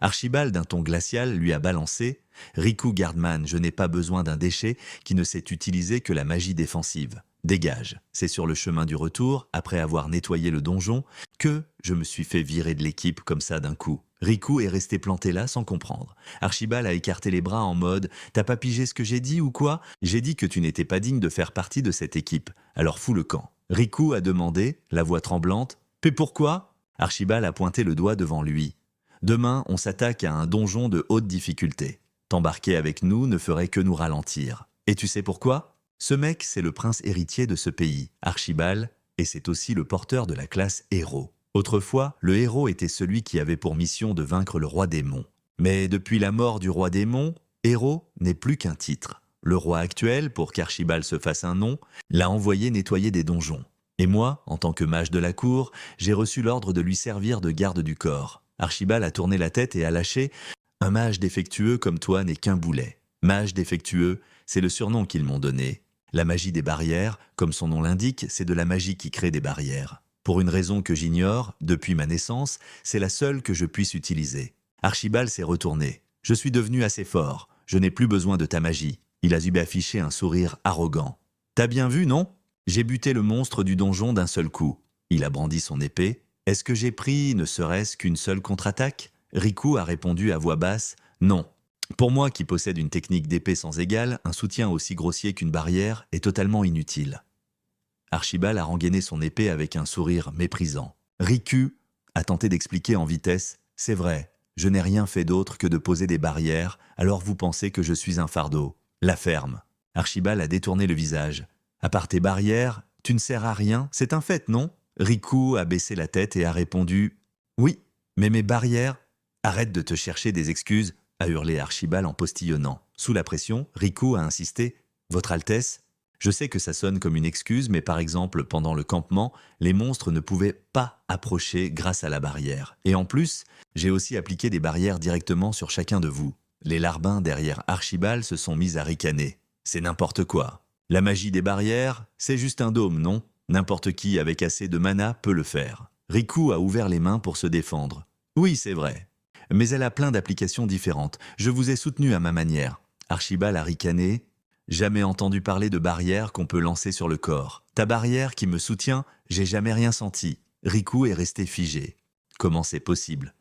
Archibald, d'un ton glacial, lui a balancé: Riku Gardman, je n'ai pas besoin d'un déchet qui ne sait utiliser que la magie défensive. Dégage. C'est sur le chemin du retour, après avoir nettoyé le donjon, que je me suis fait virer de l'équipe comme ça d'un coup. Riku est resté planté là sans comprendre. Archibald a écarté les bras en mode: T'as pas pigé ce que j'ai dit ou quoi? J'ai dit que tu n'étais pas digne de faire partie de cette équipe. Alors fous le camp. Riku a demandé, la voix tremblante: Mais pourquoi? Archibald a pointé le doigt devant lui. Demain, on s'attaque à un donjon de haute difficulté. T'embarquer avec nous ne ferait que nous ralentir. Et tu sais pourquoi? Ce mec, c'est le prince héritier de ce pays, Archibald, et c'est aussi le porteur de la classe héros. Autrefois, le héros était celui qui avait pour mission de vaincre le roi démon. Mais depuis la mort du roi démon, héros n'est plus qu'un titre. Le roi actuel, pour qu'Archibald se fasse un nom, l'a envoyé nettoyer des donjons. Et moi, en tant que mage de la cour, j'ai reçu l'ordre de lui servir de garde du corps. Archibald a tourné la tête et a lâché: Un mage défectueux comme toi n'est qu'un boulet. Mage défectueux, c'est le surnom qu'ils m'ont donné. La magie des barrières, comme son nom l'indique, c'est de la magie qui crée des barrières. Pour une raison que j'ignore, depuis ma naissance, c'est la seule que je puisse utiliser. Archibald s'est retourné. Je suis devenu assez fort. Je n'ai plus besoin de ta magie. Il a dû afficher un sourire arrogant. T'as bien vu, non? J'ai buté le monstre du donjon d'un seul coup. Il a brandi son épée. Est-ce que j'ai pris ne serait-ce qu'une seule contre-attaque? Riku a répondu à voix basse: Non. Pour moi qui possède une technique d'épée sans égale, un soutien aussi grossier qu'une barrière est totalement inutile. Archibald a rengainé son épée avec un sourire méprisant. Riku a tenté d'expliquer en vitesse: C'est vrai, je n'ai rien fait d'autre que de poser des barrières, alors vous pensez que je suis un fardeau. La ferme. Archibald a détourné le visage. À part tes barrières, tu ne sers à rien, c'est un fait, non? Riku a baissé la tête et a répondu: Oui, mais mes barrières... Arrête de te chercher des excuses, a hurlé Archibald en postillonnant. Sous la pression, Riku a insisté: Votre Altesse, je sais que ça sonne comme une excuse, mais par exemple, pendant le campement, les monstres ne pouvaient pas approcher grâce à la barrière. Et en plus, j'ai aussi appliqué des barrières directement sur chacun de vous. Les larbins derrière Archibald se sont mis à ricaner. C'est n'importe quoi. La magie des barrières, c'est juste un dôme, non? N'importe qui avec assez de mana peut le faire. Riku a ouvert les mains pour se défendre. Oui, c'est vrai. Mais elle a plein d'applications différentes. Je vous ai soutenu à ma manière. Archibald a ricané. Jamais entendu parler de barrière qu'on peut lancer sur le corps. Ta barrière qui me soutient, j'ai jamais rien senti. Riku est resté figé. Comment c'est possible?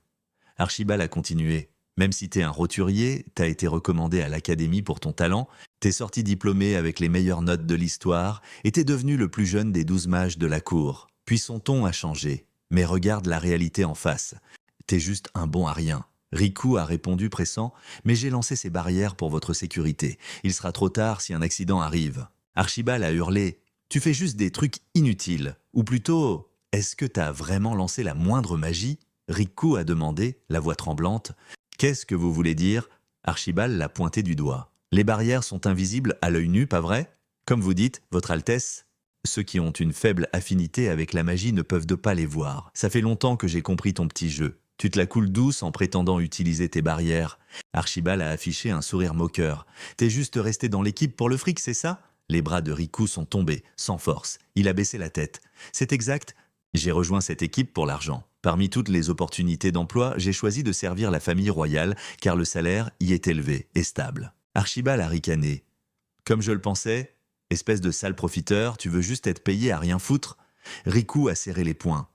Archibald a continué. Même si t'es un roturier, t'as été recommandé à l'académie pour ton talent, t'es sorti diplômé avec les meilleures notes de l'histoire et t'es devenu le plus jeune des 12 mages de la cour. Puis son ton a changé. Mais regarde la réalité en face. T'es juste un bon à rien. Riku a répondu pressant: Mais j'ai lancé ces barrières pour votre sécurité. Il sera trop tard si un accident arrive. Archibald a hurlé: Tu fais juste des trucs inutiles. Ou plutôt, est-ce que t'as vraiment lancé la moindre magie? Riku a demandé, la voix tremblante. Qu'est-ce que vous voulez dire? Archibald l'a pointé du doigt. Les barrières sont invisibles à l'œil nu, pas vrai? Comme vous dites, Votre Altesse, ceux qui ont une faible affinité avec la magie ne peuvent pas les voir. Ça fait longtemps que j'ai compris ton petit jeu. Tu te la coules douce en prétendant utiliser tes barrières. Archibald a affiché un sourire moqueur. T'es juste resté dans l'équipe pour le fric, c'est ça? Les bras de Riku sont tombés, sans force. Il a baissé la tête. C'est exact. J'ai rejoint cette équipe pour l'argent. Parmi toutes les opportunités d'emploi, j'ai choisi de servir la famille royale, car le salaire y est élevé et stable. Archibald a ricané. Comme je le pensais, espèce de sale profiteur, tu veux juste être payé à rien foutre? Riku a serré les poings.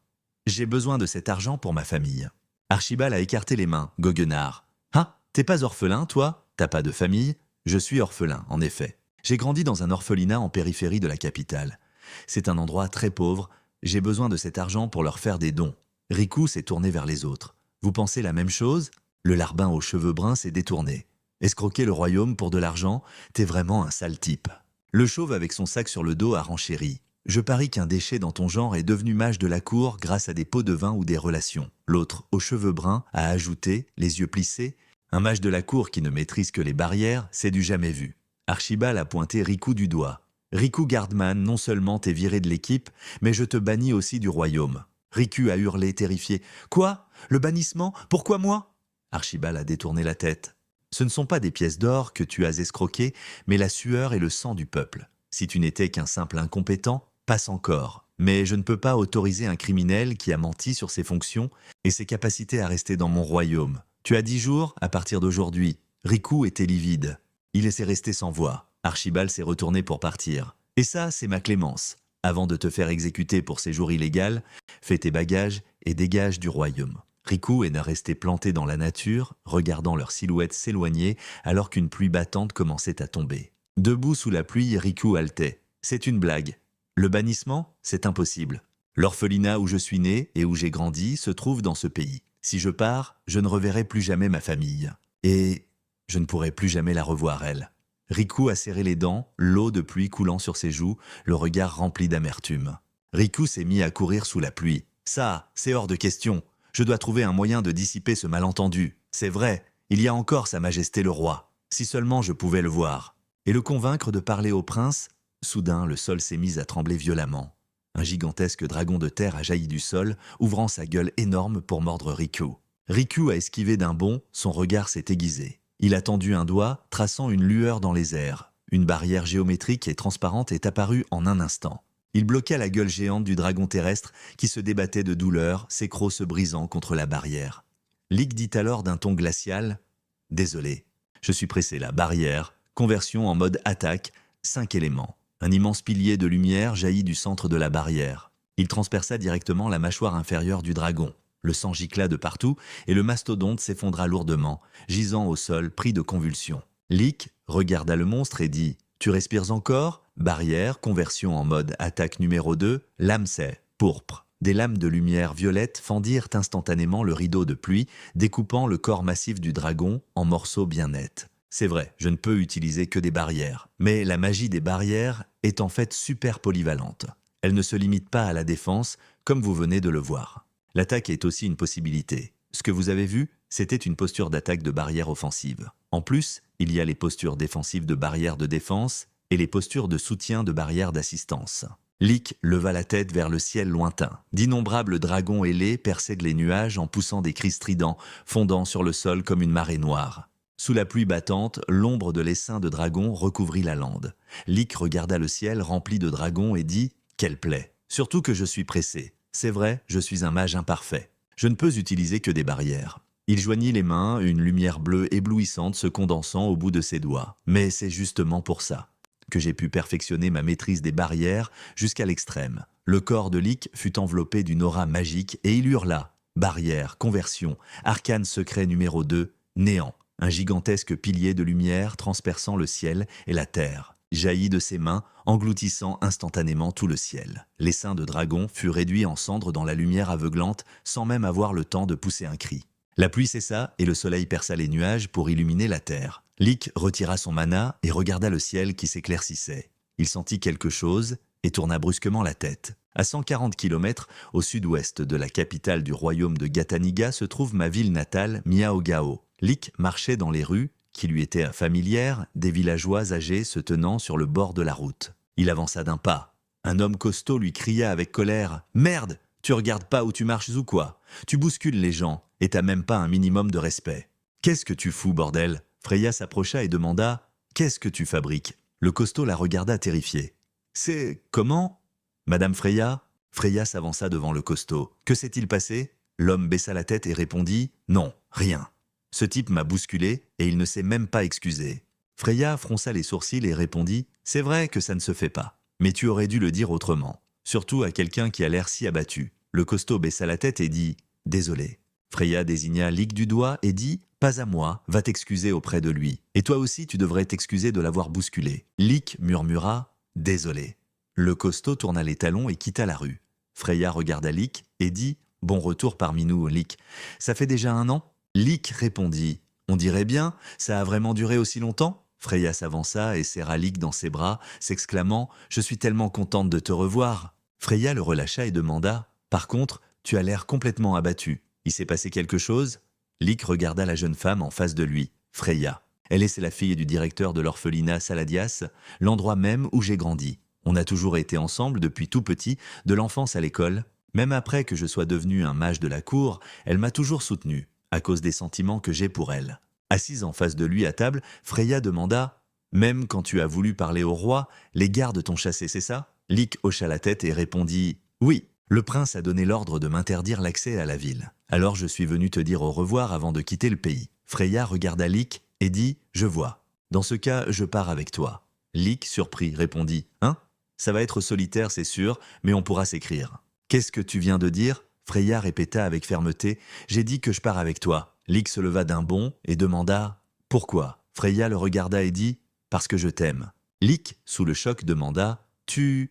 J'ai besoin de cet argent pour ma famille. Archibald a écarté les mains, goguenard. Ah, t'es pas orphelin, toi? T'as pas de famille? Je suis orphelin, en effet. J'ai grandi dans un orphelinat en périphérie de la capitale. C'est un endroit très pauvre. J'ai besoin de cet argent pour leur faire des dons. Riku s'est tourné vers les autres. Vous pensez la même chose? Le larbin aux cheveux bruns s'est détourné. Escroquer le royaume pour de l'argent, t'es vraiment un sale type. Le chauve avec son sac sur le dos a renchéri. Je parie qu'un déchet dans ton genre est devenu mage de la cour grâce à des pots de vin ou des relations. L'autre, aux cheveux bruns, a ajouté, les yeux plissés: Un mage de la cour qui ne maîtrise que les barrières, c'est du jamais vu. Archibald a pointé Riku du doigt. Riku Gardman, non seulement t'es viré de l'équipe, mais je te bannis aussi du royaume. Riku a hurlé, terrifié. Quoi? Le bannissement? Pourquoi moi? Archibald a détourné la tête. Ce ne sont pas des pièces d'or que tu as escroquées, mais la sueur et le sang du peuple. Si tu n'étais qu'un simple incompétent, passe encore. Mais je ne peux pas autoriser un criminel qui a menti sur ses fonctions et ses capacités à rester dans mon royaume. Tu as 10 jours à partir d'aujourd'hui. Riku était livide. Il s'est resté sans voix. Archibald s'est retourné pour partir. Et ça, c'est ma clémence. Avant de te faire exécuter pour séjour illégal, fais tes bagages et dégage du royaume. Riku est resté planté dans la nature, regardant leurs silhouettes s'éloigner alors qu'une pluie battante commençait à tomber. Debout sous la pluie, Riku haletait. C'est une blague. Le bannissement, c'est impossible. L'orphelinat où je suis né et où j'ai grandi se trouve dans ce pays. Si je pars, je ne reverrai plus jamais ma famille. Et je ne pourrai plus jamais la revoir, elle. Riku a serré les dents, l'eau de pluie coulant sur ses joues, le regard rempli d'amertume. Riku s'est mis à courir sous la pluie. Ça, c'est hors de question. Je dois trouver un moyen de dissiper ce malentendu. C'est vrai, il y a encore Sa Majesté le roi. Si seulement je pouvais le voir. Et le convaincre de parler au prince. Soudain, le sol s'est mis à trembler violemment. Un gigantesque dragon de terre a jailli du sol, ouvrant sa gueule énorme pour mordre Riku. Riku a esquivé d'un bond, son regard s'est aiguisé. Il a tendu un doigt, traçant une lueur dans les airs. Une barrière géométrique et transparente est apparue en un instant. Il bloqua la gueule géante du dragon terrestre qui se débattait de douleur, ses crocs se brisant contre la barrière. Lik dit alors d'un ton glacial « Désolé, je suis pressé, la barrière, conversion en mode attaque, 5 éléments. » Un immense pilier de lumière jaillit du centre de la barrière. Il transperça directement la mâchoire inférieure du dragon. Le sang gicla de partout et le mastodonte s'effondra lourdement, gisant au sol, pris de convulsions. Lik regarda le monstre et dit « Tu respires encore ? Barrière, conversion en mode attaque numéro 2, lamset, pourpre. » Des lames de lumière violette fendirent instantanément le rideau de pluie, découpant le corps massif du dragon en morceaux bien nets. C'est vrai, je ne peux utiliser que des barrières. Mais la magie des barrières est en fait super polyvalente. Elle ne se limite pas à la défense, comme vous venez de le voir. L'attaque est aussi une possibilité. Ce que vous avez vu, c'était une posture d'attaque de barrière offensive. En plus, il y a les postures défensives de barrière de défense et les postures de soutien de barrière d'assistance. Lik leva la tête vers le ciel lointain. D'innombrables dragons ailés perçaient les nuages en poussant des cris stridents, fondant sur le sol comme une marée noire. Sous la pluie battante, l'ombre de l'essaim de dragon recouvrit la lande. Lik regarda le ciel rempli de dragons et dit « Quelle plaie ! Surtout que je suis pressé. C'est vrai, je suis un mage imparfait. Je ne peux utiliser que des barrières. » Il joignit les mains, une lumière bleue éblouissante se condensant au bout de ses doigts. Mais c'est justement pour ça que j'ai pu perfectionner ma maîtrise des barrières jusqu'à l'extrême. Le corps de Lik fut enveloppé d'une aura magique et il hurla « Barrière, conversion, arcane secret numéro 2, néant. » Un gigantesque pilier de lumière transperçant le ciel et la terre jaillit de ses mains, engloutissant instantanément tout le ciel. L'essaim de dragon fut réduit en cendres dans la lumière aveuglante sans même avoir le temps de pousser un cri. La pluie cessa et le soleil perça les nuages pour illuminer la terre. Lik retira son mana et regarda le ciel qui s'éclaircissait. Il sentit quelque chose et tourna brusquement la tête. À 140 km au sud-ouest de la capitale du royaume de Gataniga se trouve ma ville natale, Miaogao. Lik marchait dans les rues, qui lui étaient familières, des villageois âgés se tenant sur le bord de la route. Il avança d'un pas. Un homme costaud lui cria avec colère « Merde, tu regardes pas où tu marches ou quoi? Tu bouscules les gens et t'as même pas un minimum de respect. »« Qu'est-ce que tu fous, bordel ?» Freya s'approcha et demanda « Qu'est-ce que tu fabriques ?» Le costaud la regarda terrifié. « C'est... comment ?»« Madame Freya ?» Freya s'avança devant le costaud. « Que s'est-il passé ?» L'homme baissa la tête et répondit « Non, rien. Ce type m'a bousculé et il ne s'est même pas excusé. » Freya fronça les sourcils et répondit « C'est vrai que ça ne se fait pas. Mais tu aurais dû le dire autrement. Surtout à quelqu'un qui a l'air si abattu. » Le costaud baissa la tête et dit « Désolé. » Freya désigna Lik du doigt et dit « Pas à moi, va t'excuser auprès de lui. Et toi aussi tu devrais t'excuser de l'avoir bousculé. » Lik murmura « Désolé. » Le costaud tourna les talons et quitta la rue. Freya regarda Lik et dit « Bon retour parmi nous, Lik. Ça fait déjà 1 an ?» Lik répondit « On dirait bien, ça a vraiment duré aussi longtemps ?» Freya s'avança et serra Lik dans ses bras, s'exclamant « Je suis tellement contente de te revoir !» Freya le relâcha et demanda « Par contre, tu as l'air complètement abattu. Il s'est passé quelque chose ?» Lik regarda la jeune femme en face de lui, Freya. Elle est la fille du directeur de l'orphelinat Saladias, l'endroit même où j'ai grandi. On a toujours été ensemble depuis tout petit, de l'enfance à l'école. Même après que je sois devenu un mage de la cour, elle m'a toujours soutenu, à cause des sentiments que j'ai pour elle. Assise en face de lui à table, Freya demanda « Même quand tu as voulu parler au roi, les gardes t'ont chassé, c'est ça ?» Lik hocha la tête et répondit « Oui, le prince a donné l'ordre de m'interdire l'accès à la ville. Alors je suis venu te dire au revoir avant de quitter le pays. Freya regarda Lik et dit « Je vois. Dans ce cas, je pars avec toi. » Lik, surpris, répondit « Hein? Ça va être solitaire, c'est sûr, mais on pourra s'écrire. »« Qu'est-ce que tu viens de dire ?» Freya répéta avec fermeté « J'ai dit que je pars avec toi. » Lik se leva d'un bond et demanda « Pourquoi ?» Freya le regarda et dit « Parce que je t'aime. » Lik, sous le choc, demanda « Tu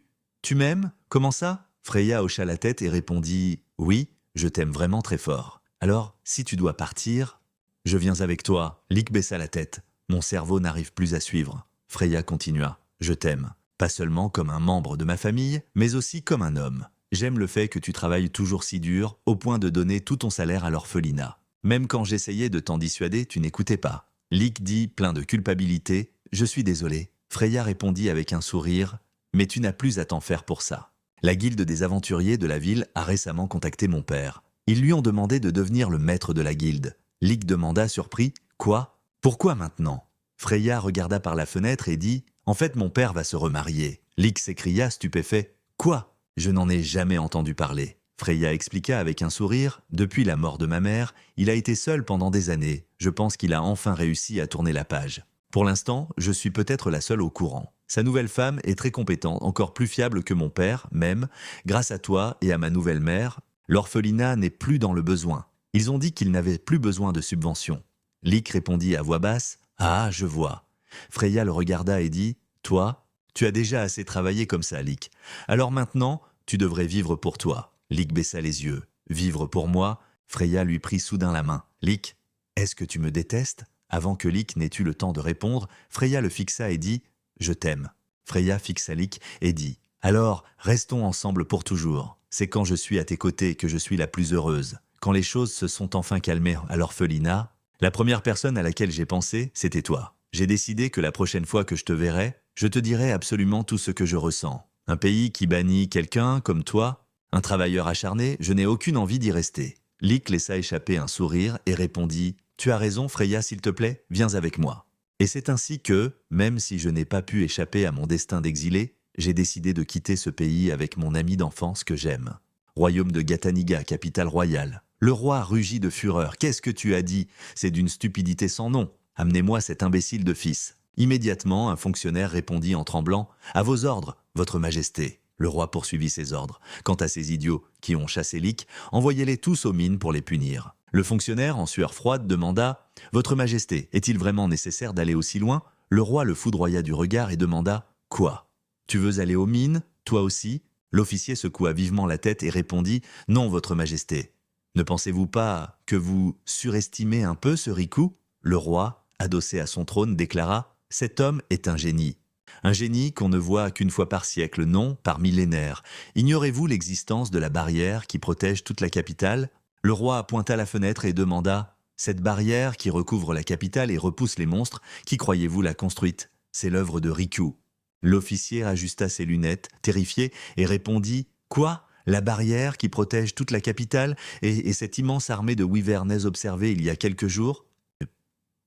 m'aimes? Comment ça ?» Freya hocha la tête et répondit « Oui, je t'aime vraiment très fort. Alors, si tu dois partir, je viens avec toi. » Lik baissa la tête. « Mon cerveau n'arrive plus à suivre. » Freya continua « Je t'aime, pas seulement comme un membre de ma famille, mais aussi comme un homme. J'aime le fait que tu travailles toujours si dur, au point de donner tout ton salaire à l'orphelinat. Même quand j'essayais de t'en dissuader, tu n'écoutais pas. » Lik dit, plein de culpabilité, « Je suis désolé. » Freya répondit avec un sourire, « Mais tu n'as plus à t'en faire pour ça. La guilde des aventuriers de la ville a récemment contacté mon père. Ils lui ont demandé de devenir le maître de la guilde. » Lik demanda, surpris, « Quoi? Pourquoi maintenant ?» Freya regarda par la fenêtre et dit, « En fait, mon père va se remarier. » Lik s'écria, stupéfait, « Quoi? Je n'en ai jamais entendu parler. » Freya expliqua avec un sourire, « Depuis la mort de ma mère, il a été seul pendant des années. Je pense qu'il a enfin réussi à tourner la page. Pour l'instant, je suis peut-être la seule au courant. Sa nouvelle femme est très compétente, encore plus fiable que mon père, même. Grâce à toi et à ma nouvelle mère, l'orphelinat n'est plus dans le besoin. Ils ont dit qu'ils n'avaient plus besoin de subventions. » Lik répondit à voix basse, « Ah, je vois. » Freya le regarda et dit, « Toi, tu as déjà assez travaillé comme ça, Lik. Alors maintenant, tu devrais vivre pour toi. » Lik baissa les yeux. « Vivre pour moi ?» Freya lui prit soudain la main. « Lik, est-ce que tu me détestes ?» Avant que Lik n'ait eu le temps de répondre, Freya le fixa et dit « Je t'aime ». Freya fixa Lik et dit « Alors, restons ensemble pour toujours. C'est quand je suis à tes côtés que je suis la plus heureuse. Quand les choses se sont enfin calmées à l'orphelinat, la première personne à laquelle j'ai pensé, c'était toi. J'ai décidé que la prochaine fois que je te verrai, je te dirai absolument tout ce que je ressens. Un pays qui bannit quelqu'un comme toi, un travailleur acharné, je n'ai aucune envie d'y rester. » Lik laissa échapper un sourire et répondit « Tu as raison, Freya, s'il te plaît, viens avec moi. » Et c'est ainsi que, même si je n'ai pas pu échapper à mon destin d'exilé, j'ai décidé de quitter ce pays avec mon ami d'enfance que j'aime. Royaume de Gataniga, capitale royale. Le roi rugit de fureur. « Qu'est-ce que tu as dit? C'est d'une stupidité sans nom. Amenez-moi cet imbécile de fils. » Immédiatement, un fonctionnaire répondit en tremblant « À vos ordres, votre majesté. » Le roi poursuivit ses ordres. Quant à ces idiots qui ont chassé Lik, envoyez-les tous aux mines pour les punir. Le fonctionnaire, en sueur froide, demanda « Votre majesté, est-il vraiment nécessaire d'aller aussi loin ?» Le roi le foudroya du regard et demanda « Quoi? Tu veux aller aux mines, toi aussi ?» L'officier secoua vivement la tête et répondit « Non, votre majesté. Ne pensez-vous pas que vous surestimez un peu ce Riku ?» Le roi, adossé à son trône, déclara « Cet homme est un génie. Un génie qu'on ne voit qu'une fois par siècle, non, par millénaire. Ignorez-vous l'existence de la barrière qui protège toute la capitale ?» Le roi pointa la fenêtre et demanda « Cette barrière qui recouvre la capitale et repousse les monstres, qui croyez-vous l'a construite? C'est l'œuvre de Riku. » L'officier ajusta ses lunettes, terrifié, et répondit « Quoi? La barrière qui protège toute la capitale et cette immense armée de wyvernais observée il y a quelques jours?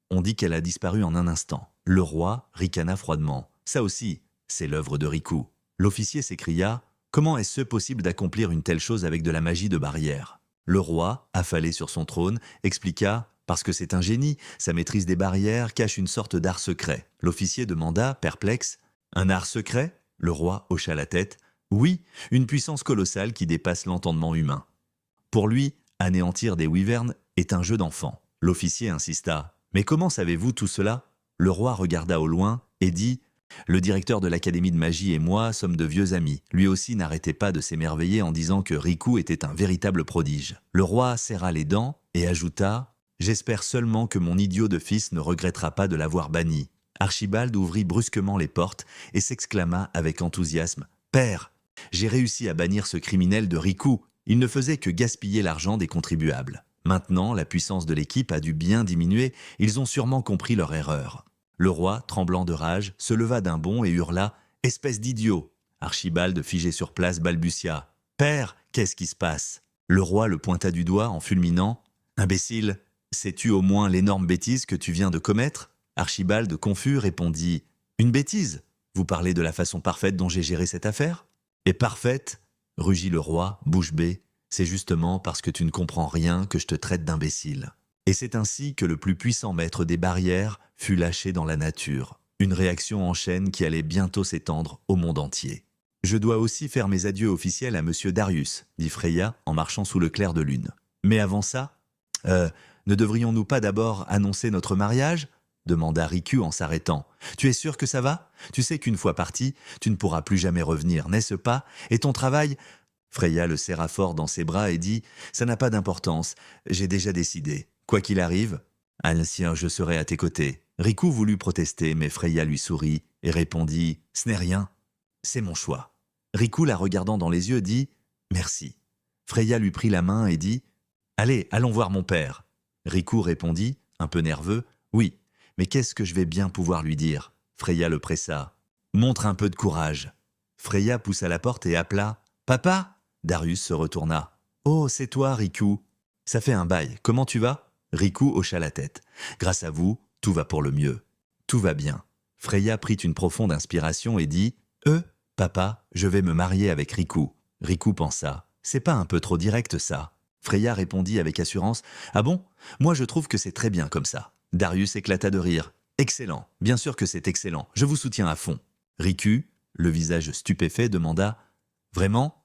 On dit qu'elle a disparu en un instant. » Le roi ricana froidement. « Ça aussi, c'est l'œuvre de Riku. » L'officier s'écria « Comment est-ce possible d'accomplir une telle chose avec de la magie de barrière ?» Le roi, affalé sur son trône, expliqua « Parce que c'est un génie, sa maîtrise des barrières cache une sorte d'art secret. » L'officier demanda, perplexe, « Un art secret ?» Le roi hocha la tête. « Oui, une puissance colossale qui dépasse l'entendement humain. Pour lui, anéantir des wyverns est un jeu d'enfant. » L'officier insista. « Mais comment savez-vous tout cela ?» Le roi regarda au loin et dit « Le directeur de l'académie de magie et moi sommes de vieux amis. Lui aussi n'arrêtait pas de s'émerveiller en disant que Riku était un véritable prodige. » Le roi serra les dents et ajouta « J'espère seulement que mon idiot de fils ne regrettera pas de l'avoir banni. » Archibald ouvrit brusquement les portes et s'exclama avec enthousiasme « Père, j'ai réussi à bannir ce criminel de Riku. Il ne faisait que gaspiller l'argent des contribuables. Maintenant, la puissance de l'équipe a dû bien diminuer. Ils ont sûrement compris leur erreur. » Le roi, tremblant de rage, se leva d'un bond et hurla « Espèce d'idiot !» Archibald, figé sur place, balbutia « Père, qu'est-ce qui se passe ?» Le roi le pointa du doigt en fulminant « Imbécile, sais-tu au moins l'énorme bêtise que tu viens de commettre ?» Archibald, confus, répondit « Une bêtise? Vous parlez de la façon parfaite dont j'ai géré cette affaire ?»« Et parfaite ?» rugit le roi, bouche bée. « C'est justement parce que tu ne comprends rien que je te traite d'imbécile. Et c'est ainsi que le plus puissant maître des barrières fut lâché dans la nature. Une réaction en chaîne qui allait bientôt s'étendre au monde entier. Je dois aussi faire mes adieux officiels à Monsieur Darius, dit Freya en marchant sous le clair de lune. Mais avant ça, ne devrions-nous pas d'abord annoncer notre mariage demanda Riku en s'arrêtant. Tu es sûr que ça va? Tu sais qu'une fois parti, tu ne pourras plus jamais revenir, n'est-ce pas? Et ton travail? Freya le serra fort dans ses bras et dit « Ça n'a pas d'importance, j'ai déjà décidé. Quoi qu'il arrive, Alcien, je serai à tes côtés. » Riku voulut protester, mais Freya lui sourit et répondit « Ce n'est rien, c'est mon choix. » Riku, la regardant dans les yeux, dit « Merci. » Freya lui prit la main et dit « Allez, allons voir mon père. » Riku répondit, un peu nerveux « Oui, mais qu'est-ce que je vais bien pouvoir lui dire ?» Freya le pressa. « Montre un peu de courage. » Freya poussa la porte et appela « Papa ?» Darius se retourna. « Oh, c'est toi, Riku. Ça fait un bail. Comment tu vas ?» Riku hocha la tête. « Grâce à vous, tout va pour le mieux. Tout va bien. » Freya prit une profonde inspiration et dit « Papa, je vais me marier avec Riku. » Riku pensa « C'est pas un peu trop direct, ça ?» Freya répondit avec assurance « Ah bon? Moi, je trouve que c'est très bien comme ça. » Darius éclata de rire. « Excellent. Bien sûr que c'est excellent. Je vous soutiens à fond. » Riku, le visage stupéfait, demanda « Vraiment ?»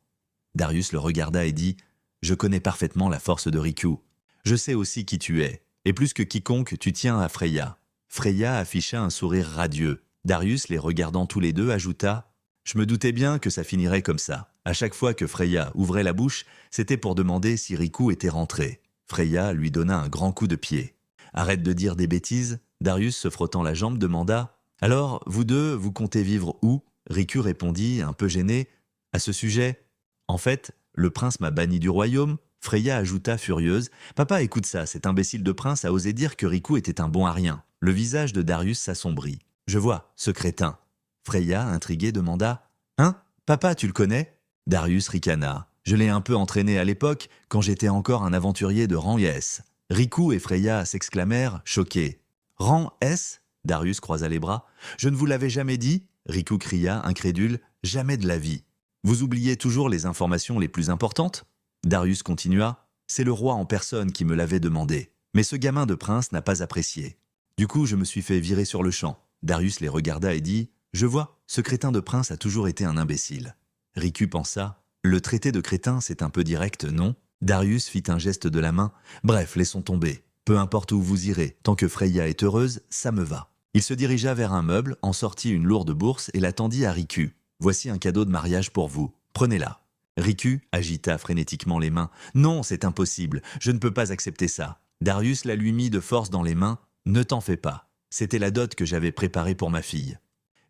Darius le regarda et dit « Je connais parfaitement la force de Riku. Je sais aussi qui tu es, et plus que quiconque, tu tiens à Freya. » Freya afficha un sourire radieux. Darius, les regardant tous les deux, ajouta « Je me doutais bien que ça finirait comme ça. À chaque fois que Freya ouvrait la bouche, c'était pour demander si Riku était rentré. » Freya lui donna un grand coup de pied. « Arrête de dire des bêtises. » Darius, se frottant la jambe, demanda « Alors, vous deux, vous comptez vivre où ?» Riku répondit, un peu gêné « À ce sujet, en fait, le prince m'a banni du royaume. » Freya ajouta furieuse « Papa, écoute ça, cet imbécile de prince a osé dire que Riku était un bon à rien. » Le visage de Darius s'assombrit. « Je vois, ce crétin. » Freya, intriguée, demanda « Hein? Papa, tu le connais ?» Darius ricana. « Je l'ai un peu entraîné à l'époque, quand j'étais encore un aventurier de rang S. » Riku et Freya s'exclamèrent, choqués. « Rang S ?» Darius croisa les bras. « Je ne vous l'avais jamais dit ?» Riku cria, incrédule. « Jamais de la vie. Vous oubliez toujours les informations les plus importantes ?» Darius continua. « C'est le roi en personne qui me l'avait demandé. Mais ce gamin de prince n'a pas apprécié. Du coup, je me suis fait virer sur le champ. » Darius les regarda et dit « Je vois, ce crétin de prince a toujours été un imbécile. » Riku pensa « Le traité de crétin, c'est un peu direct, non ?» Darius fit un geste de la main. « Bref, laissons tomber. Peu importe où vous irez, tant que Freya est heureuse, ça me va. » Il se dirigea vers un meuble, en sortit une lourde bourse et la tendit à Riku. « Voici un cadeau de mariage pour vous. Prenez-la. » Riku agita frénétiquement les mains. « Non, c'est impossible. Je ne peux pas accepter ça. » Darius la lui mit de force dans les mains. « Ne t'en fais pas. C'était la dot que j'avais préparée pour ma fille.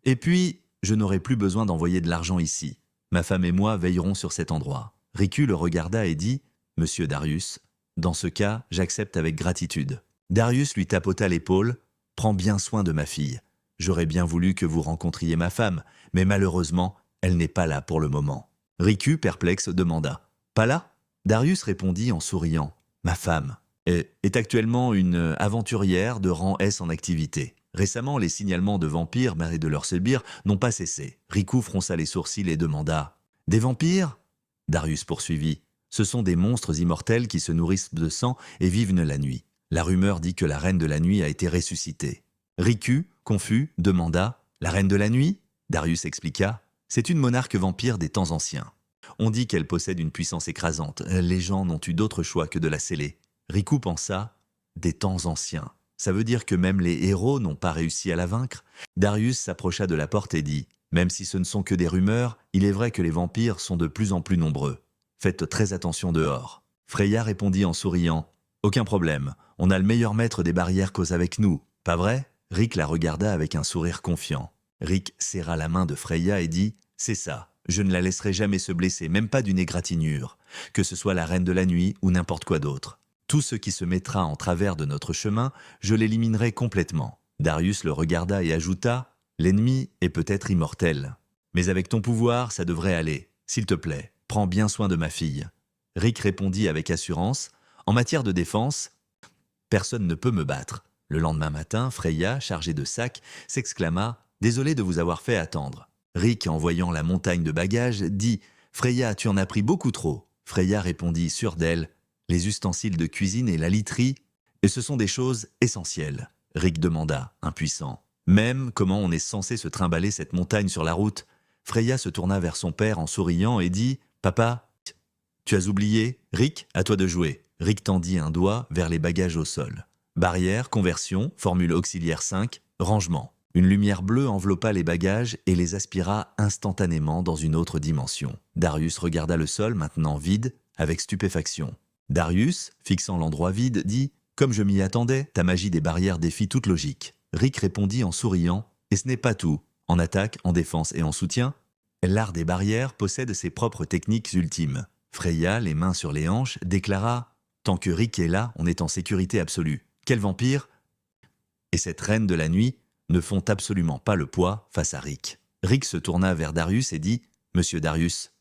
Et puis, je n'aurai plus besoin d'envoyer de l'argent ici. Ma femme et moi veillerons sur cet endroit. » Riku le regarda et dit « Monsieur Darius, dans ce cas, j'accepte avec gratitude. » Darius lui tapota l'épaule. « Prends bien soin de ma fille. J'aurais bien voulu que vous rencontriez ma femme, mais malheureusement, elle n'est pas là pour le moment. » Riku, perplexe, demanda « Pas là ?» Darius répondit en souriant « Ma femme est actuellement une aventurière de rang S en activité. Récemment, les signalements de vampires et de leurs sbires n'ont pas cessé. » Riku fronça les sourcils et demanda « Des vampires ?» Darius poursuivit « Ce sont des monstres immortels qui se nourrissent de sang et vivent la nuit. La rumeur dit que la reine de la nuit a été ressuscitée. » Riku, confus, demanda « La reine de la nuit ?» Darius expliqua « C'est une monarque vampire des temps anciens. On dit qu'elle possède une puissance écrasante. Les gens n'ont eu d'autre choix que de la sceller. » Riku pensa « Des temps anciens. Ça veut dire que même les héros n'ont pas réussi à la vaincre ?» Darius s'approcha de la porte et dit « Même si ce ne sont que des rumeurs, il est vrai que les vampires sont de plus en plus nombreux. Faites très attention dehors. » Freya répondit en souriant « Aucun problème. On a le meilleur maître des barrières cause avec nous. Pas vrai ?» Rick la regarda avec un sourire confiant. Rick serra la main de Freya et dit « C'est ça. Je ne la laisserai jamais se blesser, même pas d'une égratignure. Que ce soit la reine de la nuit ou n'importe quoi d'autre. Tout ce qui se mettra en travers de notre chemin, je l'éliminerai complètement. » Darius le regarda et ajouta « L'ennemi est peut-être immortel. Mais avec ton pouvoir, ça devrait aller. S'il te plaît, prends bien soin de ma fille. » Rick répondit avec assurance « En matière de défense, personne ne peut me battre. » Le lendemain matin, Freya, chargée de sacs, s'exclama « Désolé de vous avoir fait attendre. » Rick, en voyant la montagne de bagages, dit « Freya, tu en as pris beaucoup trop. » Freya répondit sûre d'elle. Les ustensiles de cuisine et la literie, et ce sont des choses essentielles. Rick demanda, impuissant. Même comment on est censé se trimballer cette montagne sur la route? Freya se tourna vers son père en souriant et dit « Papa, tu as oublié? Rick, à toi de jouer. » Rick tendit un doigt vers les bagages au sol. Barrière, conversion, formule auxiliaire 5, rangement. Une lumière bleue enveloppa les bagages et les aspira instantanément dans une autre dimension. Darius regarda le sol, maintenant vide, avec stupéfaction. Darius, fixant l'endroit vide, dit « Comme je m'y attendais, ta magie des barrières défie toute logique. » Rick répondit en souriant « Et ce n'est pas tout. En attaque, en défense et en soutien, l'art des barrières possède ses propres techniques ultimes. » Freya, les mains sur les hanches, déclara « Tant que Rick est là, on est en sécurité absolue. Quel vampire !» Et cette reine de la nuit ne font absolument pas le poids face à Rick. Rick se tourna vers Darius et dit « Monsieur Darius,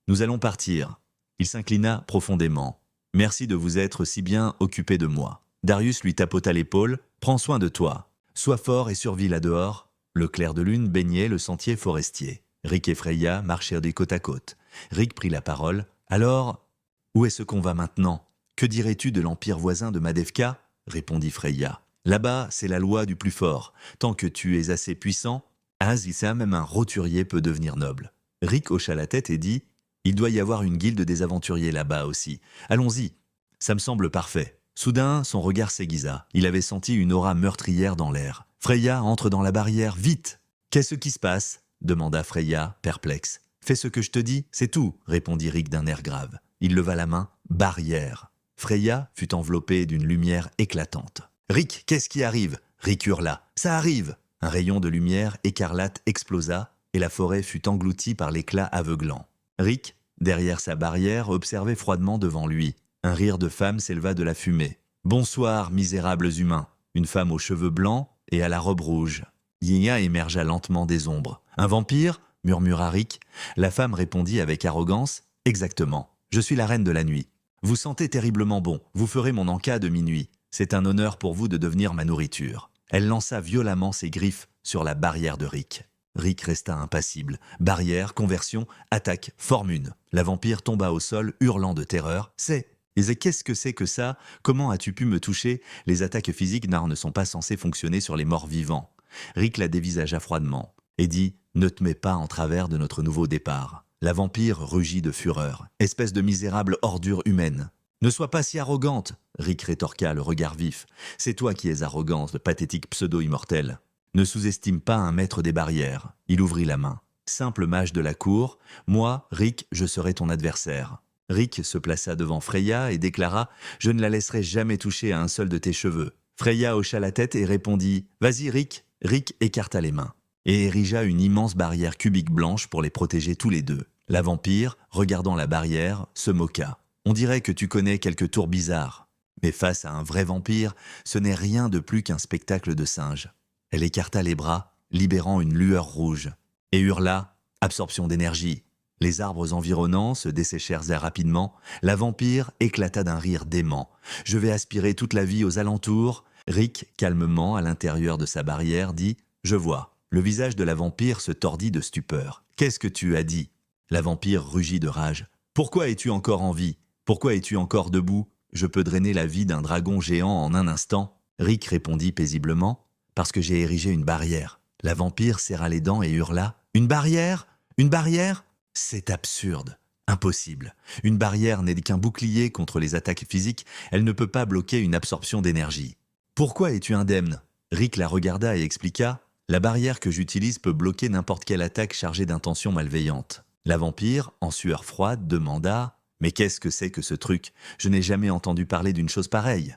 nous allons partir. » Il s'inclina profondément. « Merci de vous être si bien occupé de moi. » Darius lui tapota l'épaule. « Prends soin de toi. Sois fort et survis là-dehors. » Le clair de lune baignait le sentier forestier. Rick et Freya marchèrent des côte à côte. Rick prit la parole. « Alors, où est-ce qu'on va maintenant? Que dirais-tu de l'empire voisin de Madevka ?» répondit Freya. « Là-bas, c'est la loi du plus fort. Tant que tu es assez puissant, même un roturier peut devenir noble. » Rick hocha la tête et dit « Il doit y avoir une guilde des aventuriers là-bas aussi. Allons-y. Ça me semble parfait. » Soudain, son regard s'aiguisa. Il avait senti une aura meurtrière dans l'air. « Freya, entre dans la barrière, vite !»« Qu'est-ce qui se passe ?» demanda Freya, perplexe. « Fais ce que je te dis, c'est tout !» répondit Rick d'un air grave. Il leva la main. « Barrière !» Freya fut enveloppée d'une lumière éclatante. « Rick, qu'est-ce qui arrive ?» Rick hurla. « Ça arrive !» Un rayon de lumière écarlate explosa et la forêt fut engloutie par l'éclat aveuglant. Rick, derrière sa barrière, observait froidement devant lui. Un rire de femme s'éleva de la fumée. « Bonsoir, misérables humains !» Une femme aux cheveux blancs et à la robe rouge. Yénia émergea lentement des ombres. « Un vampire ?» murmura Rick. La femme répondit avec arrogance. « Exactement. Je suis la reine de la nuit. Vous sentez terriblement bon. Vous ferez mon encas de minuit. C'est un honneur pour vous de devenir ma nourriture. » Elle lança violemment ses griffes sur la barrière de Rick. Rick resta impassible. Barrière, conversion, attaque, forme une. La vampire tomba au sol, hurlant de terreur. « Et qu'est-ce que c'est que ça? Comment as-tu pu me toucher? Les attaques physiques ne sont pas censées fonctionner sur les morts vivants. » Rick la dévisagea froidement et dit « Ne te mets pas en travers de notre nouveau départ. » La vampire rugit de fureur. « Espèce de misérable ordure humaine. » « Ne sois pas si arrogante, » Rick rétorqua, le regard vif. « C'est toi qui es arrogante, pathétique pseudo-immortel. Ne sous-estime pas un maître des barrières. » Il ouvrit la main. « Simple mage de la cour, moi, Rick, je serai ton adversaire. » Rick se plaça devant Freya et déclara « Je ne la laisserai jamais toucher à un seul de tes cheveux. » Freya hocha la tête et répondit « Vas-y, Rick !» Rick écarta les mains et érigea une immense barrière cubique blanche pour les protéger tous les deux. La vampire, regardant la barrière, se moqua. « On dirait que tu connais quelques tours bizarres. » Mais face à un vrai vampire, ce n'est rien de plus qu'un spectacle de singe. Elle écarta les bras, libérant une lueur rouge, et hurla « Absorption d'énergie !» Les arbres environnants se desséchèrent rapidement. La vampire éclata d'un rire dément. « Je vais aspirer toute la vie aux alentours. » Rick, calmement, à l'intérieur de sa barrière, dit « Je vois. » Le visage de la vampire se tordit de stupeur. « Qu'est-ce que tu as dit ?» La vampire rugit de rage. « Pourquoi es-tu encore en vie? Pourquoi es-tu encore debout? Je peux drainer la vie d'un dragon géant en un instant. » Rick répondit paisiblement. « Parce que j'ai érigé une barrière. » La vampire serra les dents et hurla. « Une barrière? Une barrière? C'est absurde. Impossible. Une barrière n'est qu'un bouclier contre les attaques physiques. Elle ne peut pas bloquer une absorption d'énergie. »« Pourquoi es-tu indemne ?» Rick la regarda et expliqua. « La barrière que j'utilise peut bloquer n'importe quelle attaque chargée d'intentions malveillantes. » La vampire, en sueur froide, demanda « Mais qu'est-ce que c'est que ce truc? Je n'ai jamais entendu parler d'une chose pareille. »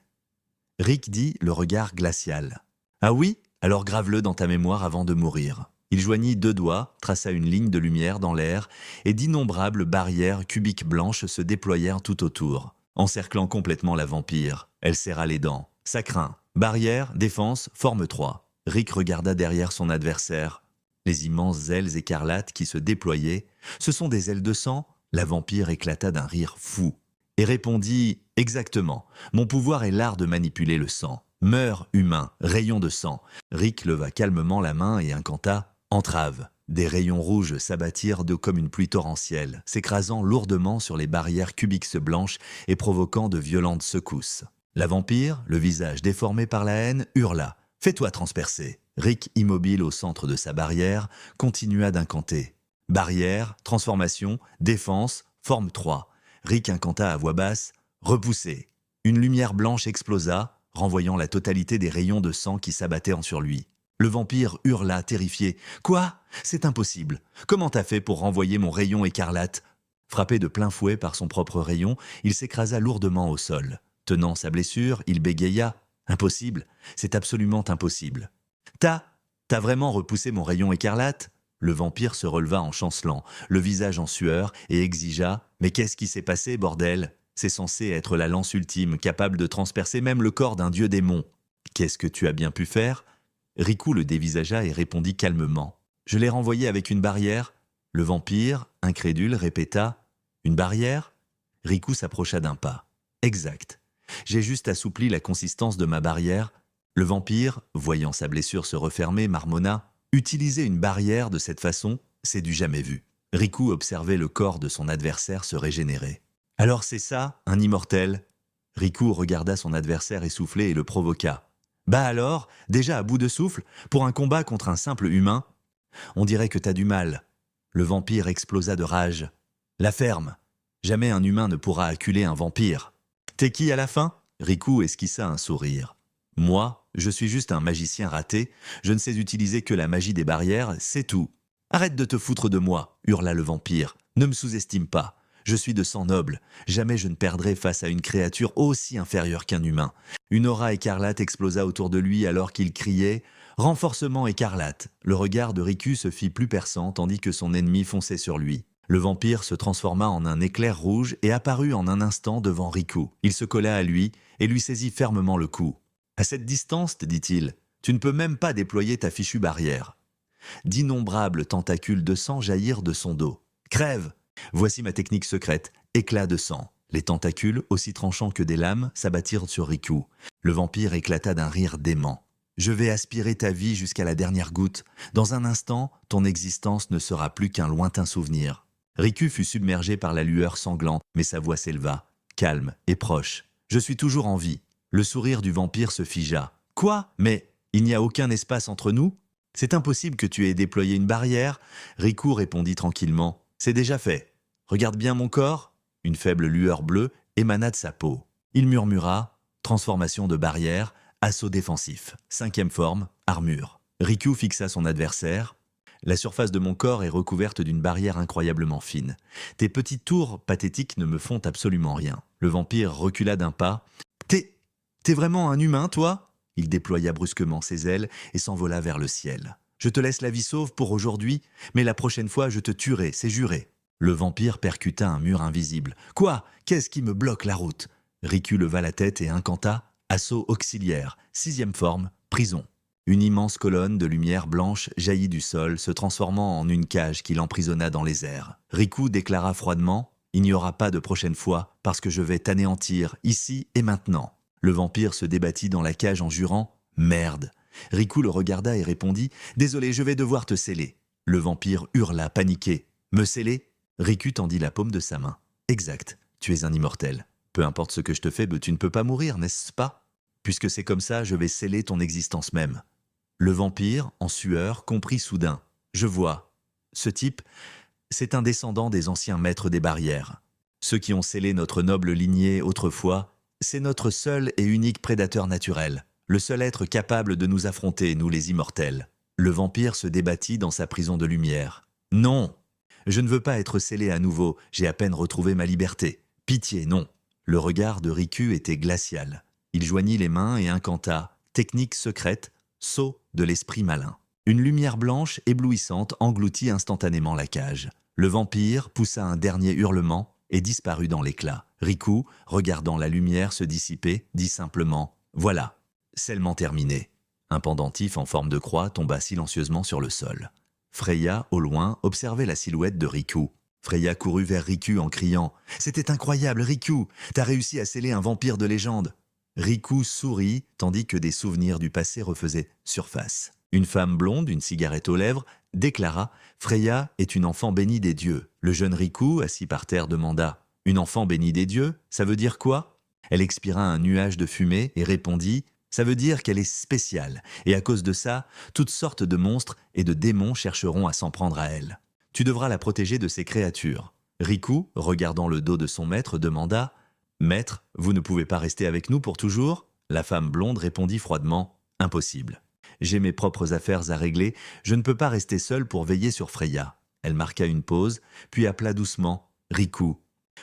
Rick dit, le regard glacial. « Ah oui? Alors grave-le dans ta mémoire avant de mourir. » Il joignit deux doigts, traça une ligne de lumière dans l'air, et d'innombrables barrières cubiques blanches se déployèrent tout autour, encerclant complètement la vampire. Elle serra les dents. « Ça craint. Barrière, défense, forme 3. » Rick regarda derrière son adversaire. Les immenses ailes écarlates qui se déployaient, ce sont des ailes de sang? La vampire éclata d'un rire fou et répondit « Exactement, mon pouvoir est l'art de manipuler le sang. Meurs, humain, rayon de sang. » Rick leva calmement la main et incanta « Entrave. » Des rayons rouges s'abattirent comme une pluie torrentielle, s'écrasant lourdement sur les barrières Cubix blanches et provoquant de violentes secousses. La vampire, le visage déformé par la haine, hurla « Fais-toi transpercer !» Rick, immobile au centre de sa barrière, continua d'incanter. Barrière, transformation, défense, forme 3. Rick incanta à voix basse « Repoussé !» Une lumière blanche explosa, renvoyant la totalité des rayons de sang qui s'abattaient sur lui. Le vampire hurla, terrifié. « Quoi ? C'est impossible. Comment t'as fait pour renvoyer mon rayon écarlate ?» Frappé de plein fouet par son propre rayon, il s'écrasa lourdement au sol. Tenant sa blessure, il bégaya. « Impossible, c'est absolument impossible. »« T'as vraiment repoussé mon rayon écarlate ?» Le vampire se releva en chancelant, le visage en sueur, et exigea « Mais qu'est-ce qui s'est passé, bordel ? C'est censé être la lance ultime, capable de transpercer même le corps d'un dieu démon. Qu'est-ce que tu as bien pu faire ?» Riku le dévisagea et répondit calmement. « Je l'ai renvoyé avec une barrière. » Le vampire, incrédule, répéta « Une barrière ?» Riku s'approcha d'un pas. « Exact. J'ai juste assoupli la consistance de ma barrière. » Le vampire, voyant sa blessure se refermer, marmonna « Utiliser une barrière de cette façon, c'est du jamais vu. » Riku observait le corps de son adversaire se régénérer. « Alors c'est ça, un immortel ?» Riku regarda son adversaire essoufflé et le provoqua. « Bah alors, déjà à bout de souffle, pour un combat contre un simple humain ? On dirait que t'as du mal. » Le vampire explosa de rage. « La ferme. Jamais un humain ne pourra acculer un vampire. »« T'es qui à la fin ?» Riku esquissa un sourire. « Moi, je suis juste un magicien raté. Je ne sais utiliser que la magie des barrières, c'est tout. »« Arrête de te foutre de moi !» hurla le vampire. « Ne me sous-estime pas. Je suis de sang noble. Jamais je ne perdrai face à une créature aussi inférieure qu'un humain. » Une aura écarlate explosa autour de lui alors qu'il criait « Renforcement écarlate !» Le regard de Riku se fit plus perçant tandis que son ennemi fonçait sur lui. Le vampire se transforma en un éclair rouge et apparut en un instant devant Riku. Il se colla à lui et lui saisit fermement le cou. « À cette distance, te dit-il, tu ne peux même pas déployer ta fichue barrière. » D'innombrables tentacules de sang jaillirent de son dos. « Crève ! Voici ma technique secrète, éclat de sang. » Les tentacules, aussi tranchants que des lames, s'abattirent sur Riku. Le vampire éclata d'un rire dément. « Je vais aspirer ta vie jusqu'à la dernière goutte. Dans un instant, ton existence ne sera plus qu'un lointain souvenir. » Riku fut submergé par la lueur sanglante, mais sa voix s'éleva, calme et proche. « Je suis toujours en vie. » Le sourire du vampire se figea. « Quoi ? Mais il n'y a aucun espace entre nous ? C'est impossible que tu aies déployé une barrière. » Riku répondit tranquillement. « C'est déjà fait. Regarde bien mon corps. » Une faible lueur bleue émana de sa peau. Il murmura « Transformation de barrière, assaut défensif. 5e forme, armure. » Riku fixa son adversaire. « La surface de mon corps est recouverte d'une barrière incroyablement fine. Tes petites tours pathétiques ne me font absolument rien. » Le vampire recula d'un pas. « T'es vraiment un humain, toi ?» Il déploya brusquement ses ailes et s'envola vers le ciel. « Je te laisse la vie sauve pour aujourd'hui, mais la prochaine fois je te tuerai, c'est juré. » Le vampire percuta un mur invisible. « Quoi ? Qu'est-ce qui me bloque la route ?» Riku leva la tête et incanta « Assaut auxiliaire, 6e forme, prison. » Une immense colonne de lumière blanche jaillit du sol, se transformant en une cage qui l'emprisonna dans les airs. Riku déclara froidement « Il n'y aura pas de prochaine fois, parce que je vais t'anéantir, ici et maintenant. » Le vampire se débattit dans la cage en jurant « Merde !» Riku le regarda et répondit « Désolé, je vais devoir te sceller. » Le vampire hurla, paniqué « Me sceller ?» Riku tendit la paume de sa main. « Exact, tu es un immortel. Peu importe ce que je te fais, tu ne peux pas mourir, n'est-ce pas ? Puisque c'est comme ça, je vais sceller ton existence même. » Le vampire, en sueur, comprit soudain. « Je vois. Ce type, c'est un descendant des anciens maîtres des barrières. Ceux qui ont scellé notre noble lignée autrefois, c'est notre seul et unique prédateur naturel, le seul être capable de nous affronter, nous les immortels. » Le vampire se débattit dans sa prison de lumière. « Non ! Je ne veux pas être scellé à nouveau, j'ai à peine retrouvé ma liberté. Pitié, non !» Le regard de Riku était glacial. Il joignit les mains et incanta « Technique secrète, saut de l'esprit malin ». Une lumière blanche éblouissante engloutit instantanément la cage. Le vampire poussa un dernier hurlement et disparut dans l'éclat. Riku, regardant la lumière se dissiper, dit simplement « Voilà, scellement terminé ». Un pendentif en forme de croix tomba silencieusement sur le sol. Freya, au loin, observait la silhouette de Riku. Freya courut vers Riku en criant « C'était incroyable, Riku! T'as réussi à sceller un vampire de légende !» Riku sourit, tandis que des souvenirs du passé refaisaient surface. Une femme blonde, une cigarette aux lèvres, déclara « Freya est une enfant bénie des dieux ». Le jeune Riku, assis par terre, demanda « Une enfant bénie des dieux, ça veut dire quoi ?» Elle expira un nuage de fumée et répondit « Ça veut dire qu'elle est spéciale, et à cause de ça, toutes sortes de monstres et de démons chercheront à s'en prendre à elle. Tu devras la protéger de ces créatures. » Riku, regardant le dos de son maître, demanda « Maître, vous ne pouvez pas rester avec nous pour toujours ?» La femme blonde répondit froidement « Impossible. J'ai mes propres affaires à régler, je ne peux pas rester seule pour veiller sur Freya. » Elle marqua une pause, puis appela doucement « Riku,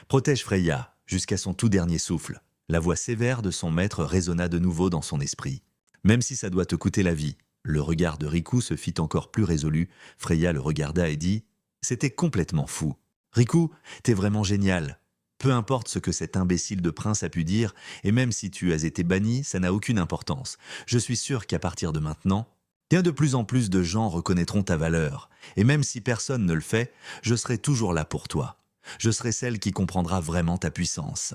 protège Freya jusqu'à son tout dernier souffle. » La voix sévère de son maître résonna de nouveau dans son esprit. « Même si ça doit te coûter la vie. » Le regard de Riku se fit encore plus résolu. Freya le regarda et dit « C'était complètement fou. Riku, t'es vraiment génial. Peu importe ce que cet imbécile de prince a pu dire, et même si tu as été banni, ça n'a aucune importance. Je suis sûr qu'à partir de maintenant, bien de plus en plus de gens reconnaîtront ta valeur. Et même si personne ne le fait, je serai toujours là pour toi. Je serai celle qui comprendra vraiment ta puissance.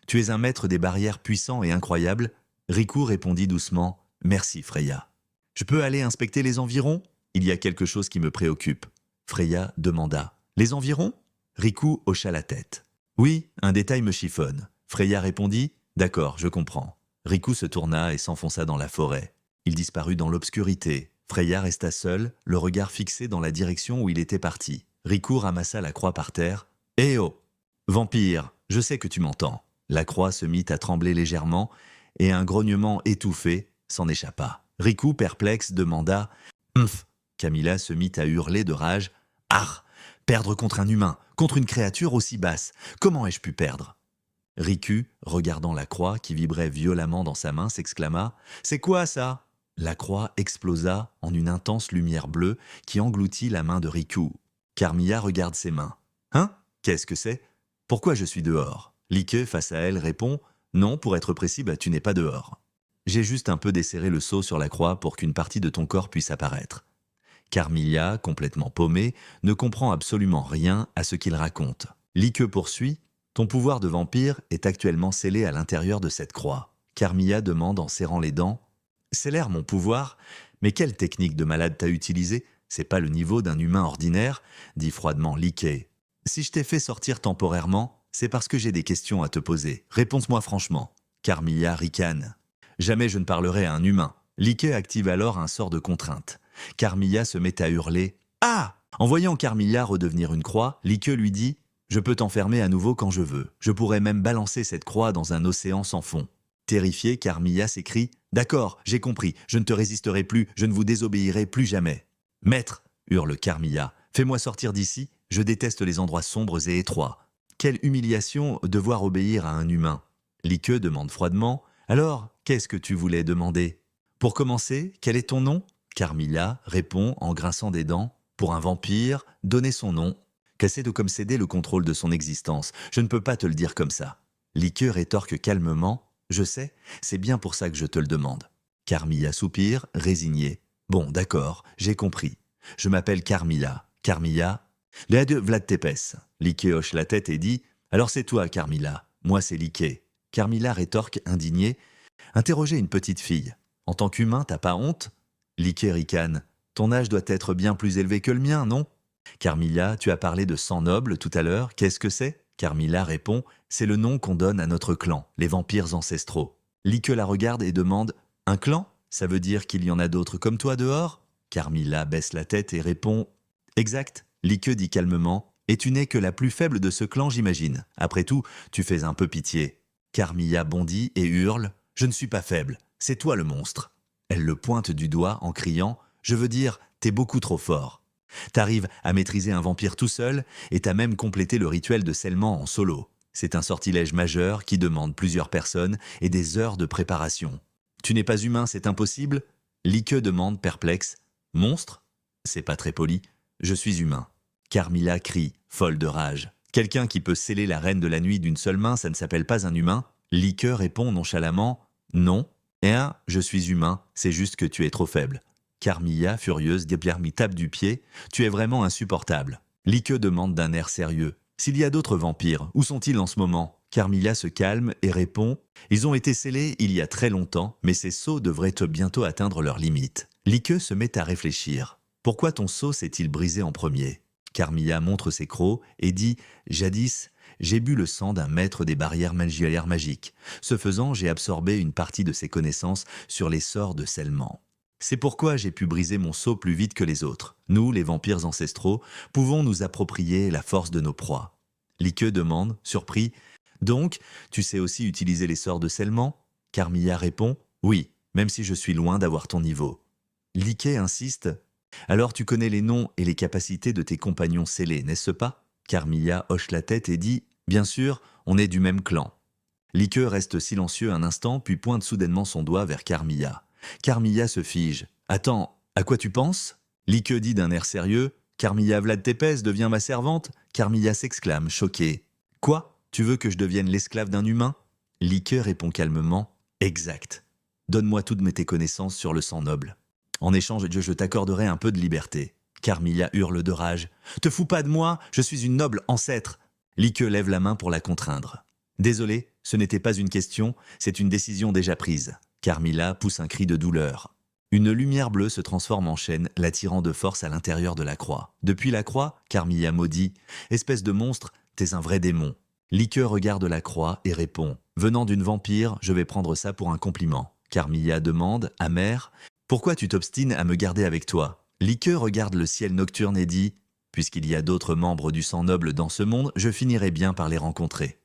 Tu es un maître des barrières puissant et incroyable. » Riku répondit doucement « Merci Freya. » « Je peux aller inspecter les environs ? Il y a quelque chose qui me préoccupe. » Freya demanda « Les environs ?» Riku hocha la tête. « Oui, un détail me chiffonne. » Freya répondit « D'accord, je comprends. » Riku se tourna et s'enfonça dans la forêt. Il disparut dans l'obscurité. Freya resta seule, le regard fixé dans la direction où il était parti. Riku ramassa la croix par terre. « Eh oh ! Vampire, je sais que tu m'entends. » La croix se mit à trembler légèrement et un grognement étouffé s'en échappa. Riku, perplexe, demanda « Humph !» Camilla se mit à hurler de rage. « Arr ! Perdre contre un humain, contre une créature aussi basse, comment ai-je pu perdre ?» Riku, regardant la croix qui vibrait violemment dans sa main, s'exclama « C'est quoi ça ?» La croix explosa en une intense lumière bleue qui engloutit la main de Riku. Carmilla regarde ses mains. « Hein ? Qu'est-ce que c'est ? Pourquoi je suis dehors ?» Like, face à elle, répond « Non, pour être précis, tu n'es pas dehors. J'ai juste un peu desserré le seau sur la croix pour qu'une partie de ton corps puisse apparaître. » Carmilla, complètement paumée, ne comprend absolument rien à ce qu'il raconte. Like poursuit « Ton pouvoir de vampire est actuellement scellé à l'intérieur de cette croix. » Carmilla demande en serrant les dents « Scellère mon pouvoir ? Mais quelle technique de malade t'as utilisée ? C'est pas le niveau d'un humain ordinaire » dit froidement Like. « Si je t'ai fait sortir temporairement, c'est parce que j'ai des questions à te poser. Réponds-moi franchement. » Carmilla ricane. « Jamais je ne parlerai à un humain. » Like active alors un sort de contrainte. Carmilla se met à hurler « Ah !» En voyant Carmilla redevenir une croix, Like lui dit « Je peux t'enfermer à nouveau quand je veux. Je pourrais même balancer cette croix dans un océan sans fond. » Terrifiée, Carmilla s'écrie « D'accord, j'ai compris. Je ne te résisterai plus. Je ne vous désobéirai plus jamais. »« Maître !» hurle Carmilla. « Fais-moi sortir d'ici. Je déteste les endroits sombres et étroits. » Quelle humiliation devoir obéir à un humain. Like demande froidement « Alors, qu'est-ce que tu voulais demander ?»« Pour commencer, quel est ton nom ?» Carmilla répond en grinçant des dents « Pour un vampire, donner son nom. » Qu'essaie de comme céder le contrôle de son existence. Je ne peux pas te le dire comme ça. Like rétorque calmement « Je sais, c'est bien pour ça que je te le demande. » Carmilla soupire, résignée. « Bon, d'accord, j'ai compris. Je m'appelle Carmilla. Carmilla, les deux Vlad Tepes. » Like hoche la tête et dit « Alors c'est toi, Carmilla. Moi, c'est Like. » Carmilla rétorque indignée « Interroger une petite fille. En tant qu'humain, t'as pas honte ?» Like ricane « Ton âge doit être bien plus élevé que le mien, non ?» Carmilla, tu as parlé de sang noble tout à l'heure. Qu'est-ce que c'est ? Carmilla répond « C'est le nom qu'on donne à notre clan, les vampires ancestraux. » Like la regarde et demande « Un clan ? Ça veut dire qu'il y en a d'autres comme toi dehors ?» Carmilla baisse la tête et répond « Exact. » Like dit calmement « Et tu n'es que la plus faible de ce clan, j'imagine. Après tout, tu fais un peu pitié. » Carmilla bondit et hurle « Je ne suis pas faible, c'est toi le monstre. » Elle le pointe du doigt en criant « Je veux dire, t'es beaucoup trop fort. T'arrives à maîtriser un vampire tout seul et t'as même complété le rituel de scellement en solo. C'est un sortilège majeur qui demande plusieurs personnes et des heures de préparation. Tu n'es pas humain, c'est impossible ?» Like demande perplexe « Monstre ? C'est pas très poli. Je suis humain. » Carmilla crie, folle de rage. « Quelqu'un qui peut sceller la reine de la nuit d'une seule main, ça ne s'appelle pas un humain ?» Like répond nonchalamment « Non. Je suis humain, c'est juste que tu es trop faible. » Carmilla, furieuse, lui tape du pied. « Tu es vraiment insupportable. » Like demande d'un air sérieux. « S'il y a d'autres vampires, où sont-ils en ce moment ?» Carmilla se calme et répond « Ils ont été scellés il y a très longtemps, mais ces sceaux devraient bientôt atteindre leurs limites. » Like se met à réfléchir. Pourquoi ton seau s'est-il brisé en premier? Carmilla montre ses crocs et dit « Jadis, j'ai bu le sang d'un maître des barrières magiques. Ce faisant, j'ai absorbé une partie de ses connaissances sur les sorts de scellement. C'est pourquoi j'ai pu briser mon seau plus vite que les autres. Nous, les vampires ancestraux, pouvons nous approprier la force de nos proies. » Liqueux demande, surpris, « Donc, tu sais aussi utiliser les sorts de scellement ?» Carmilla répond, « Oui, même si je suis loin d'avoir ton niveau. » Liquet insiste, « Alors tu connais les noms et les capacités de tes compagnons scellés, n'est-ce pas ?» Carmilla hoche la tête et dit, « Bien sûr, on est du même clan. » Liqueux reste silencieux un instant, puis pointe soudainement son doigt vers Carmilla. Carmilla se fige. « Attends, à quoi tu penses ?» Liqueux dit d'un air sérieux, « Carmilla Vlad Tepes devient ma servante ?» Carmilla s'exclame, choquée. « Quoi? Tu veux que je devienne l'esclave d'un humain ?» Liqueux répond calmement, « Exact. Donne-moi toutes tes connaissances sur le sang noble. En échange, je t'accorderai un peu de liberté. » Carmilla hurle de rage. « Te fous pas de moi, je suis une noble ancêtre !» Liqueux lève la main pour la contraindre. « Désolé, ce n'était pas une question, c'est une décision déjà prise. » Carmilla pousse un cri de douleur. Une lumière bleue se transforme en chaîne, l'attirant de force à l'intérieur de la croix. Depuis la croix, Carmilla maudit, « Espèce de monstre, t'es un vrai démon. » Liqueux regarde la croix et répond, « Venant d'une vampire, je vais prendre ça pour un compliment. » Carmilla demande, amère, « Pourquoi tu t'obstines à me garder avec toi ?» Liqueux regarde le ciel nocturne et dit, « Puisqu'il y a d'autres membres du sang noble dans ce monde, je finirai bien par les rencontrer.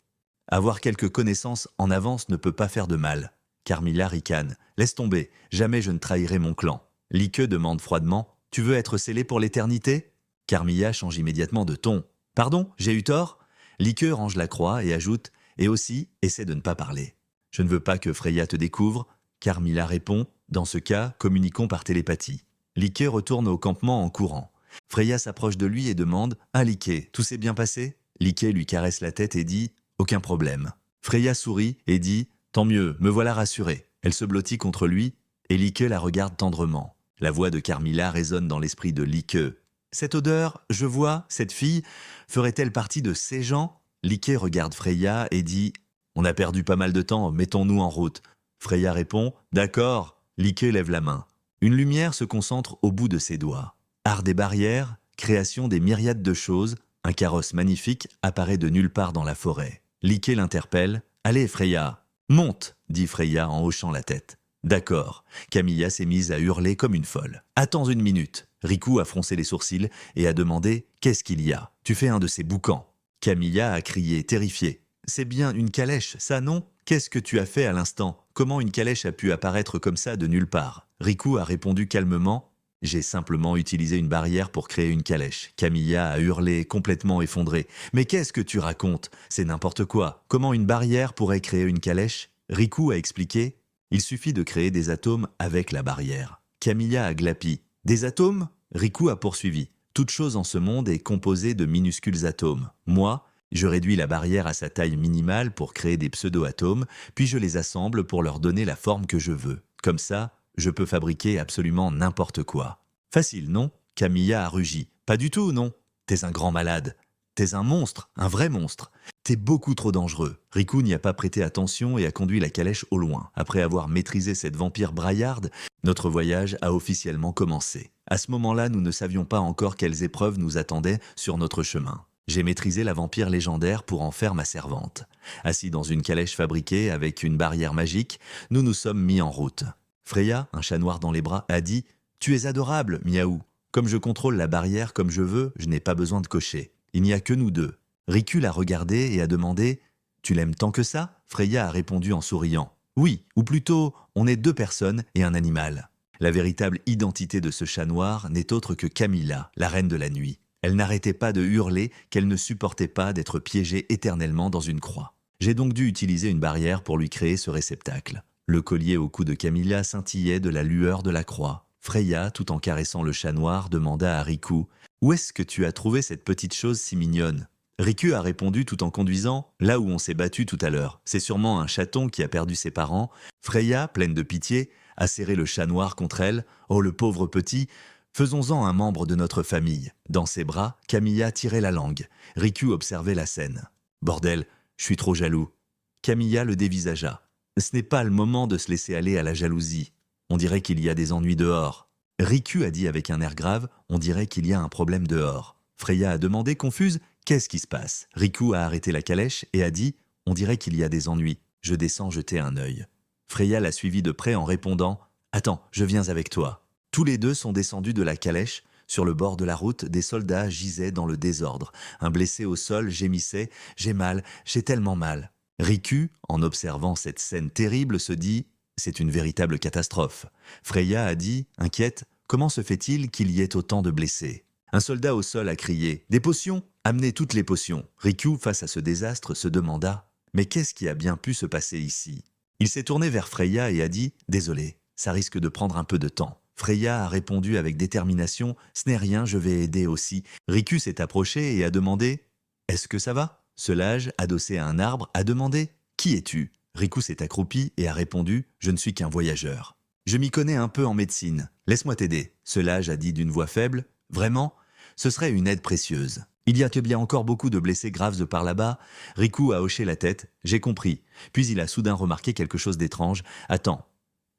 Avoir quelques connaissances en avance ne peut pas faire de mal. » Carmilla ricane, « Laisse tomber, jamais je ne trahirai mon clan. » Liqueux demande froidement, « Tu veux être scellé pour l'éternité ?» Carmilla change immédiatement de ton. « Pardon, j'ai eu tort ?» Liqueux range la croix et ajoute, « Et aussi, essaie de ne pas parler. Je ne veux pas que Freya te découvre. » Carmilla répond, « Dans ce cas, communiquons par télépathie. » Liqueux retourne au campement en courant. Freya s'approche de lui et demande, « Ah Liqueux, tout s'est bien passé ?» Liqueux lui caresse la tête et dit, « Aucun problème. » Freya sourit et dit, « Tant mieux, me voilà rassurée. » Elle se blottit contre lui et Liqueux la regarde tendrement. La voix de Carmilla résonne dans l'esprit de Liqueux. « Cette odeur, je vois, cette fille, ferait-elle partie de ces gens ?» Liqueux regarde Freya et dit, « On a perdu pas mal de temps, mettons-nous en route. » Freya répond, « D'accord. » Liqueux lève la main. Une lumière se concentre au bout de ses doigts. Art des barrières, création des myriades de choses, un carrosse magnifique apparaît de nulle part dans la forêt. Liqueux l'interpelle, « Allez Freya, monte !» dit Freya en hochant la tête. « D'accord. » Camilla s'est mise à hurler comme une folle. « Attends une minute. » Riku a froncé les sourcils et a demandé, « Qu'est-ce qu'il y a? Tu fais un de ces boucans. » Camilla a crié, terrifiée. « C'est bien une calèche, ça non? Qu'est-ce que tu as fait à l'instant? Comment une calèche a pu apparaître comme ça de nulle part ?» Riku a répondu calmement, « J'ai simplement utilisé une barrière pour créer une calèche. » Camilla a hurlé, complètement effondrée. « Mais qu'est-ce que tu racontes? C'est n'importe quoi. Comment une barrière pourrait créer une calèche ?» Riku a expliqué, « Il suffit de créer des atomes avec la barrière. » Camilla a glapi. « Des atomes ?» Riku a poursuivi. « Toute chose en ce monde est composée de minuscules atomes. Moi, je réduis la barrière à sa taille minimale pour créer des pseudo-atomes, puis je les assemble pour leur donner la forme que je veux. Comme ça, je peux fabriquer absolument n'importe quoi. » Facile, non? Camilla a rugi. « Pas du tout, non. T'es un grand malade. T'es un monstre, un vrai monstre. T'es beaucoup trop dangereux. » Riku n'y a pas prêté attention et a conduit la calèche au loin. Après avoir maîtrisé cette vampire braillarde, notre voyage a officiellement commencé. À ce moment-là, nous ne savions pas encore quelles épreuves nous attendaient sur notre chemin. J'ai maîtrisé la vampire légendaire pour en faire ma servante. Assis dans une calèche fabriquée avec une barrière magique, nous nous sommes mis en route. Freya, un chat noir dans les bras, a dit « Tu es adorable, Miaou. Comme je contrôle la barrière comme je veux, je n'ai pas besoin de cocher. Il n'y a que nous deux. » Riku l'a regardé et a demandé « Tu l'aimes tant que ça ?» Freya a répondu en souriant « Oui, ou plutôt, on est deux personnes et un animal. » La véritable identité de ce chat noir n'est autre que Camilla, la reine de la nuit. Elle n'arrêtait pas de hurler qu'elle ne supportait pas d'être piégée éternellement dans une croix. J'ai donc dû utiliser une barrière pour lui créer ce réceptacle. Le collier au cou de Camilla scintillait de la lueur de la croix. Freya, tout en caressant le chat noir, demanda à Riku « Où est-ce que tu as trouvé cette petite chose si mignonne ?» Riku a répondu tout en conduisant « Là où on s'est battu tout à l'heure. C'est sûrement un chaton qui a perdu ses parents. » Freya, pleine de pitié, a serré le chat noir contre elle. « Oh, le pauvre petit ! Faisons-en un membre de notre famille. » Dans ses bras, Camilla tirait la langue. Riku observait la scène. « Bordel, je suis trop jaloux. » Camilla le dévisagea. « Ce n'est pas le moment de se laisser aller à la jalousie. On dirait qu'il y a des ennuis dehors. » Riku a dit avec un air grave, on dirait qu'il y a un problème dehors. Freya a demandé, confuse, qu'est-ce qui se passe? Riku a arrêté la calèche et a dit, on dirait qu'il y a des ennuis. Je descends jeter un œil. Freya l'a suivi de près en répondant, attends, je viens avec toi. Tous les deux sont descendus de la calèche. Sur le bord de la route, des soldats gisaient dans le désordre. Un blessé au sol gémissait, j'ai mal, j'ai tellement mal. Riku, en observant cette scène terrible, se dit, c'est une véritable catastrophe. Freya a dit, inquiète, comment se fait-il qu'il y ait autant de blessés? Un soldat au sol a crié, des potions? Amenez toutes les potions. Riku, face à ce désastre, se demanda, mais qu'est-ce qui a bien pu se passer ici? Il s'est tourné vers Freya et a dit, désolé, ça risque de prendre un peu de temps. Freya a répondu avec détermination, ce n'est rien, je vais aider aussi. Riku s'est approché et a demandé, est-ce que ça va? Celage, adossé à un arbre, a demandé, qui es-tu? Riku s'est accroupi et a répondu, je ne suis qu'un voyageur. Je m'y connais un peu en médecine, laisse-moi t'aider. Celage a dit d'une voix faible, vraiment? Ce serait une aide précieuse. Il y a que bien encore beaucoup de blessés graves par là-bas. Riku a hoché la tête, j'ai compris. Puis il a soudain remarqué quelque chose d'étrange. Attends,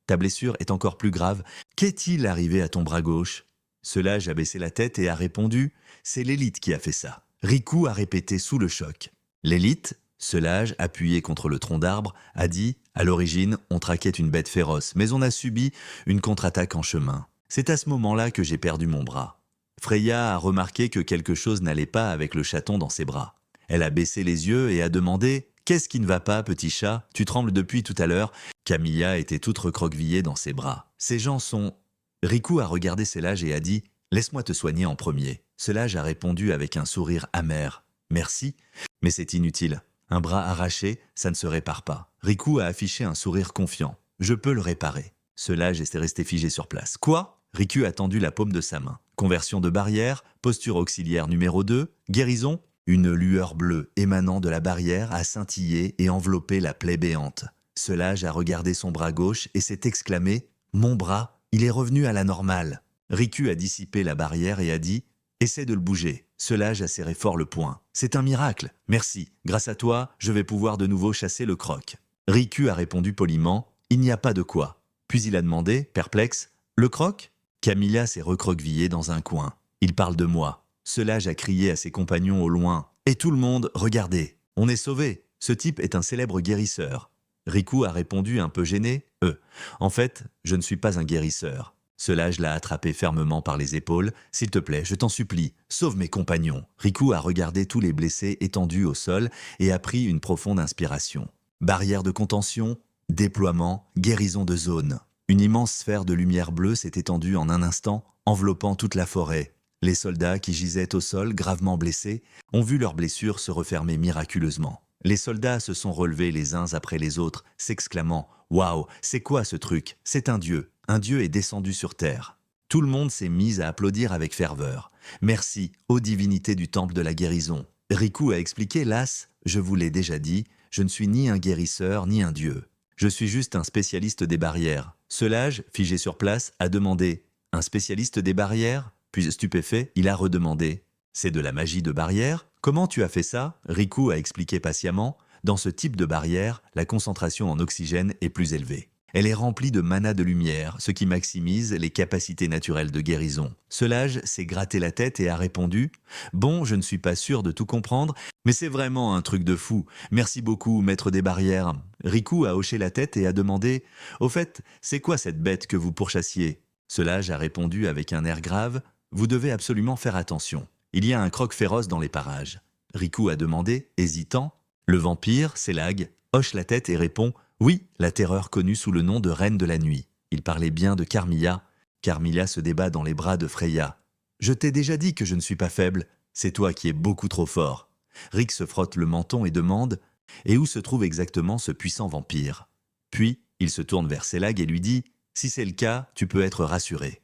ta blessure est encore plus grave. Qu'est-il arrivé à ton bras gauche? Celage a baissé la tête et a répondu, c'est l'élite qui a fait ça. Riku a répété sous le choc. L'élite? Celage, appuyé contre le tronc d'arbre, a dit, à l'origine, on traquait une bête féroce, mais on a subi une contre-attaque en chemin. C'est à ce moment-là que j'ai perdu mon bras. Freya a remarqué que quelque chose n'allait pas avec le chaton dans ses bras. Elle a baissé les yeux et a demandé « Qu'est-ce qui ne va pas, petit chat? Tu trembles depuis tout à l'heure ?» Camilla était toute recroquevillée dans ses bras. « Ces gens sont… » Riku a regardé Celage et a dit « Laisse-moi te soigner en premier. » Celage a répondu avec un sourire amer « Merci, mais c'est inutile. Un bras arraché, ça ne se répare pas. » Riku a affiché un sourire confiant. « Je peux le réparer. » Celage est resté figé sur place. « Quoi ?» Riku a tendu la paume de sa main. Conversion de barrière, posture auxiliaire numéro 2, guérison. Une lueur bleue émanant de la barrière a scintillé et enveloppé la plaie béante. Celage a regardé son bras gauche et s'est exclamé « Mon bras, il est revenu à la normale !» Riku a dissipé la barrière et a dit « Essaie de le bouger. » Celage a serré fort le poing. « C'est un miracle, merci. Grâce à toi, je vais pouvoir de nouveau chasser le croc. » Riku a répondu poliment « Il n'y a pas de quoi. » Puis il a demandé, perplexe « Le croc ?» Camilla s'est recroquevillée dans un coin. « Il parle de moi. » Celage a crié à ses compagnons au loin. « Et tout le monde, regardez. On est sauvés. Ce type est un célèbre guérisseur. » Riku a répondu un peu gêné. « En fait, je ne suis pas un guérisseur. » Celage l'a attrapé fermement par les épaules. « S'il te plaît, je t'en supplie, sauve mes compagnons. » Riku a regardé tous les blessés étendus au sol et a pris une profonde inspiration. Barrière de contention, déploiement, guérison de zone. Une immense sphère de lumière bleue s'est étendue en un instant, enveloppant toute la forêt. Les soldats qui gisaient au sol, gravement blessés, ont vu leurs blessures se refermer miraculeusement. Les soldats se sont relevés les uns après les autres, s'exclamant « Waouh, c'est quoi ce truc? C'est un dieu. Un dieu est descendu sur terre. » Tout le monde s'est mis à applaudir avec ferveur. « Merci, ô divinités du temple de la guérison. » Riku a expliqué las, « Je vous l'ai déjà dit, je ne suis ni un guérisseur ni un dieu. Je suis juste un spécialiste des barrières. » Celage, figé sur place, a demandé « Un spécialiste des barrières ?» Puis stupéfait, il a redemandé « C'est de la magie de barrière? Comment tu as fait ça ?» Riku a expliqué patiemment « Dans ce type de barrière, la concentration en oxygène est plus élevée. Elle est remplie de mana de lumière, ce qui maximise les capacités naturelles de guérison. » Celage s'est gratté la tête et a répondu « Bon, je ne suis pas sûr de tout comprendre, mais c'est vraiment un truc de fou. Merci beaucoup, maître des barrières. » Riku a hoché la tête et a demandé « Au fait, c'est quoi cette bête que vous pourchassiez ?» Celage a répondu avec un air grave « Vous devez absolument faire attention. Il y a un croc féroce dans les parages. » Riku a demandé, hésitant. Le vampire, Selag, hoche la tête et répond « Oui, la terreur connue sous le nom de Reine de la Nuit. » Il parlait bien de Carmilla. Carmilla se débat dans les bras de Freya. « Je t'ai déjà dit que je ne suis pas faible. C'est toi qui es beaucoup trop fort. » Rick se frotte le menton et demande « Et où se trouve exactement ce puissant vampire ?» Puis, il se tourne vers Selag et lui dit « Si c'est le cas, tu peux être rassuré. »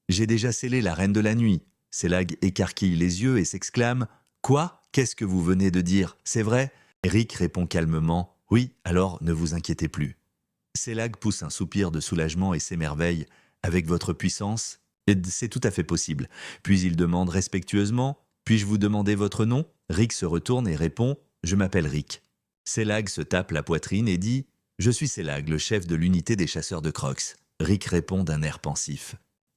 « J'ai déjà scellé la Reine de la Nuit. » Selag écarquille les yeux et s'exclame « Quoi? Qu'est-ce que vous venez de dire? C'est vrai ?» Rick répond calmement « Oui, alors ne vous inquiétez plus. » Selag pousse un soupir de soulagement et s'émerveille « Avec votre puissance, c'est tout à fait possible. » Puis il demande respectueusement « Puis-je vous demander votre nom ?» Rick se retourne et répond « Je m'appelle Rick. » Selag se tape la poitrine et dit « Je suis Selag, le chef de l'unité des chasseurs de crocs. » Rick répond d'un air pensif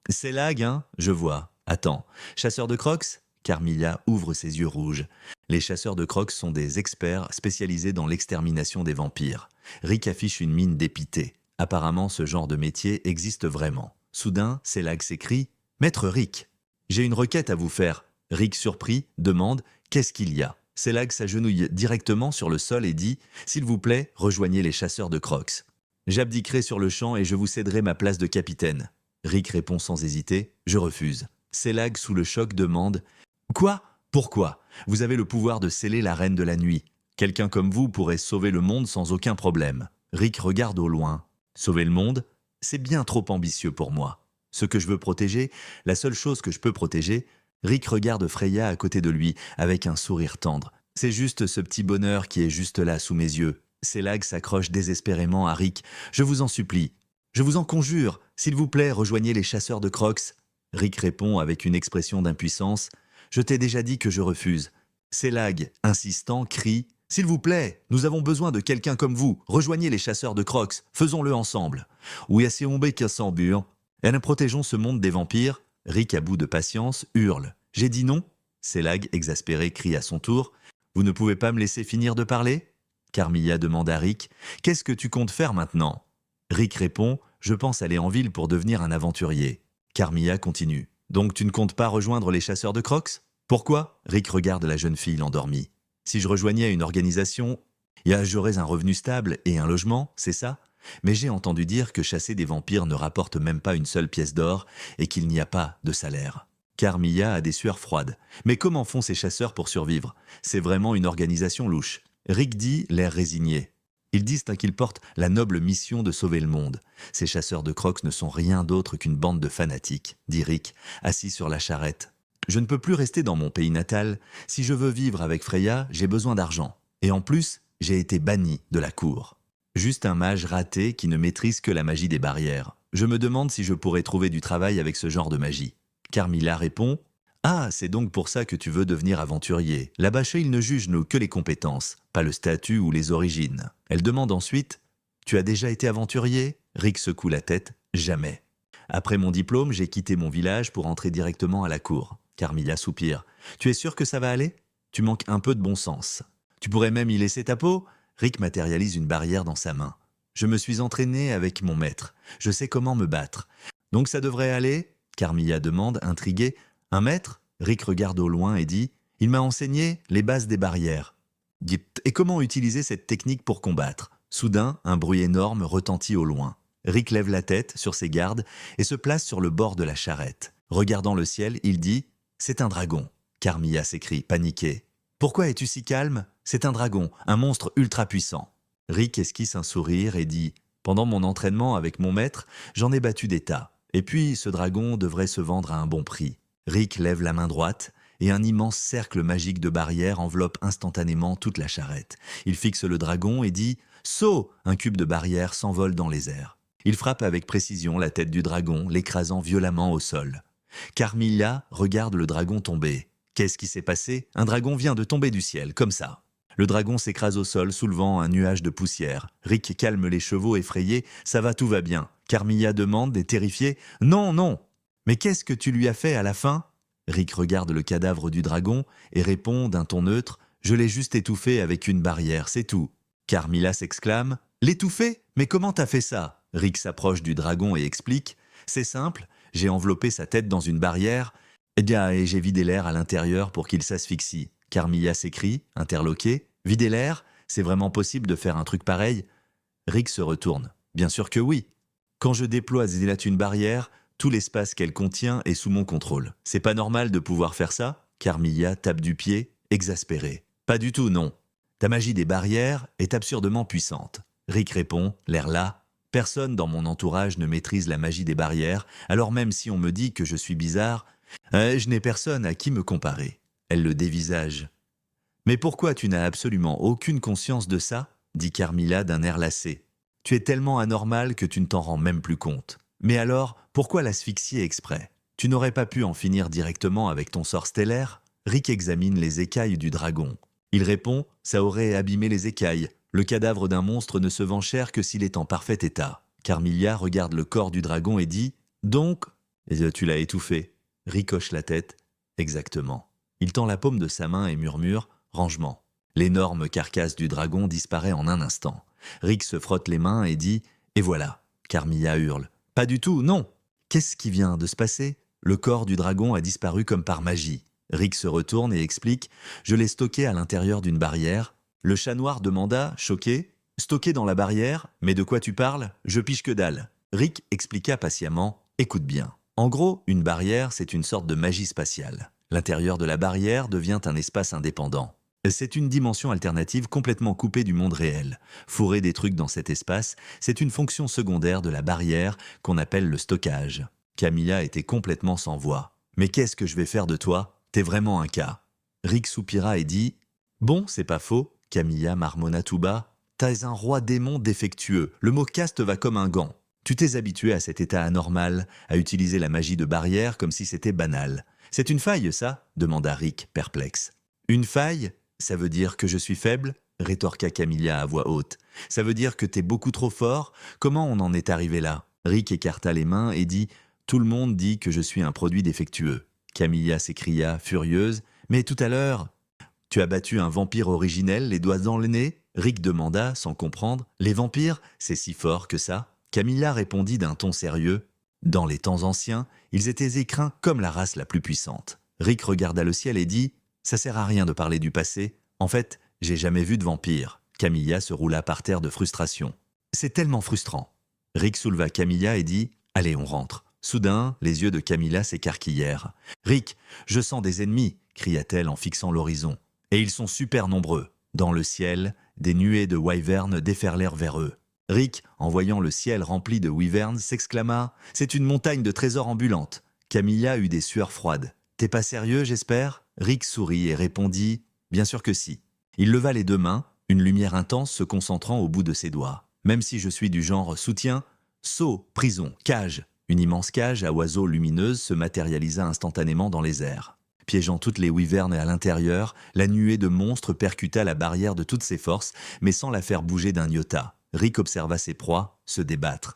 C'est lag, hein? Je vois. Attends. Chasseur de crocs? Carmilla ouvre ses yeux rouges. Les chasseurs de crocs sont des experts spécialisés dans l'extermination des vampires. Rick affiche une mine dépitée. Apparemment, ce genre de métier existe vraiment. Soudain, Selag s'écrie « Maître Rick, j'ai une requête à vous faire. » Rick, surpris, demande « Qu'est-ce qu'il y a ?» Selag s'agenouille directement sur le sol et dit « S'il vous plaît, rejoignez les chasseurs de crocs. J'abdiquerai sur le champ et je vous céderai ma place de capitaine. » Rick répond sans hésiter « Je refuse. » Selag, sous le choc, demande « Quoi? Pourquoi? Vous avez le pouvoir de sceller la reine de la nuit. Quelqu'un comme vous pourrait sauver le monde sans aucun problème. » Rick regarde au loin. « Sauver le monde? C'est bien trop ambitieux pour moi. Ce que je veux protéger, la seule chose que je peux protéger… » Rick regarde Freya à côté de lui, avec un sourire tendre. « C'est juste ce petit bonheur qui est juste là, sous mes yeux. » Selag s'accroche désespérément à Rick. « Je vous en supplie. Je vous en conjure. S'il vous plaît, rejoignez les chasseurs de crocs. » Rick répond avec une expression d'impuissance. « Je t'ai déjà dit que je refuse. » Selag, insistant, crie « S'il vous plaît, nous avons besoin de quelqu'un comme vous. Rejoignez les chasseurs de crocs. Faisons-le ensemble. » Oui, assez ombé qu'un sans bur. Et nous protégeons ce monde des vampires. Rick, à bout de patience, hurle. « J'ai dit non ?» Selag, exaspéré, crie à son tour. « Vous ne pouvez pas me laisser finir de parler ?» Carmilla demande à Rick. « Qu'est-ce que tu comptes faire maintenant ?» Rick répond. « Je pense aller en ville pour devenir un aventurier. » Carmilla continue. « Donc tu ne comptes pas rejoindre les chasseurs de crocs ? Pourquoi ?» Rick regarde la jeune fille endormie. « Si je rejoignais une organisation, j'aurais un revenu stable et un logement, c'est ça ? Mais j'ai entendu dire que chasser des vampires ne rapporte même pas une seule pièce d'or et qu'il n'y a pas de salaire. » Carmilla a des sueurs froides. « Mais comment font ces chasseurs pour survivre ? C'est vraiment une organisation louche. » Rick dit, l'air résigné. Ils disent qu'ils portent la noble mission de sauver le monde. Ces chasseurs de crocs ne sont rien d'autre qu'une bande de fanatiques, dit Rick, assis sur la charrette. Je ne peux plus rester dans mon pays natal. Si je veux vivre avec Freya, j'ai besoin d'argent. Et en plus, j'ai été banni de la cour. Juste un mage raté qui ne maîtrise que la magie des barrières. Je me demande si je pourrais trouver du travail avec ce genre de magie. Carmilla répond « Ah, c'est donc pour ça que tu veux devenir aventurier. Là-bas, ils ne jugent que les compétences, pas le statut ou les origines. » Elle demande ensuite « Tu as déjà été aventurier ?» Rick secoue la tête « Jamais. Après mon diplôme, j'ai quitté mon village pour entrer directement à la cour. » Carmilla soupire. « Tu es sûr que ça va aller ? Tu manques un peu de bon sens. Tu pourrais même y laisser ta peau ?» Rick matérialise une barrière dans sa main. « Je me suis entraîné avec mon maître. Je sais comment me battre. Donc ça devrait aller ?» Carmilla demande, intriguée. « Un maître ?» Rick regarde au loin et dit « Il m'a enseigné les bases des barrières. » Et comment utiliser cette technique pour combattre ? Soudain, un bruit énorme retentit au loin. Rick lève la tête sur ses gardes et se place sur le bord de la charrette. Regardant le ciel, il dit « C'est un dragon !» Carmilla s'écrie, paniquée. « Pourquoi es-tu si calme ? C'est un dragon, un monstre ultra puissant. » Rick esquisse un sourire et dit « Pendant mon entraînement avec mon maître, j'en ai battu des tas. Et puis, ce dragon devrait se vendre à un bon prix. » Rick lève la main droite et un immense cercle magique de barrière enveloppe instantanément toute la charrette. Il fixe le dragon et dit « Saut !» Un cube de barrière s'envole dans les airs. Il frappe avec précision la tête du dragon, l'écrasant violemment au sol. Carmilla regarde le dragon tomber. Qu'est-ce qui s'est passé ? Un dragon vient de tomber du ciel, comme ça. Le dragon s'écrase au sol, soulevant un nuage de poussière. Rick calme les chevaux effrayés. « Ça va, tout va bien. » Carmilla demande, terrifiée. « Non, non !»« Mais qu'est-ce que tu lui as fait à la fin ?» Rick regarde le cadavre du dragon et répond d'un ton neutre. « Je l'ai juste étouffé avec une barrière, c'est tout. » Carmilla s'exclame. « L'étouffer ? Mais comment t'as fait ça ?» Rick s'approche du dragon et explique. « C'est simple, j'ai enveloppé sa tête dans une barrière et j'ai vidé l'air à l'intérieur pour qu'il s'asphyxie. » Carmilla s'écrie, interloquée. « Vider l'air ? C'est vraiment possible de faire un truc pareil ?» Rick se retourne. « Bien sûr que oui. Quand je déploie une barrière, tout l'espace qu'elle contient est sous mon contrôle. C'est pas normal de pouvoir faire ça ?» Carmilla tape du pied, exaspérée. « Pas du tout, non. Ta magie des barrières est absurdement puissante. » Rick répond, l'air las. « Personne dans mon entourage ne maîtrise la magie des barrières, alors même si on me dit que je suis bizarre, je n'ai personne à qui me comparer. » Elle le dévisage. « Mais pourquoi tu n'as absolument aucune conscience de ça ?» dit Carmilla d'un air lassé. « Tu es tellement anormal que tu ne t'en rends même plus compte. Mais alors, pourquoi l'asphyxier exprès ? Tu n'aurais pas pu en finir directement avec ton sort stellaire ?» Rick examine les écailles du dragon. Il répond « Ça aurait abîmé les écailles. Le cadavre d'un monstre ne se vend cher que s'il est en parfait état. » Carmilla regarde le corps du dragon et dit « Donc, Tu l'as étouffé. Rick hoche la tête. Exactement. Il tend la paume de sa main et murmure « Rangement ». L'énorme carcasse du dragon disparaît en un instant. Rick se frotte les mains et dit « Et voilà ». Carmilla hurle « Pas du tout, non !» Qu'est-ce qui vient de se passer? Le corps du dragon a disparu comme par magie. Rick se retourne et explique « Je l'ai stocké à l'intérieur d'une barrière ». Le chat noir demanda, choqué « Stocké dans la barrière? Mais de quoi tu parles? Je pige que dalle ». Rick expliqua patiemment « Écoute bien. En gros, une barrière, c'est une sorte de magie spatiale. L'intérieur de la barrière devient un espace indépendant. C'est une dimension alternative complètement coupée du monde réel. Fourrer des trucs dans cet espace, c'est une fonction secondaire de la barrière qu'on appelle le stockage. » Camilla était complètement sans voix. « Mais qu'est-ce que je vais faire de toi? T'es vraiment un cas. » Rick soupira et dit « Bon, c'est pas faux. » Camilla marmonna tout bas. « T'es un roi démon défectueux. Le mot caste va comme un gant. Tu t'es habitué à cet état anormal, à utiliser la magie de barrière comme si c'était banal. C'est une faille, ça ?» demanda Rick, perplexe. « Une faille? Ça veut dire que je suis faible ?» rétorqua Camilla à voix haute. « Ça veut dire que t'es beaucoup trop fort? Comment on en est arrivé là ?» Rick écarta les mains et dit « Tout le monde dit que je suis un produit défectueux. » Camilla s'écria, furieuse. « Mais tout à l'heure, tu as battu un vampire originel, les doigts dans le nez ?» Rick demanda, sans comprendre. « Les vampires, c'est si fort que ça ?» Camilla répondit d'un ton sérieux. « Dans les temps anciens, ils étaient écrins comme la race la plus puissante. » Rick regarda le ciel et dit « Ça sert à rien de parler du passé. En fait, j'ai jamais vu de vampire. » Camilla se roula par terre de frustration. « C'est tellement frustrant. » Rick souleva Camilla et dit « Allez, on rentre. » Soudain, les yeux de Camilla s'écarquillèrent. « Rick, je sens des ennemis !» cria-t-elle en fixant l'horizon. « Et ils sont super nombreux. » Dans le ciel, des nuées de wyverns déferlèrent vers eux. Rick, en voyant le ciel rempli de wyverns, s'exclama « C'est une montagne de trésors ambulantes !» Camilla eut des sueurs froides. « T'es pas sérieux, j'espère ?» Rick sourit et répondit « Bien sûr que si. » Il leva les deux mains, une lumière intense se concentrant au bout de ses doigts. « Même si je suis du genre soutien, seau, prison, cage !» Une immense cage à oiseaux lumineuse se matérialisa instantanément dans les airs. Piégeant toutes les wyverns à l'intérieur, la nuée de monstres percuta la barrière de toutes ses forces, mais sans la faire bouger d'un iota. Rick observa ses proies se débattre.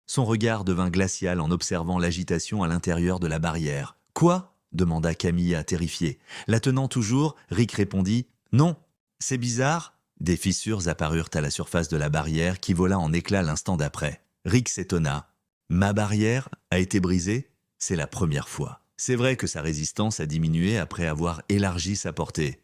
Son regard devint glacial en observant l'agitation à l'intérieur de la barrière. « Quoi ?» demanda Camilla terrifiée. La tenant toujours, Rick répondit « Non, c'est bizarre !» Des fissures apparurent à la surface de la barrière qui vola en éclats l'instant d'après. Rick s'étonna. « Ma barrière a été brisée? C'est la première fois. C'est vrai que sa résistance a diminué après avoir élargi sa portée.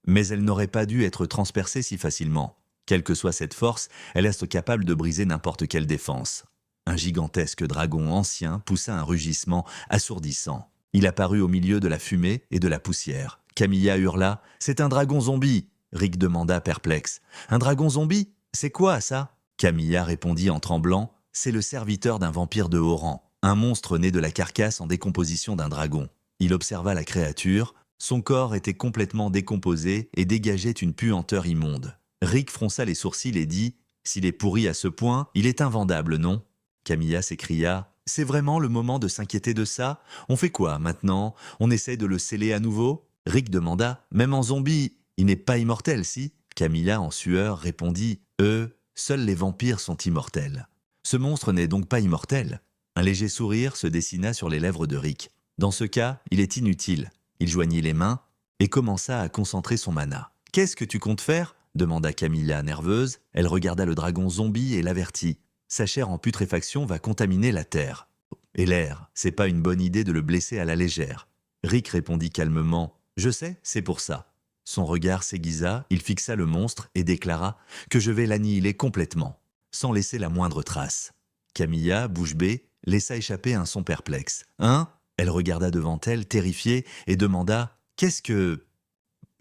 Mais elle n'aurait pas dû être transpercée si facilement. Quelle que soit cette force, elle reste capable de briser n'importe quelle défense. » Un gigantesque dragon ancien poussa un rugissement assourdissant. Il apparut au milieu de la fumée et de la poussière. Camilla hurla « C'est un dragon zombie !» Rick demanda perplexe. « Un dragon zombie? C'est quoi ça ?» Camilla répondit en tremblant « C'est le serviteur d'un vampire de haut rang, un monstre né de la carcasse en décomposition d'un dragon. » Il observa la créature. Son corps était complètement décomposé et dégageait une puanteur immonde. Rick fronça les sourcils et dit « S'il est pourri à ce point, il est invendable, non ?» Camilla s'écria « C'est vraiment le moment de s'inquiéter de ça? On fait quoi maintenant? On essaie de le sceller à nouveau ?» Rick demanda « Même en zombie, il n'est pas immortel, si ?» Camilla, en sueur, répondit « Seuls les vampires sont immortels. » Ce monstre n'est donc pas immortel. Un léger sourire se dessina sur les lèvres de Rick. Dans ce cas, il est inutile. Il joignit les mains et commença à concentrer son mana. « Qu'est-ce que tu comptes faire ?» demanda Camilla nerveuse. Elle regarda le dragon zombie et l'avertit. Sa chair en putréfaction va contaminer la terre. Et l'air, c'est pas une bonne idée de le blesser à la légère. Rick répondit calmement. « Je sais, c'est pour ça. » Son regard s'aiguisa, il fixa le monstre et déclara que je vais l'annihiler complètement, sans laisser la moindre trace. Camilla, bouche bée, laissa échapper un son perplexe. « Hein ?» Elle regarda devant elle, terrifiée, et demanda « Qu'est-ce que...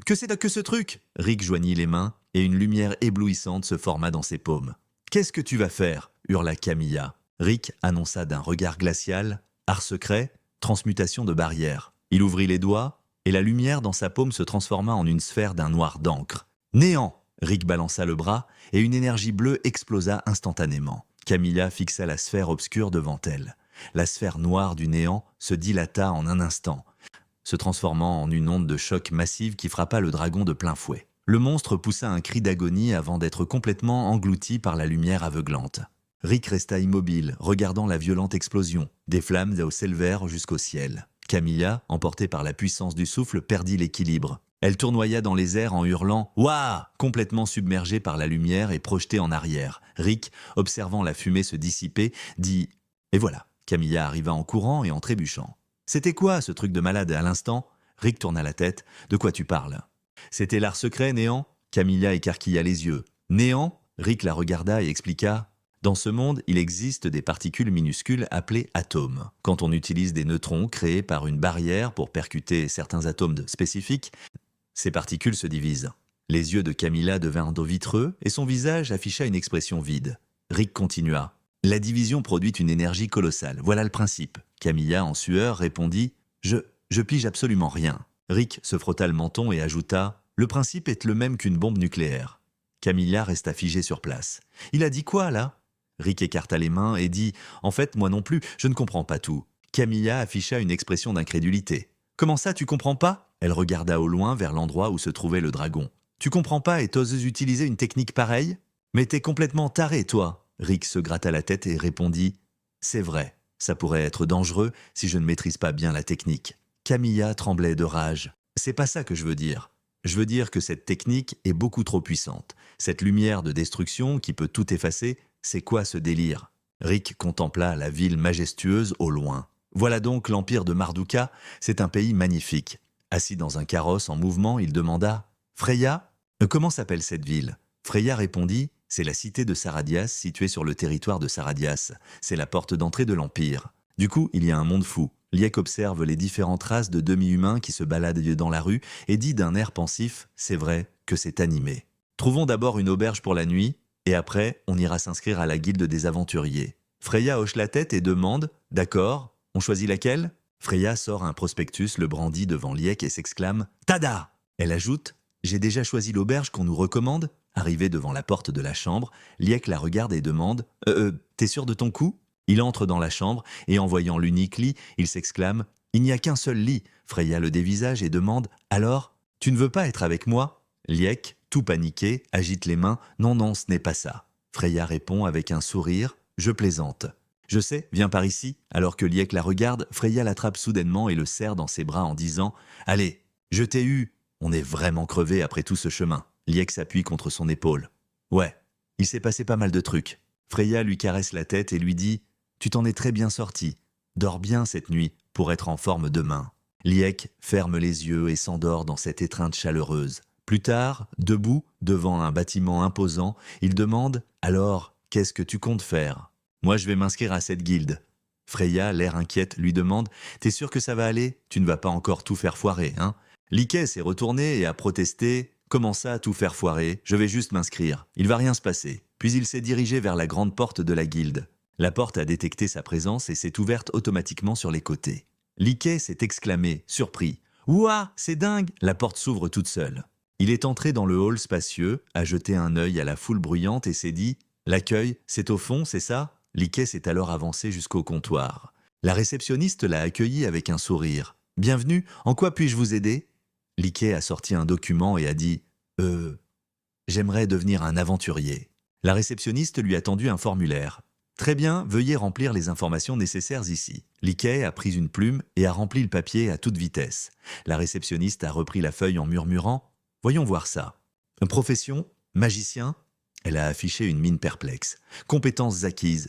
que c'est que ce truc ?» Rick joignit les mains, et une lumière éblouissante se forma dans ses paumes. « Qu'est-ce que tu vas faire ?» hurla Camilla. Rick annonça d'un regard glacial « Art secret, transmutation de barrière. » Il ouvrit les doigts, et la lumière dans sa paume se transforma en une sphère d'un noir d'encre. « Néant !» Rick balança le bras, et une énergie bleue explosa instantanément. Camilla fixa la sphère obscure devant elle. La sphère noire du néant se dilata en un instant, se transformant en une onde de choc massive qui frappa le dragon de plein fouet. Le monstre poussa un cri d'agonie avant d'être complètement englouti par la lumière aveuglante. Rick resta immobile, regardant la violente explosion. Des flammes s'élevèrent jusqu'au ciel. Camilla, emportée par la puissance du souffle, perdit l'équilibre. Elle tournoya dans les airs en hurlant « Ouah !» complètement submergée par la lumière et projetée en arrière. Rick, observant la fumée se dissiper, dit « Et voilà !» Camilla arriva en courant et en trébuchant. « C'était quoi ce truc de malade à l'instant ?» Rick tourna la tête. « De quoi tu parles ?»« C'était l'art secret, Néant ?» Camilla écarquilla les yeux. « Néant ?» Rick la regarda et expliqua. Dans ce monde, il existe des particules minuscules appelées atomes. Quand on utilise des neutrons créés par une barrière pour percuter certains atomes spécifiques, ces particules se divisent. Les yeux de Camilla devinrent vitreux et son visage afficha une expression vide. Rick continua. La division produit une énergie colossale. Voilà le principe. Camilla, en sueur, répondit « Je pige absolument rien. » Rick se frotta le menton et ajouta « Le principe est le même qu'une bombe nucléaire. » Camilla resta figée sur place. « Il a dit quoi, là ?» Rick écarta les mains et dit « En fait, moi non plus, je ne comprends pas tout. » Camilla afficha une expression d'incrédulité. « Comment ça, tu comprends pas ?» Elle regarda au loin vers l'endroit où se trouvait le dragon. « Tu comprends pas et t'oses utiliser une technique pareille ? Mais t'es complètement taré, toi !» Rick se gratta la tête et répondit « C'est vrai, ça pourrait être dangereux si je ne maîtrise pas bien la technique. » Camilla tremblait de rage. « C'est pas ça que je veux dire. Je veux dire que cette technique est beaucoup trop puissante. Cette lumière de destruction qui peut tout effacer, c'est quoi ce délire ?» Rick contempla la ville majestueuse au loin. Voilà donc l'empire de Marduka, c'est un pays magnifique. Assis dans un carrosse en mouvement, il demanda « Freya, comment s'appelle cette ville ?» Freya répondit « C'est la cité de Saradias située sur le territoire de Saradias. C'est la porte d'entrée de l'empire. Du coup, il y a un monde fou. » Liek observe les différentes races de demi-humains qui se baladent dans la rue et dit d'un air pensif « C'est vrai que c'est animé. Trouvons d'abord une auberge pour la nuit, et après, on ira s'inscrire à la guilde des aventuriers. » Freya hoche la tête et demande « D'accord, on choisit laquelle ?» Freya sort un prospectus, le brandit devant Liek et s'exclame « Tada !» Elle ajoute « J'ai déjà choisi l'auberge qu'on nous recommande ?» Arrivé devant la porte de la chambre, Liek la regarde et demande « T'es sûr de ton coup ?» Il entre dans la chambre et en voyant l'unique lit, il s'exclame « Il n'y a qu'un seul lit !» Freya le dévisage et demande « Alors, tu ne veux pas être avec moi ?» Liek, tout paniqué, agite les mains « Non, non, ce n'est pas ça. » Freya répond avec un sourire « Je plaisante. » « Je sais, viens par ici. » Alors que Liek la regarde, Freya l'attrape soudainement et le serre dans ses bras en disant « Allez, je t'ai eu. On est vraiment crevé après tout ce chemin. » Liek s'appuie contre son épaule. « Ouais, il s'est passé pas mal de trucs. » Freya lui caresse la tête et lui dit « Tu t'en es très bien sorti. Dors bien cette nuit pour être en forme demain. » Liek ferme les yeux et s'endort dans cette étreinte chaleureuse. Plus tard, debout, devant un bâtiment imposant, il demande « Alors, qu'est-ce que tu comptes faire ?»« Moi, je vais m'inscrire à cette guilde. » Freya, l'air inquiète, lui demande « T'es sûr que ça va aller ? Tu ne vas pas encore tout faire foirer, hein ?» Liek s'est retourné et a protesté « Comment ça, tout faire foirer ? Je vais juste m'inscrire. Il va rien se passer. » Puis il s'est dirigé vers la grande porte de la guilde. La porte a détecté sa présence et s'est ouverte automatiquement sur les côtés. Liek s'est exclamé, surpris. « Ouah, c'est dingue !» La porte s'ouvre toute seule. Il est entré dans le hall spacieux, a jeté un œil à la foule bruyante et s'est dit « L'accueil, c'est au fond, c'est ça ?» Liek s'est alors avancé jusqu'au comptoir. La réceptionniste l'a accueilli avec un sourire. « Bienvenue, en quoi puis-je vous aider ?» Liek a sorti un document et a dit « J'aimerais devenir un aventurier. » La réceptionniste lui a tendu un formulaire. « Très bien, veuillez remplir les informations nécessaires ici. » Liek a pris une plume et a rempli le papier à toute vitesse. La réceptionniste a repris la feuille en murmurant « Voyons voir ça. Profession, magicien ?» Elle a affiché une mine perplexe. « Compétences acquises.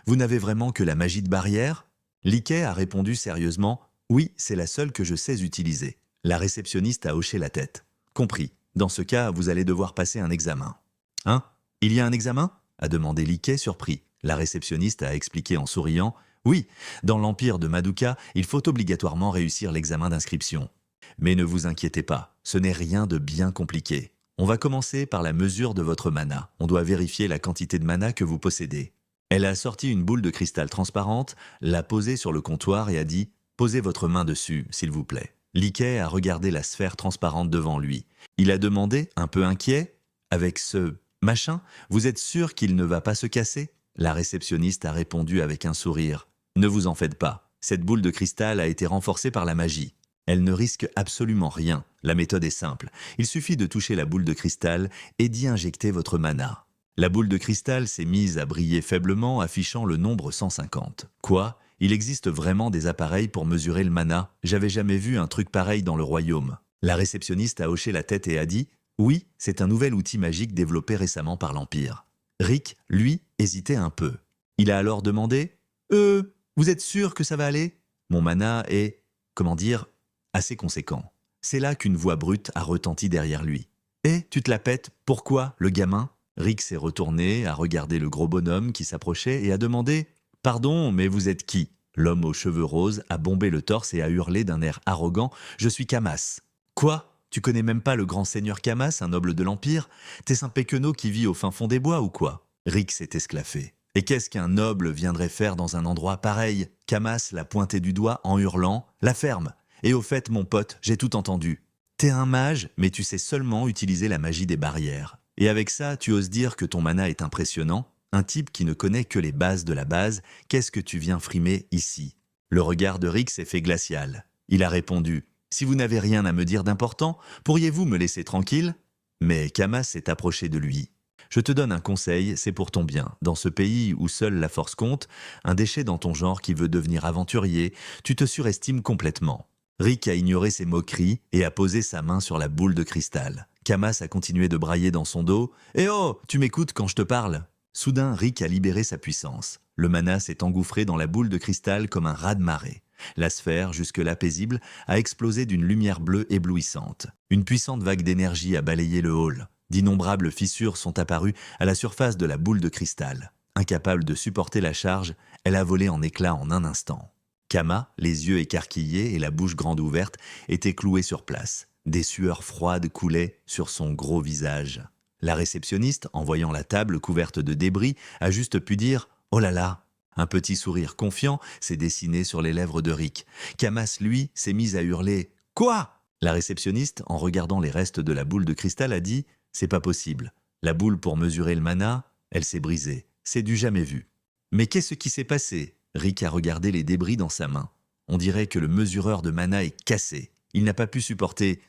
Vous n'avez vraiment que la magie de barrière ?» Liek a répondu sérieusement « Oui, c'est la seule que je sais utiliser. » La réceptionniste a hoché la tête. « Compris. Dans ce cas, vous allez devoir passer un examen. »« Hein ? Il y a un examen ?» a demandé Liek surpris. La réceptionniste a expliqué en souriant « Oui, dans l'empire de Maduka, il faut obligatoirement réussir l'examen d'inscription. Mais ne vous inquiétez pas, ce n'est rien de bien compliqué. On va commencer par la mesure de votre mana. On doit vérifier la quantité de mana que vous possédez. » Elle a sorti une boule de cristal transparente, l'a posée sur le comptoir et a dit « Posez votre main dessus, s'il vous plaît. » Liek a regardé la sphère transparente devant lui. Il a demandé, un peu inquiet, « Avec ce machin, vous êtes sûr qu'il ne va pas se casser ?» La réceptionniste a répondu avec un sourire. « Ne vous en faites pas. Cette boule de cristal a été renforcée par la magie. Elle ne risque absolument rien. La méthode est simple. Il suffit de toucher la boule de cristal et d'y injecter votre mana. » La boule de cristal s'est mise à briller faiblement, affichant le nombre 150. Quoi? Il existe vraiment des appareils pour mesurer le mana? J'avais jamais vu un truc pareil dans le royaume. La réceptionniste a hoché la tête et a dit « Oui, c'est un nouvel outil magique développé récemment par l'Empire. » Rick, lui, hésitait un peu. Il a alors demandé « vous êtes sûr que ça va aller ?» Mon mana est, comment dire, assez conséquent. C'est là qu'une voix brute a retenti derrière lui. « Eh, tu te la pètes, pourquoi, le gamin ?» Rick s'est retourné, a regardé le gros bonhomme qui s'approchait et a demandé « Pardon, mais vous êtes qui ?» L'homme aux cheveux roses a bombé le torse et a hurlé d'un air arrogant « Je suis Camas. »« Quoi? Tu connais même pas le grand seigneur Camas, un noble de l'Empire? T'es un péquenot qui vit au fin fond des bois ou quoi ?» Rick s'est esclaffé. Et qu'est-ce qu'un noble viendrait faire dans un endroit pareil? Camas l'a pointé du doigt en hurlant « La ferme !» Et au fait, mon pote, j'ai tout entendu. T'es un mage, mais tu sais seulement utiliser la magie des barrières. Et avec ça, tu oses dire que ton mana est impressionnant? Un type qui ne connaît que les bases de la base, qu'est-ce que tu viens frimer ici? Le regard de Rick s'est fait glacial. Il a répondu « Si vous n'avez rien à me dire d'important, pourriez-vous me laisser tranquille ?» Mais Camas s'est approché de lui. « Je te donne un conseil, c'est pour ton bien. Dans ce pays où seule la force compte, un déchet dans ton genre qui veut devenir aventurier, tu te surestimes complètement. » Rick a ignoré ses moqueries et a posé sa main sur la boule de cristal. Camas a continué de brailler dans son dos. « Eh oh, tu m'écoutes quand je te parle ?» Soudain, Rick a libéré sa puissance. Le mana s'est engouffré dans la boule de cristal comme un raz-de-marée. La sphère, jusque-là paisible, a explosé d'une lumière bleue éblouissante. Une puissante vague d'énergie a balayé le hall. D'innombrables fissures sont apparues à la surface de la boule de cristal. Incapable de supporter la charge, elle a volé en éclats en un instant. Kama, les yeux écarquillés et la bouche grande ouverte, était cloué sur place. Des sueurs froides coulaient sur son gros visage. La réceptionniste, en voyant la table couverte de débris, a juste pu dire « Oh là là !» Un petit sourire confiant s'est dessiné sur les lèvres de Rick. Camas, lui, s'est mis à hurler « Quoi ?» La réceptionniste, en regardant les restes de la boule de cristal, a dit « C'est pas possible. La boule pour mesurer le mana, elle s'est brisée. C'est du jamais vu. » Mais qu'est-ce qui s'est passé? Rick a regardé les débris dans sa main. On dirait que le mesureur de mana est cassé. Il n'a pas pu supporter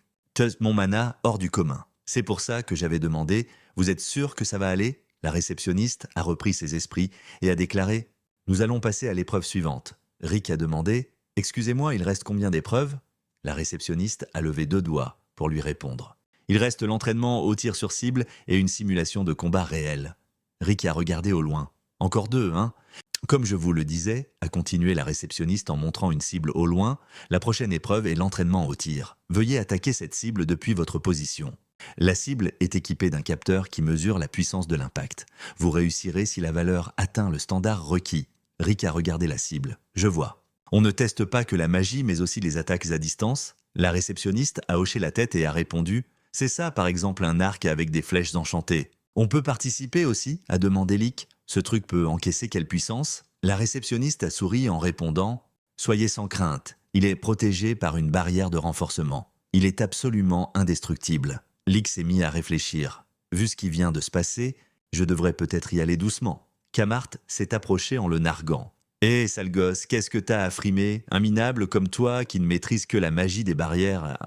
mon mana hors du commun. C'est pour ça que j'avais demandé « Vous êtes sûr que ça va aller ?» La réceptionniste a repris ses esprits et a déclaré « Nous allons passer à l'épreuve suivante. » Rick a demandé « Excusez-moi, il reste combien d'épreuves ?» La réceptionniste a levé 2 doigts pour lui répondre. « Il reste l'entraînement au tir sur cible et une simulation de combat réel. » Rick a regardé au loin. « Encore 2, hein ?» Comme je vous le disais, a continué la réceptionniste en montrant une cible au loin, la prochaine épreuve est l'entraînement au tir. Veuillez attaquer cette cible depuis votre position. La cible est équipée d'un capteur qui mesure la puissance de l'impact. Vous réussirez si la valeur atteint le standard requis. Rick a regardé la cible. Je vois. On ne teste pas que la magie, mais aussi les attaques à distance. La réceptionniste a hoché la tête et a répondu « C'est ça, par exemple, un arc avec des flèches enchantées. On peut participer aussi ?» a demandé Lick. Ce truc peut encaisser quelle puissance? La réceptionniste a souri en répondant « Soyez sans crainte, il est protégé par une barrière de renforcement. Il est absolument indestructible. » Lick s'est mis à réfléchir. Vu ce qui vient de se passer, je devrais peut-être y aller doucement. Kamart s'est approché en le narguant. « Hé, sale gosse, qu'est-ce que t'as à frimer? Un minable comme toi qui ne maîtrise que la magie des barrières.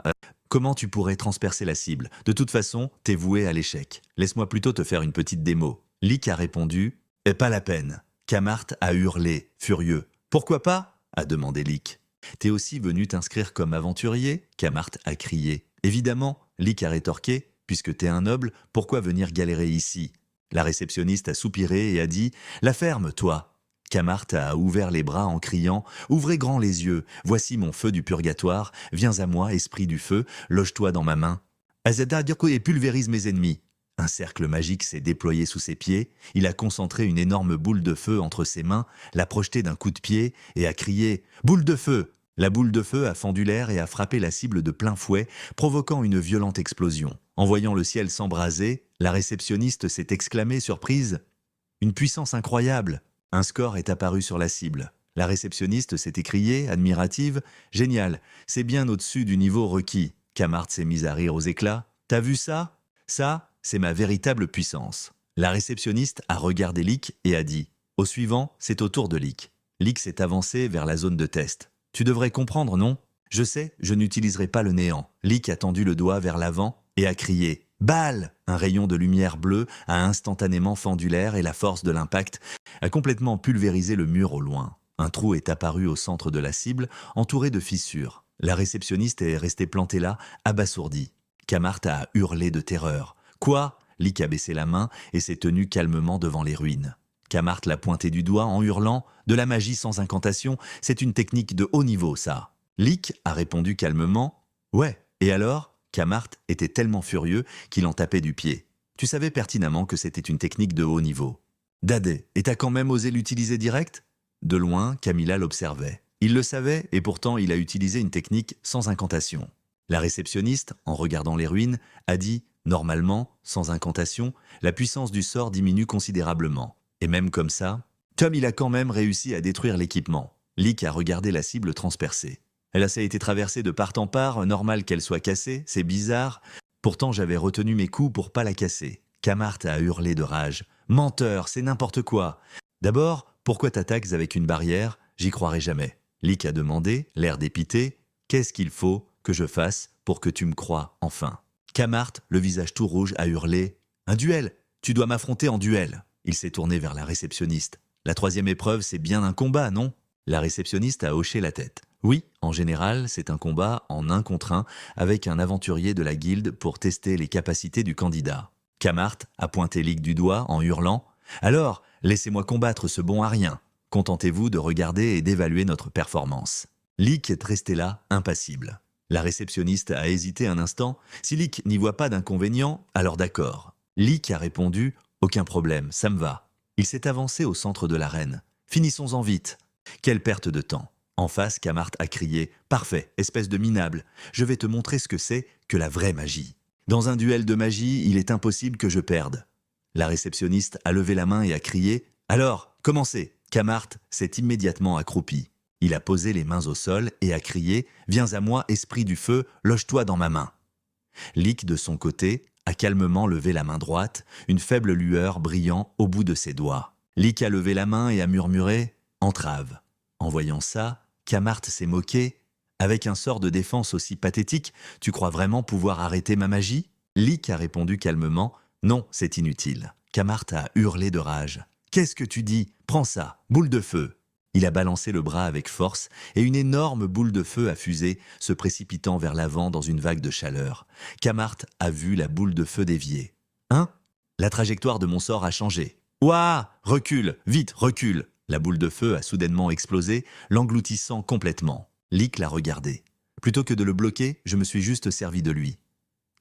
Comment tu pourrais transpercer la cible? De toute façon, t'es voué à l'échec. Laisse-moi plutôt te faire une petite démo. » Lick a répondu « Et pas la peine. » Kamart a hurlé, furieux. « Pourquoi pas ?» a demandé Lick. « T'es aussi venu t'inscrire comme aventurier ?» Kamart a crié. « Évidemment !» Lick a rétorqué. « Puisque t'es un noble, pourquoi venir galérer ici ?» La réceptionniste a soupiré et a dit « La ferme, toi !» Kamart a ouvert les bras en criant « Ouvrez grand les yeux, voici mon feu du purgatoire, viens à moi, esprit du feu, loge-toi dans ma main. Azada Dirko et pulvérise mes ennemis. » Un cercle magique s'est déployé sous ses pieds, il a concentré une énorme boule de feu entre ses mains, l'a projetée d'un coup de pied et a crié « Boule de feu !» La boule de feu a fendu l'air et a frappé la cible de plein fouet, provoquant une violente explosion. En voyant le ciel s'embraser, la réceptionniste s'est exclamée surprise « Une puissance incroyable !» Un score est apparu sur la cible. La réceptionniste s'est écriée, admirative « Génial, c'est bien au-dessus du niveau requis. » Kamart s'est mise à rire aux éclats. « T'as vu ça? Ça, c'est ma véritable puissance. » La réceptionniste a regardé Lick et a dit « Au suivant, c'est au tour de Lick. » Lick s'est avancé vers la zone de test. « Tu devrais comprendre, non? Je sais, je n'utiliserai pas le néant. » Lick a tendu le doigt vers l'avant et a crié Balle! Un rayon de lumière bleue a instantanément fendu l'air et la force de l'impact a complètement pulvérisé le mur au loin. Un trou est apparu au centre de la cible, entouré de fissures. La réceptionniste est restée plantée là, abasourdie. Kamart a hurlé de terreur. Quoi? Lick a baissé la main et s'est tenu calmement devant les ruines. Kamart l'a pointé du doigt en hurlant « De la magie sans incantation, c'est une technique de haut niveau, ça !» Lick a répondu calmement « Ouais, et alors ?» Kamart était tellement furieux qu'il en tapait du pied. Tu savais pertinemment que c'était une technique de haut niveau. Dadé, et t'as quand même osé l'utiliser direct? De loin, Camilla l'observait. Il le savait et pourtant il a utilisé une technique sans incantation. La réceptionniste, en regardant les ruines, a dit « Normalement, sans incantation, la puissance du sort diminue considérablement. Et même comme ça, Tom il a quand même réussi à détruire l'équipement. » Lick a regardé la cible transpercée. Elle a été traversée de part en part, normal qu'elle soit cassée, c'est bizarre. Pourtant j'avais retenu mes coups pour pas la casser. Kamart a hurlé de rage. « Menteur, c'est n'importe quoi !» D'abord, pourquoi t'attaques avec une barrière? J'y croirais jamais. Lick a demandé, l'air dépité. « Qu'est-ce qu'il faut que je fasse pour que tu me crois enfin ?» Kamart, le visage tout rouge, a hurlé « Un duel! Tu dois m'affronter en duel !» Il s'est tourné vers la réceptionniste. « La troisième épreuve, c'est bien un combat, non ?» La réceptionniste a hoché la tête. Oui, en général, c'est un combat en 1 contre 1 avec un aventurier de la guilde pour tester les capacités du candidat. Kamart a pointé Lick du doigt en hurlant « Alors, laissez-moi combattre ce bon à rien. Contentez-vous de regarder et d'évaluer notre performance. » Lick est resté là, impassible. La réceptionniste a hésité un instant. Si Lick n'y voit pas d'inconvénient, alors d'accord. Lick a répondu « Aucun problème, ça me va. » Il s'est avancé au centre de l'arène. « Finissons-en vite. » Quelle perte de temps. En face, Kamart a crié « Parfait, espèce de minable. Je vais te montrer ce que c'est que la vraie magie. Dans un duel de magie, il est impossible que je perde. » La réceptionniste a levé la main et a crié « Alors, commencez !» Kamart s'est immédiatement accroupi. Il a posé les mains au sol et a crié « Viens à moi, esprit du feu, loge-toi dans ma main. » Lick, de son côté, a calmement levé la main droite, une faible lueur brillant au bout de ses doigts. Lick a levé la main et a murmuré « Entrave !» En voyant ça, Kamart s'est moqué. « Avec un sort de défense aussi pathétique, tu crois vraiment pouvoir arrêter ma magie ?» Lick a répondu calmement « Non, c'est inutile. » Kamart a hurlé de rage. « Qu'est-ce que tu dis? Prends ça, boule de feu !» Il a balancé le bras avec force et une énorme boule de feu a fusé, se précipitant vers l'avant dans une vague de chaleur. Kamart a vu la boule de feu dévier. « Hein? La trajectoire de mon sort a changé. »« Ouah! Recule! Vite, recule !» La boule de feu a soudainement explosé, l'engloutissant complètement. Lick l'a regardé. Plutôt que de le bloquer, je me suis juste servi de lui.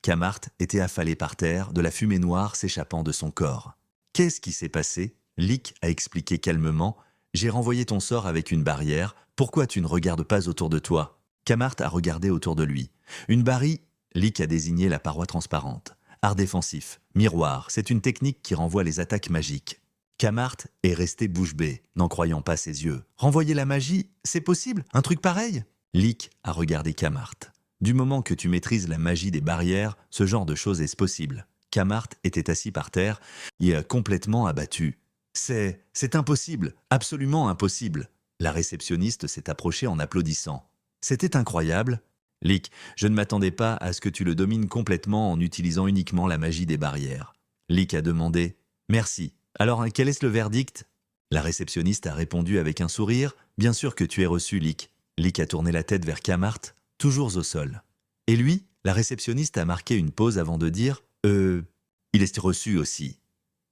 Kamart était affalé par terre, de la fumée noire s'échappant de son corps. « Qu'est-ce qui s'est passé ?» Lick a expliqué calmement. « J'ai renvoyé ton sort avec une barrière. Pourquoi tu ne regardes pas autour de toi ?» Kamart a regardé autour de lui. Une barrière. Lick a désigné la paroi transparente. Art défensif. Miroir. C'est une technique qui renvoie les attaques magiques. Kamart est resté bouche bée, n'en croyant pas ses yeux. « Renvoyer la magie, c'est possible? Un truc pareil ?» Lick a regardé Kamart. « Du moment que tu maîtrises la magie des barrières, ce genre de choses est possible. » Kamart était assis par terre et complètement abattu. « C'est impossible, absolument impossible !» La réceptionniste s'est approchée en applaudissant. « C'était incroyable !» Lick, je ne m'attendais pas à ce que tu le domines complètement en utilisant uniquement la magie des barrières. Lick a demandé « Merci. Alors, quel est le verdict ?» La réceptionniste a répondu avec un sourire « Bien sûr que tu es reçu, Lick. » Lick a tourné la tête vers Kamart, toujours au sol. « Et lui ?» La réceptionniste a marqué une pause avant de dire « il est reçu aussi. »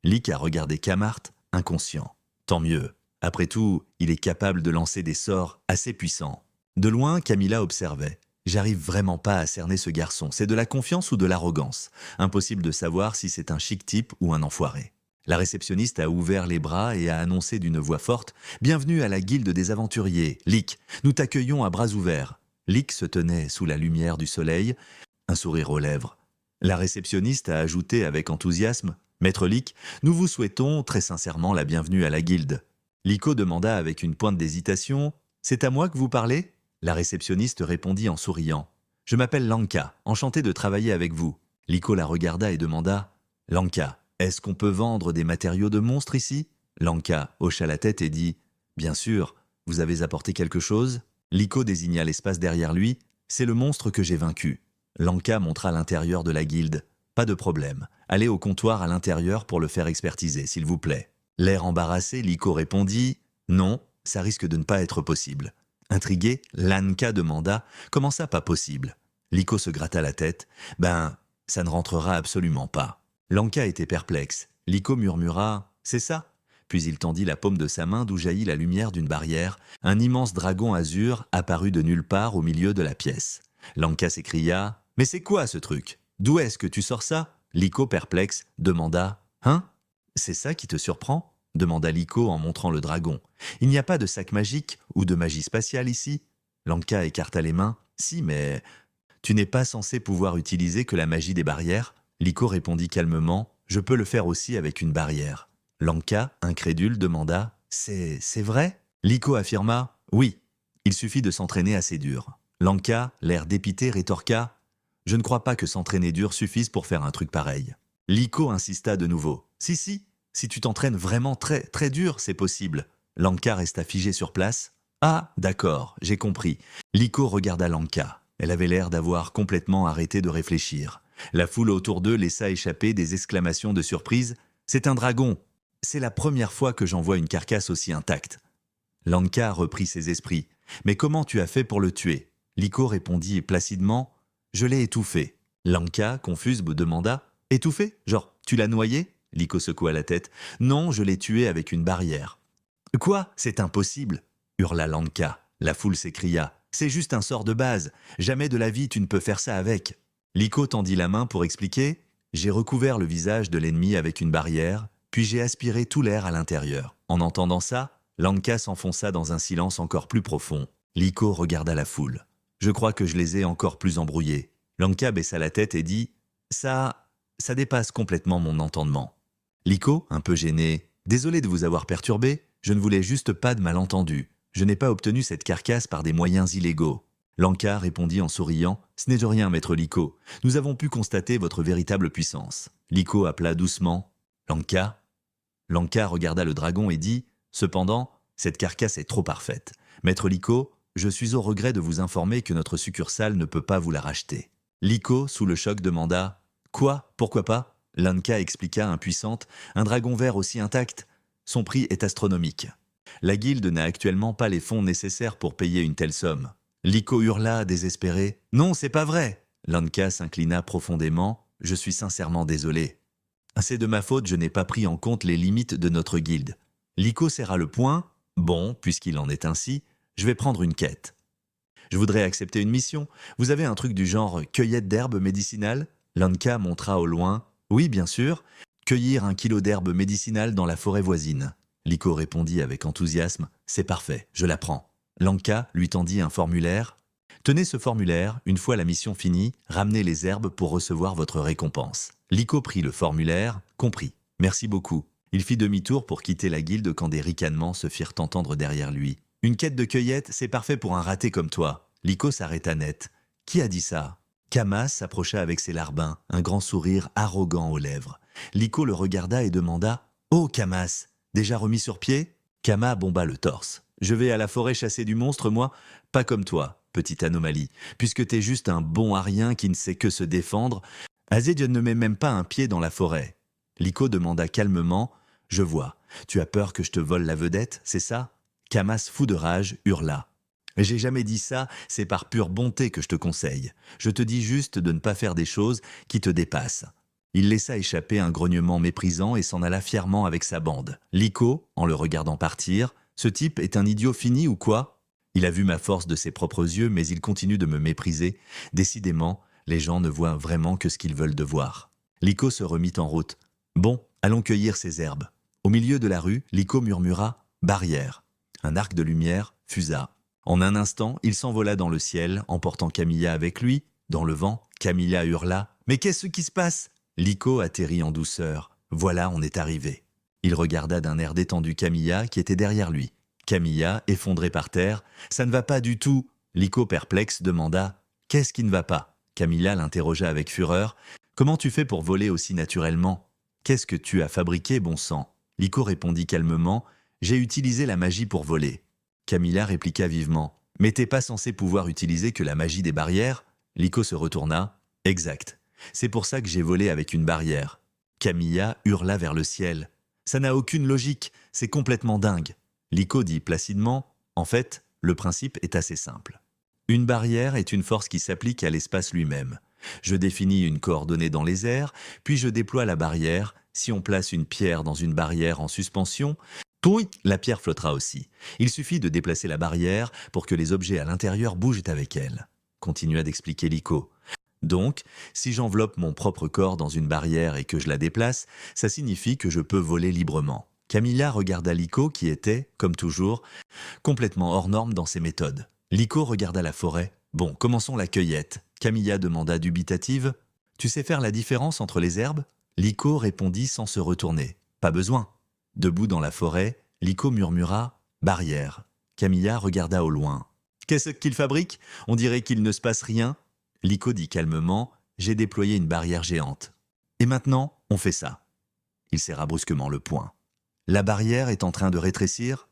Lick a regardé Kamart, inconscient. Tant mieux. Après tout, il est capable de lancer des sorts assez puissants. De loin, Camilla observait. « J'arrive vraiment pas à cerner ce garçon. C'est de la confiance ou de l'arrogance? Impossible de savoir si c'est un chic type ou un enfoiré. » La réceptionniste a ouvert les bras et a annoncé d'une voix forte « Bienvenue à la guilde des aventuriers. Lick, nous t'accueillons à bras ouverts. » Lick se tenait sous la lumière du soleil, un sourire aux lèvres. La réceptionniste a ajouté avec enthousiasme « Maître Lick, nous vous souhaitons très sincèrement la bienvenue à la guilde. » Licco demanda avec une pointe d'hésitation « C'est à moi que vous parlez ?» La réceptionniste répondit en souriant « Je m'appelle Lanka, enchanté de travailler avec vous. » Licco la regarda et demanda « Lanka, est-ce qu'on peut vendre des matériaux de monstres ici ?» Lanka hocha la tête et dit « Bien sûr, vous avez apporté quelque chose ?» Licco désigna l'espace derrière lui « C'est le monstre que j'ai vaincu. » Lanka montra l'intérieur de la guilde. Pas de problème. Allez au comptoir à l'intérieur pour le faire expertiser, s'il vous plaît. L'air embarrassé, Liko répondit « Non, ça risque de ne pas être possible. » Intrigué, Lanka demanda « Comment ça pas possible ?» Liko se gratta la tête « Ben, ça ne rentrera absolument pas. » Lanka était perplexe. Liko murmura « C'est ça ?» Puis il tendit la paume de sa main d'où jaillit la lumière d'une barrière. Un immense dragon azur apparut de nulle part au milieu de la pièce. Lanka s'écria « Mais c'est quoi ce truc? D'où est-ce que tu sors ça ?» Liko, perplexe, demanda « Hein? C'est ça qui te surprend ?» demanda Liko en montrant le dragon. « Il n'y a pas de sac magique ou de magie spatiale ici ?» Lanka écarta les mains. « Si, mais tu n'es pas censé pouvoir utiliser que la magie des barrières ?» Liko répondit calmement « Je peux le faire aussi avec une barrière. » Lanka, incrédule, demanda « C'est vrai ?» Liko affirma « Oui, il suffit de s'entraîner assez dur. » Lanka, l'air dépité, rétorqua « Je ne crois pas que s'entraîner dur suffise pour faire un truc pareil. » Liko insista de nouveau « Si tu t'entraînes vraiment très dur, c'est possible. » Lanka resta figée sur place. « Ah, d'accord, j'ai compris. » Liko regarda Lanka. Elle avait l'air d'avoir complètement arrêté de réfléchir. La foule autour d'eux laissa échapper des exclamations de surprise. « C'est un dragon! C'est la première fois que j'en vois une carcasse aussi intacte. » Lanka reprit ses esprits. « Mais comment tu as fait pour le tuer ?» Liko répondit placidement « Je l'ai étouffé. » Lanka, confuse, me demanda « Étouffé? Genre, tu l'as noyé ?» Liko secoua la tête. « Non, je l'ai tué avec une barrière. »« Quoi? C'est impossible !» hurla Lanka. La foule s'écria « C'est juste un sort de base. Jamais de la vie tu ne peux faire ça avec. » Liko tendit la main pour expliquer « J'ai recouvert le visage de l'ennemi avec une barrière, puis j'ai aspiré tout l'air à l'intérieur. » En entendant ça, Lanka s'enfonça dans un silence encore plus profond. Liko regarda la foule. « Je crois que je les ai encore plus embrouillés. » Lanka baissa la tête et dit « Ça dépasse complètement mon entendement. » Liko, un peu gêné, « Désolé de vous avoir perturbé, je ne voulais juste pas de malentendu. Je n'ai pas obtenu cette carcasse par des moyens illégaux. » Lanka répondit en souriant « Ce n'est de rien, maître Liko. Nous avons pu constater votre véritable puissance. » Liko appela doucement « Lanka ?» Lanka regarda le dragon et dit « Cependant, cette carcasse est trop parfaite. Maître Liko, je suis au regret de vous informer que notre succursale ne peut pas vous la racheter. » Liko, sous le choc, demanda « Quoi? Pourquoi pas ?» Lanka expliqua impuissante « Un dragon vert aussi intact? Son prix est astronomique. La guilde n'a actuellement pas les fonds nécessaires pour payer une telle somme. » Liko hurla, désespéré « Non, c'est pas vrai !» Lanka s'inclina profondément « Je suis sincèrement désolé. C'est de ma faute, je n'ai pas pris en compte les limites de notre guilde. » Liko serra le poing « Bon, puisqu'il en est ainsi, je vais prendre une quête. Je voudrais accepter une mission. Vous avez un truc du genre cueillette d'herbes médicinales ?» Lanka montra au loin « Oui, bien sûr. Cueillir 1 kilo d'herbes médicinales dans la forêt voisine. » Liko répondit avec enthousiasme « C'est parfait, je la prends. » Lanka lui tendit un formulaire. « Tenez ce formulaire, une fois la mission finie, ramenez les herbes pour recevoir votre récompense. » Liko prit le formulaire, compris. « Merci beaucoup. » Il fit demi-tour pour quitter la guilde quand des ricanements se firent entendre derrière lui. « Une quête de cueillette, c'est parfait pour un raté comme toi. » Liko s'arrêta net. « Qui a dit ça ?» Kamas s'approcha avec ses larbins, un grand sourire arrogant aux lèvres. Liko le regarda et demanda « Oh, Kamas, déjà remis sur pied ?» Kama bomba le torse. « Je vais à la forêt chasser du monstre, moi. Pas comme toi, petite anomalie, puisque t'es juste un bon arien qui ne sait que se défendre. Azed ne met même pas un pied dans la forêt. » Liko demanda calmement « Je vois, tu as peur que je te vole la vedette, c'est ça ?» Kamas, fou de rage, hurla. « J'ai jamais dit ça, c'est par pure bonté que je te conseille. Je te dis juste de ne pas faire des choses qui te dépassent. » Il laissa échapper un grognement méprisant et s'en alla fièrement avec sa bande. Liko, en le regardant partir, « Ce type est un idiot fini ou quoi ? Il a vu ma force de ses propres yeux, mais il continue de me mépriser. Décidément, les gens ne voient vraiment que ce qu'ils veulent de voir. » Liko se remit en route. « Bon, allons cueillir ces herbes. » Au milieu de la rue, Liko murmura « Barrière ». Un arc de lumière fusa. En un instant, il s'envola dans le ciel, emportant Camilla avec lui. Dans le vent, Camilla hurla « Mais qu'est-ce qui se passe ?» Liko atterrit en douceur. « Voilà, on est arrivé. » Il regarda d'un air détendu Camilla qui était derrière lui. Camilla, effondrée par terre. « Ça ne va pas du tout !» Liko, perplexe, demanda « Qu'est-ce qui ne va pas ?» Camilla l'interrogea avec fureur. « Comment tu fais pour voler aussi naturellement ? Qu'est-ce que tu as fabriqué, bon sang ?» Liko répondit calmement « J'ai utilisé la magie pour voler. » Camilla répliqua vivement « Mais t'es pas censé pouvoir utiliser que la magie des barrières ?» Liko se retourna « Exact. C'est pour ça que j'ai volé avec une barrière. Camilla hurla vers le ciel. Ça n'a aucune logique, c'est complètement dingue. Liko dit placidement, en fait, le principe est assez simple. Une barrière est une force qui s'applique à l'espace lui-même. Je définis une coordonnée dans les airs, puis je déploie la barrière. Si on place une pierre dans une barrière en suspension, la pierre flottera aussi. Il suffit de déplacer la barrière pour que les objets à l'intérieur bougent avec elle. Continua d'expliquer Liko. Donc, si j'enveloppe mon propre corps dans une barrière et que je la déplace, ça signifie que je peux voler librement. Camilla regarda Liko qui était, comme toujours, complètement hors norme dans ses méthodes. Liko regarda la forêt. Bon, commençons la cueillette. Camilla demanda dubitative. Tu sais faire la différence entre les herbes? Liko répondit sans se retourner. Pas besoin. Debout dans la forêt, Liko murmura barrière. Camilla regarda au loin. Qu'est-ce qu'il fabrique? On dirait qu'il ne se passe rien. Liko dit calmement, j'ai déployé une barrière géante. Et maintenant, on fait ça. Il serra brusquement le poing. La barrière est en train de rétrécir.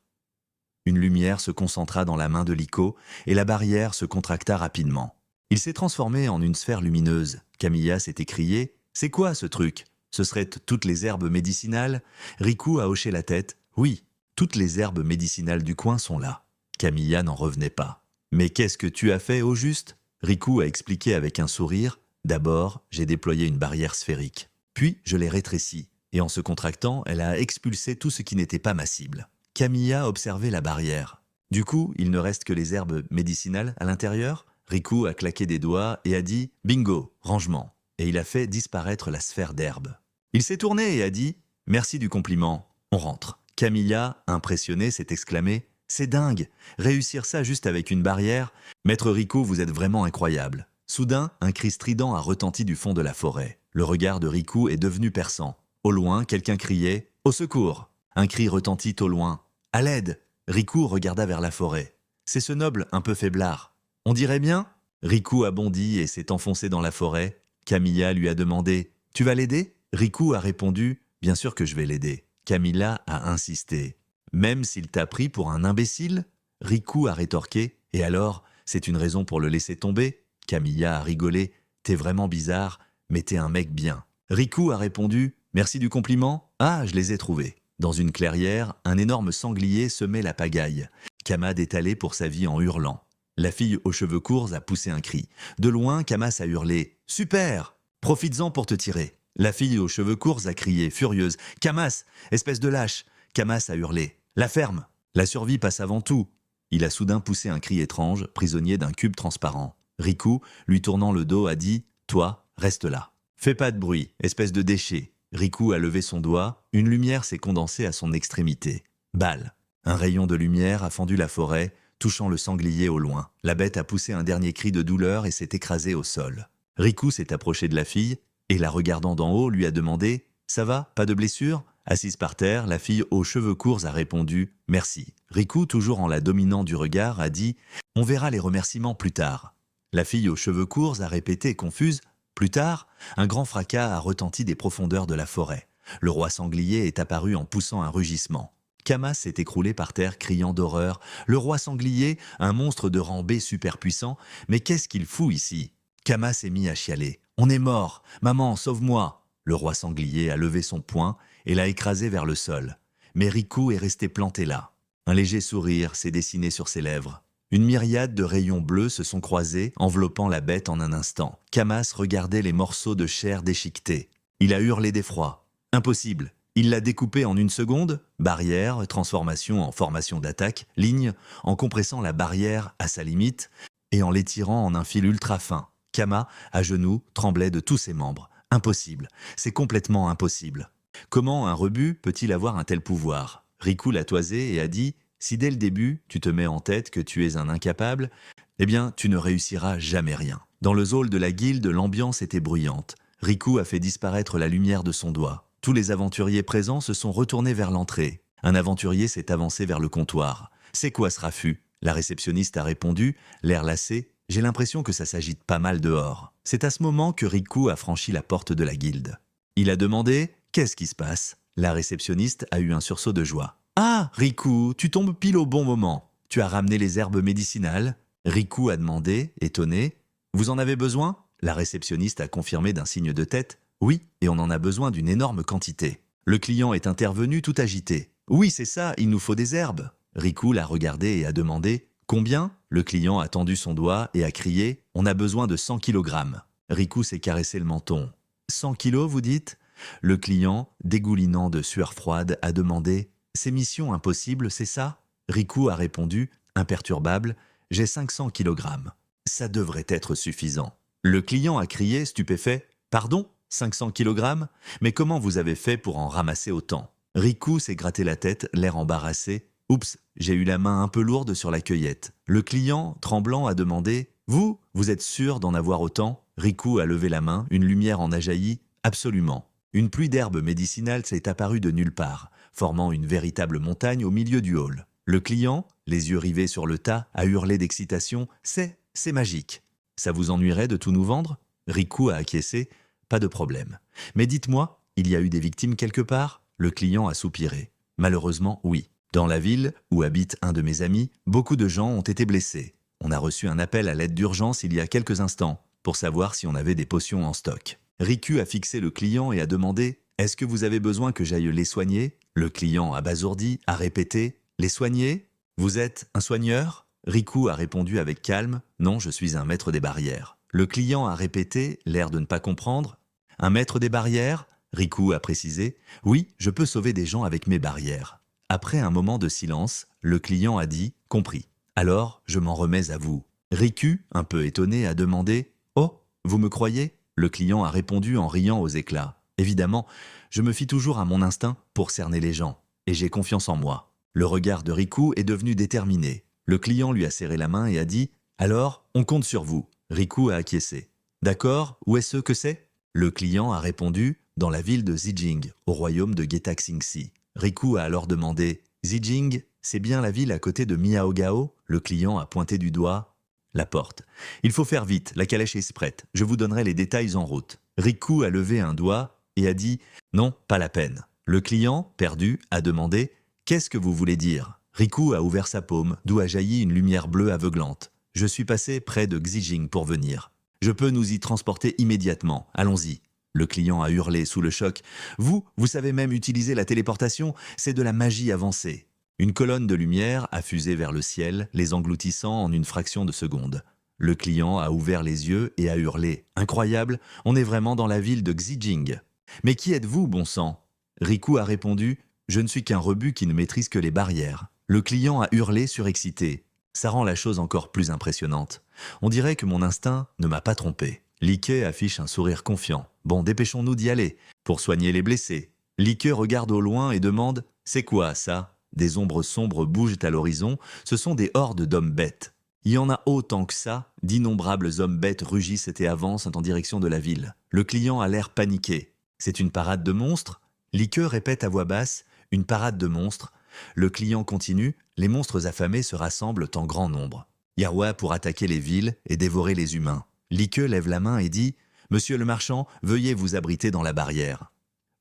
Une lumière se concentra dans la main de Liko et la barrière se contracta rapidement. Il s'est transformé en une sphère lumineuse. Camilla s'est écriée « C'est quoi ce truc? Ce seraient toutes les herbes médicinales ?» Riku a hoché la tête. « Oui, toutes les herbes médicinales du coin sont là. » Camilla n'en revenait pas. « Mais qu'est-ce que tu as fait au juste ?» Riku a expliqué avec un sourire. « D'abord, j'ai déployé une barrière sphérique. Puis, je l'ai rétrécie. Et en se contractant, elle a expulsé tout ce qui n'était pas ma cible. » Camilla observait la barrière. « Du coup, il ne reste que les herbes médicinales à l'intérieur ?» Riku a claqué des doigts et a dit « Bingo, rangement !» Et il a fait disparaître la sphère d'herbe. Il s'est tourné et a dit « Merci du compliment, on rentre !» Camilla, impressionnée, s'est exclamée « C'est dingue, réussir ça juste avec une barrière. Maître Riku, vous êtes vraiment incroyable. » Soudain, un cri strident a retenti du fond de la forêt. Le regard de Riku est devenu perçant. Au loin, quelqu'un criait « Au secours !» Un cri retentit au loin. « À l'aide !» Riku regarda vers la forêt. « C'est ce noble un peu faiblard. On dirait bien ?» Riku a bondi et s'est enfoncé dans la forêt. Camilla lui a demandé « Tu vas l'aider ?» Riku a répondu « Bien sûr que je vais l'aider. » Camilla a insisté. « Même s'il t'a pris pour un imbécile ?» Riku a rétorqué « Et alors, c'est une raison pour le laisser tomber ?» Camilla a rigolé « T'es vraiment bizarre, mais t'es un mec bien. » Riku a répondu « Merci du compliment. Ah, je les ai trouvés. » Dans une clairière, un énorme sanglier semait la pagaille. Kamad est allé pour sa vie en hurlant. La fille aux cheveux courts a poussé un cri. De loin, Kamas a hurlé « Super! Profites-en pour te tirer !» La fille aux cheveux courts a crié, furieuse « Kamas, espèce de lâche !» Kamas a hurlé « La ferme! La survie passe avant tout !» Il a soudain poussé un cri étrange, prisonnier d'un cube transparent. Riku, lui tournant le dos, a dit « Toi, reste là. Fais pas de bruit, espèce de déchet. » Riku a levé son doigt, une lumière s'est condensée à son extrémité. Balle. Un rayon de lumière a fendu la forêt, touchant le sanglier au loin. La bête a poussé un dernier cri de douleur et s'est écrasée au sol. Riku s'est approché de la fille et, la regardant d'en haut, lui a demandé « Ça va, pas de blessure ?» Assise par terre, la fille aux cheveux courts a répondu « Merci ». Riku, toujours en la dominant du regard, a dit « On verra les remerciements plus tard ». La fille aux cheveux courts a répété, confuse « Plus tard ?» Un grand fracas a retenti des profondeurs de la forêt. Le roi sanglier est apparu en poussant un rugissement. Kamas s'est écroulé par terre criant d'horreur. Le roi sanglier, un monstre de rang B super puissant, mais qu'est-ce qu'il fout ici? Kamas s'est mis à chialer. On est mort! Maman, sauve-moi! Le roi sanglier a levé son poing et l'a écrasé vers le sol. Mais Riku est resté planté là. Un léger sourire s'est dessiné sur ses lèvres. Une myriade de rayons bleus se sont croisés, enveloppant la bête en un instant. Kamas regardait les morceaux de chair déchiquetés. Il a hurlé d'effroi. Impossible! Il l'a découpé en une seconde, barrière, transformation en formation d'attaque, ligne, en compressant la barrière à sa limite et en l'étirant en un fil ultra fin. Kama, à genoux, tremblait de tous ses membres. Impossible, c'est complètement impossible. Comment un rebut peut-il avoir un tel pouvoir? Riku l'a toisé et a dit « Si dès le début, tu te mets en tête que tu es un incapable, eh bien, tu ne réussiras jamais rien. » Dans le hall de la guilde, l'ambiance était bruyante. Riku a fait disparaître la lumière de son doigt. Tous les aventuriers présents se sont retournés vers l'entrée. Un aventurier s'est avancé vers le comptoir. « C'est quoi ce raffut ?» La réceptionniste a répondu, l'air lassé. « J'ai l'impression que ça s'agite pas mal dehors. » C'est à ce moment que Riku a franchi la porte de la guilde. Il a demandé « Qu'est-ce qui se passe ?» La réceptionniste a eu un sursaut de joie. « Ah, Riku, tu tombes pile au bon moment. Tu as ramené les herbes médicinales ?» Riku a demandé, étonné. « Vous en avez besoin ?» La réceptionniste a confirmé d'un signe de tête. Oui, et on en a besoin d'une énorme quantité. Le client est intervenu tout agité. Oui, c'est ça, il nous faut des herbes. Riku l'a regardé et a demandé combien. Le client a tendu son doigt et a crié on a besoin de 100 kilogrammes. Riku s'est caressé le menton. 100 kilos, vous dites? Le client, dégoulinant de sueur froide, a demandé c'est mission impossible, c'est ça? Riku a répondu, imperturbable j'ai 500 kilogrammes. Ça devrait être suffisant. Le client a crié, stupéfait pardon? 500 kilogrammes? Mais comment vous avez fait pour en ramasser autant? Riku s'est gratté la tête, l'air embarrassé. Oups, j'ai eu la main un peu lourde sur la cueillette. Le client, tremblant, a demandé vous êtes sûr d'en avoir autant? Riku a levé la main, une lumière en a jailli. Absolument. Une pluie d'herbes médicinales s'est apparue de nulle part, formant une véritable montagne au milieu du hall. Le client, les yeux rivés sur le tas, a hurlé d'excitation c'est magique. Ça vous ennuierait de tout nous vendre? Riku a acquiescé. Pas de problème. Mais dites-moi, il y a eu des victimes quelque part? Le client a soupiré. Malheureusement, oui. Dans la ville, où habite un de mes amis, beaucoup de gens ont été blessés. On a reçu un appel à l'aide d'urgence il y a quelques instants, pour savoir si on avait des potions en stock. Riku a fixé le client et a demandé « Est-ce que vous avez besoin que j'aille les soigner ?» Le client, abasourdi, a répété « Les soigner? Vous êtes un soigneur ?» Riku a répondu avec calme « Non, je suis un maître des barrières. » Le client a répété, l'air de ne pas comprendre « Un maître des barrières ?» Riku a précisé « Oui, je peux sauver des gens avec mes barrières. » Après un moment de silence, le client a dit « Compris. Alors, je m'en remets à vous. » Riku, un peu étonné, a demandé « Oh, vous me croyez ?» Le client a répondu en riant aux éclats. « Évidemment, je me fie toujours à mon instinct pour cerner les gens, et j'ai confiance en moi. » Le regard de Riku est devenu déterminé. Le client lui a serré la main et a dit « Alors, on compte sur vous. » Riku a acquiescé. « D'accord, où est-ce que c'est ?» Le client a répondu « Dans la ville de Zijing, au royaume de Getaxingsi. » Riku a alors demandé « Zijing, c'est bien la ville à côté de Miyaogao ?» Le client a pointé du doigt la porte. « Il faut faire vite, la calèche est prête. Je vous donnerai les détails en route. » Riku a levé un doigt et a dit « Non, pas la peine. » Le client, perdu, a demandé « Qu'est-ce que vous voulez dire ?» Riku a ouvert sa paume, d'où a jailli une lumière bleue aveuglante. « Je suis passé près de Xijing pour venir. Je peux nous y transporter immédiatement. Allons-y. » Le client a hurlé sous le choc. « Vous savez même utiliser la téléportation, c'est de la magie avancée. » Une colonne de lumière a fusé vers le ciel, les engloutissant en une fraction de seconde. Le client a ouvert les yeux et a hurlé. « Incroyable, on est vraiment dans la ville de Xijing. »« Mais qui êtes-vous, bon sang ?» Riku a répondu « Je ne suis qu'un rebut qui ne maîtrise que les barrières. » Le client a hurlé surexcité. Ça rend la chose encore plus impressionnante. On dirait que mon instinct ne m'a pas trompé. Like affiche un sourire confiant. Bon, dépêchons-nous d'y aller, pour soigner les blessés. Like regarde au loin et demande « C'est quoi, ça ?» Des ombres sombres bougent à l'horizon, ce sont des hordes d'hommes bêtes. Il y en a autant que ça, d'innombrables hommes bêtes rugissent et avancent en direction de la ville. Le client a l'air paniqué. C'est une parade de monstres? Like répète à voix basse « Une parade de monstres ?» Le client continue « Les monstres affamés se rassemblent en grand nombre. Yarwa pour attaquer les villes et dévorer les humains. » Like lève la main et dit « Monsieur le marchand, veuillez vous abriter dans la barrière. »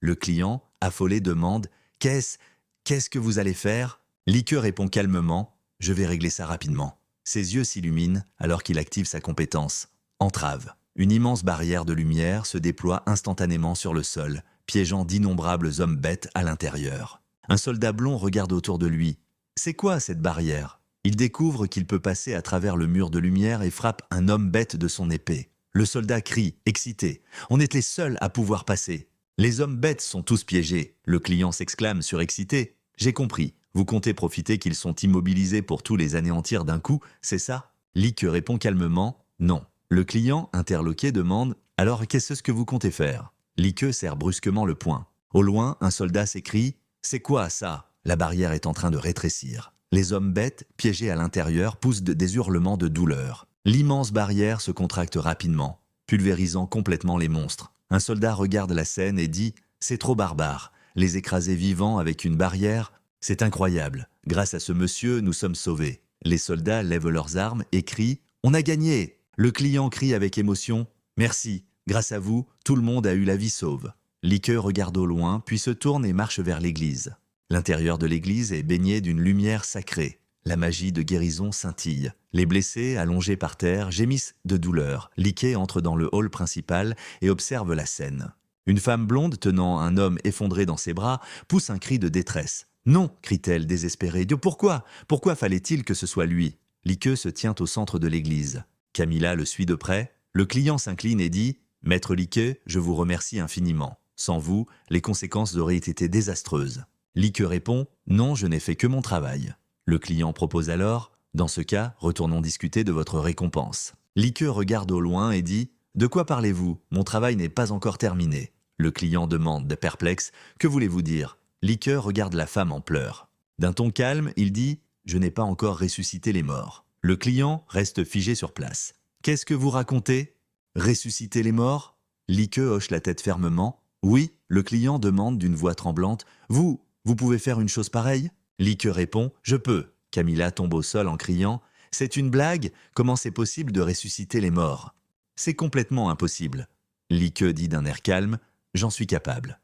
Le client, affolé, demande « Qu'est-ce que vous allez faire ?» Like répond calmement « Je vais régler ça rapidement. » Ses yeux s'illuminent alors qu'il active sa compétence. Entrave. Une immense barrière de lumière se déploie instantanément sur le sol, piégeant d'innombrables hommes bêtes à l'intérieur. Un soldat blond regarde autour de lui. « C'est quoi cette barrière ?» Il découvre qu'il peut passer à travers le mur de lumière et frappe un homme bête de son épée. Le soldat crie, excité. « On est les seuls à pouvoir passer. Les hommes bêtes sont tous piégés. » Le client s'exclame surexcité. « J'ai compris. Vous comptez profiter qu'ils sont immobilisés pour tous les anéantir d'un coup, c'est ça ?» Like répond calmement « Non. » Le client, interloqué, demande « Alors qu'est-ce que vous comptez faire ?» Like serre brusquement le poing. Au loin, un soldat s'écrie « C'est quoi ça ?» La barrière est en train de rétrécir. Les hommes bêtes, piégés à l'intérieur, poussent des hurlements de douleur. L'immense barrière se contracte rapidement, pulvérisant complètement les monstres. Un soldat regarde la scène et dit « C'est trop barbare. Les écraser vivants avec une barrière, c'est incroyable. Grâce à ce monsieur, nous sommes sauvés. » Les soldats lèvent leurs armes et crient « On a gagné !» Le client crie avec émotion « Merci. Grâce à vous, tout le monde a eu la vie sauve. » Like regarde au loin, puis se tourne et marche vers l'église. L'intérieur de l'église est baigné d'une lumière sacrée. La magie de guérison scintille. Les blessés, allongés par terre, gémissent de douleur. Liké entre dans le hall principal et observe la scène. Une femme blonde tenant un homme effondré dans ses bras pousse un cri de détresse. « Non !» crie-t-elle désespérée. « Dieu, pourquoi ? Pourquoi fallait-il que ce soit lui ?» Liké se tient au centre de l'église. Camilla le suit de près. Le client s'incline et dit « Maître Liké, je vous remercie infiniment. Sans vous, les conséquences auraient été désastreuses. » Liké répond « Non, je n'ai fait que mon travail. » Le client propose alors « Dans ce cas, retournons discuter de votre récompense. » Liké regarde au loin et dit « De quoi parlez-vous ? Mon travail n'est pas encore terminé. » Le client demande de perplexe « Que voulez-vous dire ?» Liké regarde la femme en pleurs. D'un ton calme, il dit « Je n'ai pas encore ressuscité les morts. » Le client reste figé sur place. « Qu'est-ce que vous racontez ? Ressusciter les morts ?» Liké hoche la tête fermement. « Oui », le client demande d'une voix tremblante. « Vous pouvez faire une chose pareille ?» Liké répond « Je peux ». Camilla tombe au sol en criant « C'est une blague ? Comment c'est possible de ressusciter les morts ?»« C'est complètement impossible. » Liké dit d'un air calme « J'en suis capable. »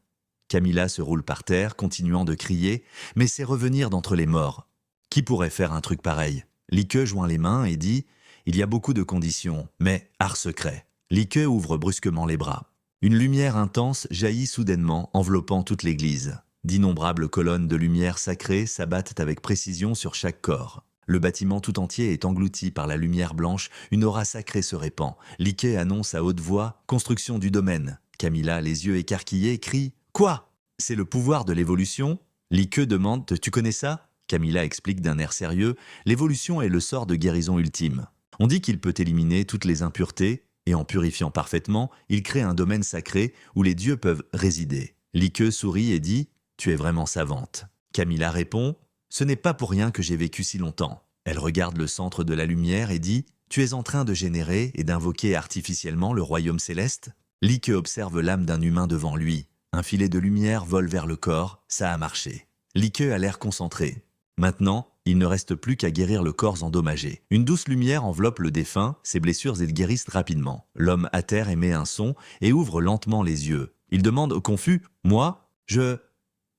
Camilla se roule par terre, continuant de crier « Mais c'est revenir d'entre les morts. Qui pourrait faire un truc pareil ?» Liké joint les mains et dit « Il y a beaucoup de conditions, mais art secret. » Liké ouvre brusquement les bras. Une lumière intense jaillit soudainement, enveloppant toute l'église. D'innombrables colonnes de lumière sacrée s'abattent avec précision sur chaque corps. Le bâtiment tout entier est englouti par la lumière blanche, une aura sacrée se répand. Liké annonce à haute voix « Construction du domaine ». Camilla, les yeux écarquillés, crie « Quoi ? C'est le pouvoir de l'évolution ?» Liké demande « Tu connais ça ?» Camilla explique d'un air sérieux « L'évolution est le sort de guérison ultime. On dit qu'il peut éliminer toutes les impuretés, et en purifiant parfaitement, il crée un domaine sacré où les dieux peuvent résider. » Liké sourit et dit « Tu es vraiment savante. » Camilla répond « Ce n'est pas pour rien que j'ai vécu si longtemps. » Elle regarde le centre de la lumière et dit « Tu es en train de générer et d'invoquer artificiellement le royaume céleste ?» Liké observe l'âme d'un humain devant lui. Un filet de lumière vole vers le corps, ça a marché. Liké a l'air concentré. Maintenant, il ne reste plus qu'à guérir le corps endommagé. Une douce lumière enveloppe le défunt, ses blessures il guérissent rapidement. L'homme à terre émet un son et ouvre lentement les yeux. Il demande confus « Moi ?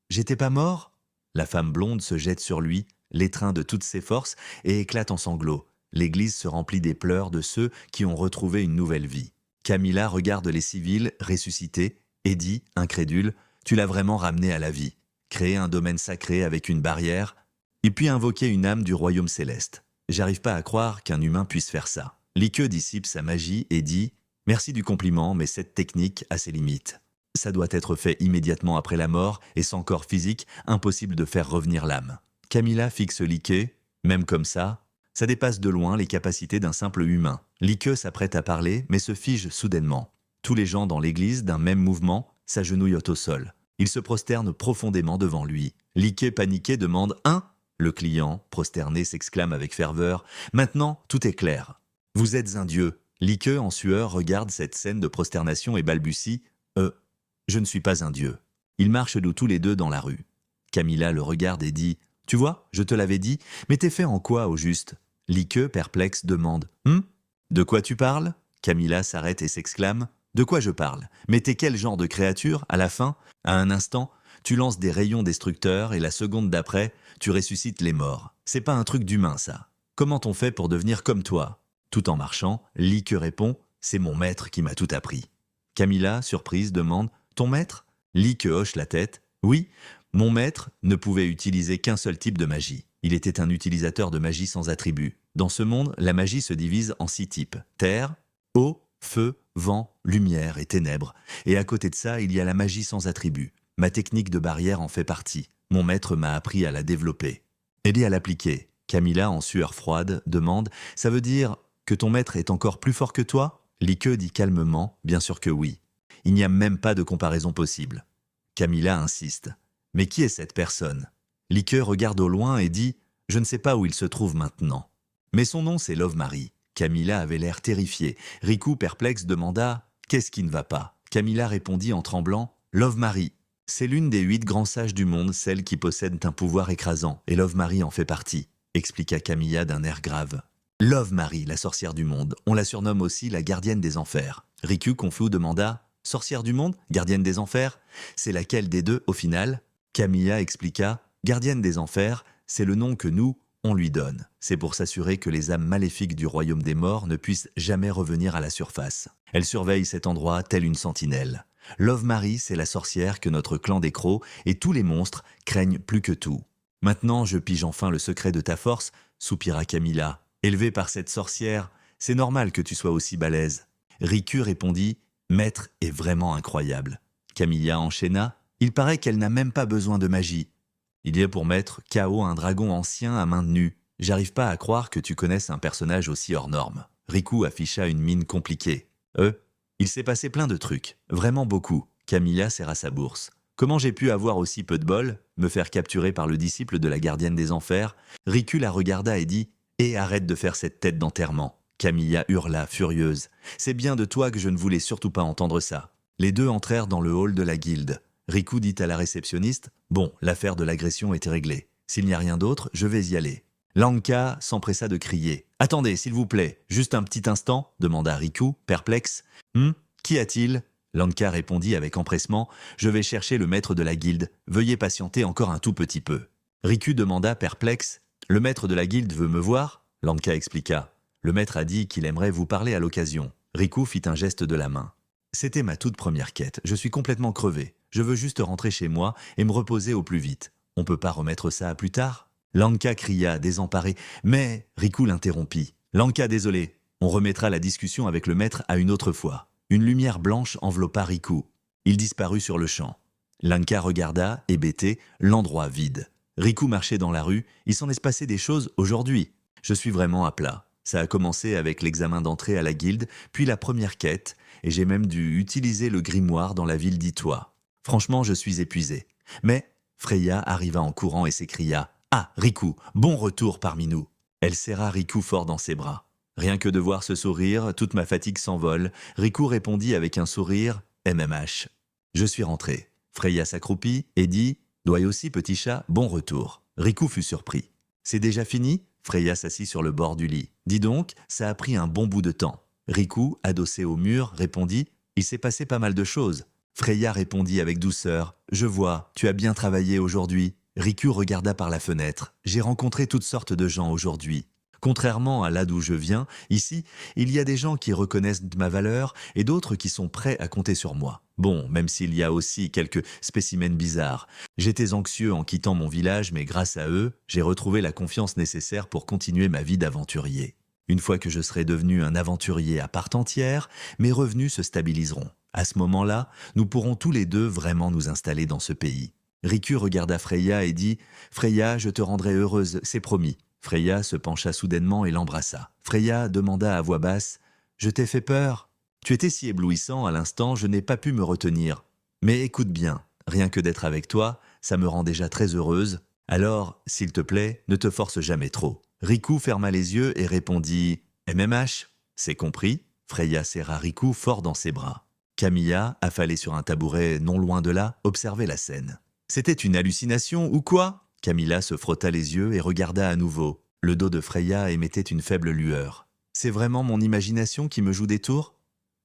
J'étais pas mort ?» La femme blonde se jette sur lui, l'étreint de toutes ses forces et éclate en sanglots. L'église se remplit des pleurs de ceux qui ont retrouvé une nouvelle vie. Camilla regarde les civils ressuscités et dit, incrédule, « Tu l'as vraiment ramené à la vie. Créer un domaine sacré avec une barrière, et puis invoquer une âme du royaume céleste. J'arrive pas à croire qu'un humain puisse faire ça. » Liké dissipe sa magie et dit, « Merci du compliment, mais cette technique a ses limites. Ça doit être fait immédiatement après la mort, et sans corps physique, impossible de faire revenir l'âme. » Camilla fixe Liké, « Même comme ça dépasse de loin les capacités d'un simple humain. » Liké s'apprête à parler, mais se fige soudainement. Tous les gens dans l'église, d'un même mouvement, s'agenouillent au sol. Ils se prosternent profondément devant lui. Liké, paniqué, demande « Hein ?» Le client, prosterné, s'exclame avec ferveur « Maintenant, tout est clair. Vous êtes un dieu. » Liké, en sueur, regarde cette scène de prosternation et balbutie « Je ne suis pas un dieu. » Ils marchent tous les deux dans la rue. Camilla le regarde et dit « Tu vois, je te l'avais dit, mais t'es fait en quoi au juste ?» Liké, perplexe, demande « De quoi tu parles ?» Camilla s'arrête et s'exclame « De quoi je parle ? Mais t'es quel genre de créature, à la fin ? À un instant, tu lances des rayons destructeurs et la seconde d'après, tu ressuscites les morts. C'est pas un truc d'humain, ça. Comment on fait pour devenir comme toi ?» Tout en marchant, Liké répond « C'est mon maître qui m'a tout appris. » Camilla, surprise, demande « Ton maître ?» Liké hoche la tête « Oui, mon maître ne pouvait utiliser qu'un seul type de magie. Il était un utilisateur de magie sans attribut. Dans ce monde, la magie se divise en 6 types. Terre, eau, feu, vent, lumière et ténèbres. Et à côté de ça, il y a la magie sans attribut. Ma technique de barrière en fait partie. Mon maître m'a appris à la développer. Et à l'appliquer. » Camilla, en sueur froide, demande « Ça veut dire que ton maître est encore plus fort que toi ?» Liké dit calmement « Bien sûr que oui. Il n'y a même pas de comparaison possible. » Camilla insiste « Mais qui est cette personne ?» Liké regarde au loin et dit « Je ne sais pas où il se trouve maintenant. Mais son nom c'est Love Marie. » Camilla avait l'air terrifiée. Riku, perplexe, demanda « Qu'est-ce qui ne va pas ?» Camilla répondit en tremblant « Love Marie. C'est l'une des 8 grands sages du monde, celle qui possède un pouvoir écrasant, et Love Marie en fait partie. » expliqua Camilla d'un air grave. « Love Marie, la sorcière du monde. On la surnomme aussi la gardienne des enfers. » Riku, confus, demanda « Sorcière du monde, gardienne des enfers, c'est laquelle des deux au final ?» Camilla expliqua « Gardienne des enfers, c'est le nom que nous, on lui donne. C'est pour s'assurer que les âmes maléfiques du royaume des morts ne puissent jamais revenir à la surface. Elle surveille cet endroit telle une sentinelle. Love Marie, c'est la sorcière que notre clan des crocs et tous les monstres craignent plus que tout. Maintenant, je pige enfin le secret de ta force, soupira Camilla. Élevée par cette sorcière, c'est normal que tu sois aussi balèze. Riku répondit « Maître est vraiment incroyable ». Camilla enchaîna « Il paraît qu'elle n'a même pas besoin de magie. Il y a pour maître KO un dragon ancien à main nue. J'arrive pas à croire que tu connaisses un personnage aussi hors norme. » Riku afficha une mine compliquée. Il s'est passé plein de trucs, vraiment beaucoup. » Camilla serra sa bourse. « Comment j'ai pu avoir aussi peu de bol, me faire capturer par le disciple de la gardienne des enfers ?» Riku la regarda et dit « Et arrête de faire cette tête d'enterrement. » Camilla hurla, furieuse. « C'est bien de toi que je ne voulais surtout pas entendre ça. » Les deux entrèrent dans le hall de la guilde. Riku dit à la réceptionniste « Bon, l'affaire de l'agression était réglée. S'il n'y a rien d'autre, je vais y aller. » Lanka s'empressa de crier. « Attendez, s'il vous plaît, juste un petit instant » demanda Riku, perplexe. « Qu'y a-t-il » Lanka répondit avec empressement « Je vais chercher le maître de la guilde. Veuillez patienter encore un tout petit peu. » Riku demanda perplexe « Le maître de la guilde veut me voir ?» Lanka expliqua. « Le maître a dit qu'il aimerait vous parler à l'occasion. » Riku fit un geste de la main. « C'était ma toute première quête. Je suis complètement crevé. Je veux juste rentrer chez moi et me reposer au plus vite. On peut pas remettre ça à plus tard ?» Lanka cria, désemparé. « Mais… » Riku l'interrompit. « Lanka, désolé. On remettra la discussion avec le maître à une autre fois. » Une lumière blanche enveloppa Riku. Il disparut sur le champ. Lanka regarda, hébété, l'endroit vide. Riku marchait dans la rue. Il s'en est passé des choses aujourd'hui. Je suis vraiment à plat. Ça a commencé avec l'examen d'entrée à la guilde, puis la première quête, et j'ai même dû utiliser le grimoire dans la ville d'Itoa. Franchement, je suis épuisé. Mais Freya arriva en courant et s'écria « Ah, Riku, bon retour parmi nous !» Elle serra Riku fort dans ses bras. Rien que de voir ce sourire, toute ma fatigue s'envole. Riku répondit avec un sourire « MMH ». Je suis rentré. Freya s'accroupit et dit « Toi aussi, petit chat, bon retour ». Riku fut surpris. « C'est déjà fini ?» Freya s'assit sur le bord du lit. « Dis donc, ça a pris un bon bout de temps. » Riku, adossé au mur, répondit « Il s'est passé pas mal de choses. » Freya répondit avec douceur « Je vois, tu as bien travaillé aujourd'hui. » Riku regarda par la fenêtre. « J'ai rencontré toutes sortes de gens aujourd'hui. Contrairement à là d'où je viens, ici, il y a des gens qui reconnaissent ma valeur et d'autres qui sont prêts à compter sur moi. Bon, même s'il y a aussi quelques spécimens bizarres. J'étais anxieux en quittant mon village, mais grâce à eux, j'ai retrouvé la confiance nécessaire pour continuer ma vie d'aventurier. Une fois que je serai devenu un aventurier à part entière, mes revenus se stabiliseront. À ce moment-là, nous pourrons tous les deux vraiment nous installer dans ce pays. » Riku regarda Freya et dit « Freya, je te rendrai heureuse, c'est promis. » Freya se pencha soudainement et l'embrassa. Freya demanda à voix basse « Je t'ai fait peur ? Tu étais si éblouissant à l'instant, je n'ai pas pu me retenir. Mais écoute bien, rien que d'être avec toi, ça me rend déjà très heureuse. Alors, s'il te plaît, ne te force jamais trop. » Riku ferma les yeux et répondit « MMH, c'est compris ?» Freya serra Riku fort dans ses bras. Camilla, affalée sur un tabouret non loin de là, observait la scène. « C'était une hallucination ou quoi ?» Camilla se frotta les yeux et regarda à nouveau. Le dos de Freya émettait une faible lueur. « C'est vraiment mon imagination qui me joue des tours ?»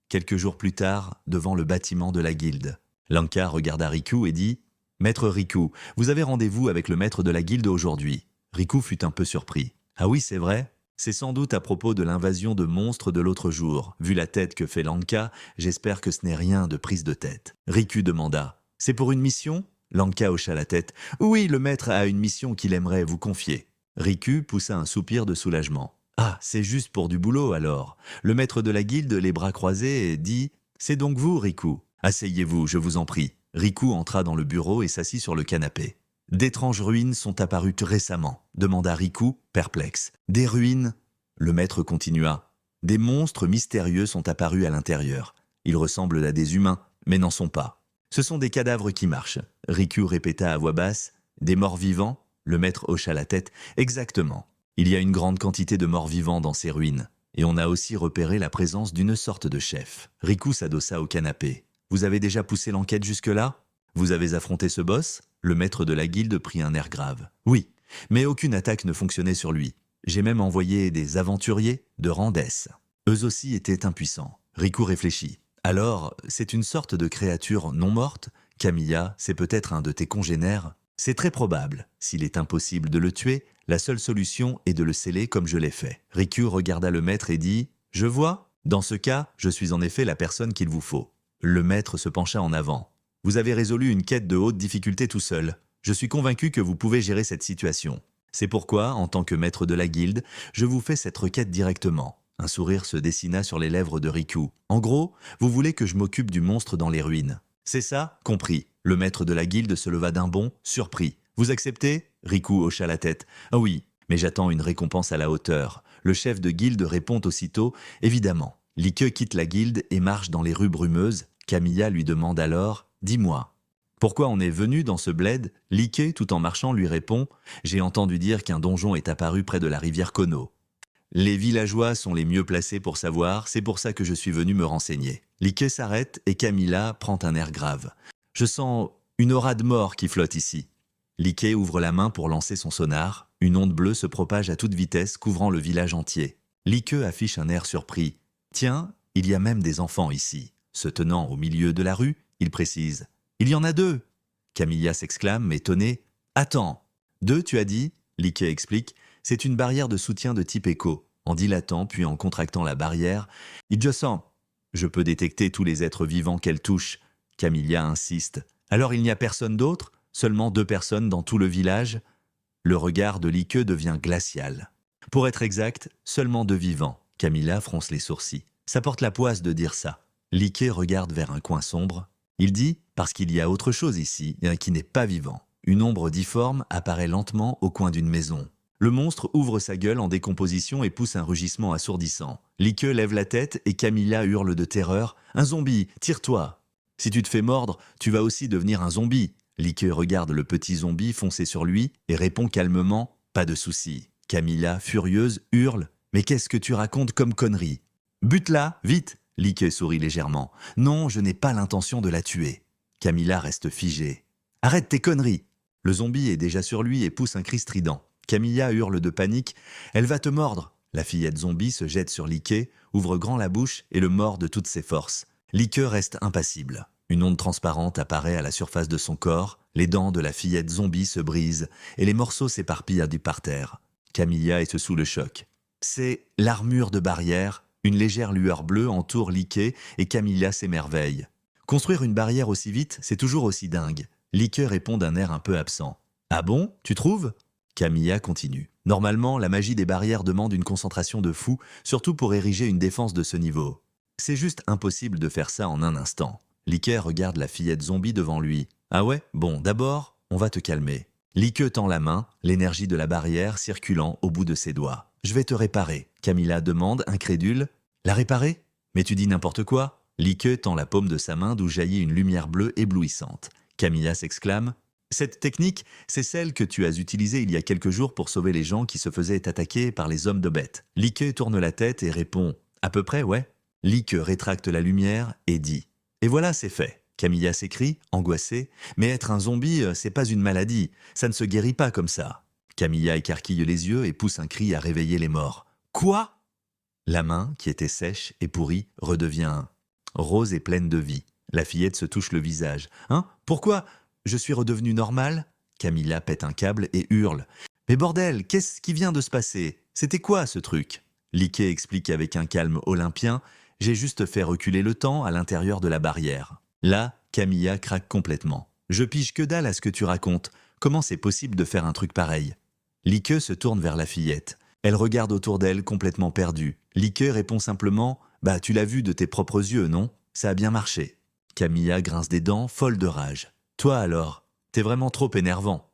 Quelques jours plus tard, devant le bâtiment de la guilde, Lanka regarda Riku et dit « Maître Riku, vous avez rendez-vous avec le maître de la guilde aujourd'hui. » Riku fut un peu surpris. « Ah oui, c'est vrai ? C'est sans doute à propos de l'invasion de monstres de l'autre jour. Vu la tête que fait Lanka, j'espère que ce n'est rien de prise de tête. » Riku demanda « C'est pour une mission ?» Lanka hocha la tête. « Oui, le maître a une mission qu'il aimerait vous confier. » Riku poussa un soupir de soulagement. « Ah, c'est juste pour du boulot alors. » Le maître de la guilde, les bras croisés, dit « C'est donc vous, Riku. Asseyez-vous, je vous en prie. » Riku entra dans le bureau et s'assit sur le canapé. « D'étranges ruines sont apparues récemment » demanda Riku, perplexe. « Des ruines ?» Le maître continua. « Des monstres mystérieux sont apparus à l'intérieur. Ils ressemblent à des humains, mais n'en sont pas. Ce sont des cadavres qui marchent. » Riku répéta à voix basse. « Des morts vivants ?» Le maître hocha la tête. « Exactement. Il y a une grande quantité de morts vivants dans ces ruines. Et on a aussi repéré la présence d'une sorte de chef. » Riku s'adossa au canapé. « Vous avez déjà poussé l'enquête jusque-là ? Vous avez affronté ce boss ?» Le maître de la guilde prit un air grave. « Oui, mais aucune attaque ne fonctionnait sur lui. J'ai même envoyé des aventuriers de rang d'S. Eux aussi étaient impuissants. » Riku réfléchit. « Alors, c'est une sorte de créature non morte ? Camilla, c'est peut-être un de tes congénères ? C'est très probable. S'il est impossible de le tuer, La seule solution est de le sceller comme je l'ai fait. Riku regarda le maître et dit « Je vois. Dans ce cas, je suis en effet la personne qu'il vous faut. » Le maître se pencha en avant. « Vous avez résolu une quête de haute difficulté tout seul. Je suis convaincu que vous pouvez gérer cette situation. C'est pourquoi, en tant que maître de la guilde, je vous fais cette requête directement. » Un sourire se dessina sur les lèvres de Riku. « En gros, vous voulez que je m'occupe du monstre dans les ruines. C'est ça ? Compris. » Le maître de la guilde se leva d'un bond, surpris. « Vous acceptez ?» Riku hocha la tête. « Ah oui, mais j'attends une récompense à la hauteur. » Le chef de guilde répond aussitôt « Évidemment. » Like quitte la guilde et marche dans les rues brumeuses. Camilla lui demande alors « Dis-moi, pourquoi on est venu dans ce bled ?» Like, tout en marchant, lui répond « J'ai entendu dire qu'un donjon est apparu près de la rivière Kono. Les villageois sont les mieux placés pour savoir, c'est pour ça que je suis venu me renseigner. » Like s'arrête et Camilla prend un air grave. « Je sens une aura de mort qui flotte ici. » Like ouvre la main pour lancer son sonar. Une onde bleue se propage à toute vitesse, couvrant le village entier. Like affiche un air surpris. « Tiens, il y a même des enfants ici. » Se tenant au milieu de la rue, il précise. « Il y en a 2 !» Camilla s'exclame, étonnée. « Attends, 2 tu as dit ?» Like explique. « C'est une barrière de soutien de type écho. » En dilatant puis en contractant la barrière, « Il je sens. Je peux détecter tous les êtres vivants qu'elle touche. » Camilla insiste. « Alors il n'y a personne d'autre ? Seulement 2 personnes dans tout le village ?» Le regard de Like devient glacial. « Pour être exact, seulement 2 vivants. » Camilla fronce les sourcils. « Ça porte la poisse de dire ça. » Like regarde vers un coin sombre. Il dit « Parce qu'il y a autre chose ici, qui n'est pas vivant. » Une ombre difforme apparaît lentement au coin d'une maison. Le monstre ouvre sa gueule en décomposition et pousse un rugissement assourdissant. Like lève la tête et Camilla hurle de terreur. « Un zombie, tire-toi !»« Si tu te fais mordre, tu vas aussi devenir un zombie. » Like regarde le petit zombie foncer sur lui et répond calmement « Pas de souci. » Camilla, furieuse, hurle « Mais qu'est-ce que tu racontes comme connerie ? Bute-la, vite !» Like sourit légèrement. « Non, je n'ai pas l'intention de la tuer. » Camilla reste figée. « Arrête tes conneries !» Le zombie est déjà sur lui et pousse un cri strident. Camilla hurle de panique. « Elle va te mordre !» La fillette zombie se jette sur Like, ouvre grand la bouche et le mord de toutes ses forces. Like reste impassible. Une onde transparente apparaît à la surface de son corps, les dents de la fillette zombie se brisent et les morceaux s'éparpillent du parterre. Camilla est sous le choc. C'est l'armure de barrière. Une légère lueur bleue entoure Like et Camilla s'émerveille. Construire une barrière aussi vite, c'est toujours aussi dingue. Like répond d'un air un peu absent. Ah bon, tu trouves ? Camilla continue. Normalement, la magie des barrières demande une concentration de fou, surtout pour ériger une défense de ce niveau. C'est juste impossible de faire ça en un instant. Like regarde la fillette zombie devant lui. Ah ouais ? Bon, d'abord, on va te calmer. Like tend la main, l'énergie de la barrière circulant au bout de ses doigts. « Je vais te réparer. » Camilla demande, incrédule. « La réparer ? Mais tu dis n'importe quoi ?» Like tend la paume de sa main d'où jaillit une lumière bleue éblouissante. Camilla s'exclame. « Cette technique, c'est celle que tu as utilisée il y a quelques jours pour sauver les gens qui se faisaient attaquer par les hommes de bête. » Like tourne la tête et répond. « À peu près, ouais. » Like rétracte la lumière et dit. « Et voilà, c'est fait. » Camilla s'écrie, angoissée. « Mais être un zombie, c'est pas une maladie. Ça ne se guérit pas comme ça. » Camilla écarquille les yeux et pousse un cri à réveiller les morts. « Quoi ?» La main, qui était sèche et pourrie, redevient rose et pleine de vie. La fillette se touche le visage. « Hein ? Pourquoi ? Je suis redevenue normale ?» Camilla pète un câble et hurle. « Mais bordel, qu'est-ce qui vient de se passer ? C'était quoi ce truc ?» Like explique avec un calme olympien. « J'ai juste fait reculer le temps à l'intérieur de la barrière. » Là, Camilla craque complètement. « Je pige que dalle à ce que tu racontes. Comment c'est possible de faire un truc pareil ?» Like se tourne vers la fillette. Elle regarde autour d'elle complètement perdue. Like répond simplement « Bah tu l'as vu de tes propres yeux, non ? Ça a bien marché. » Camilla grince des dents, folle de rage. « Toi alors ? T'es vraiment trop énervant. »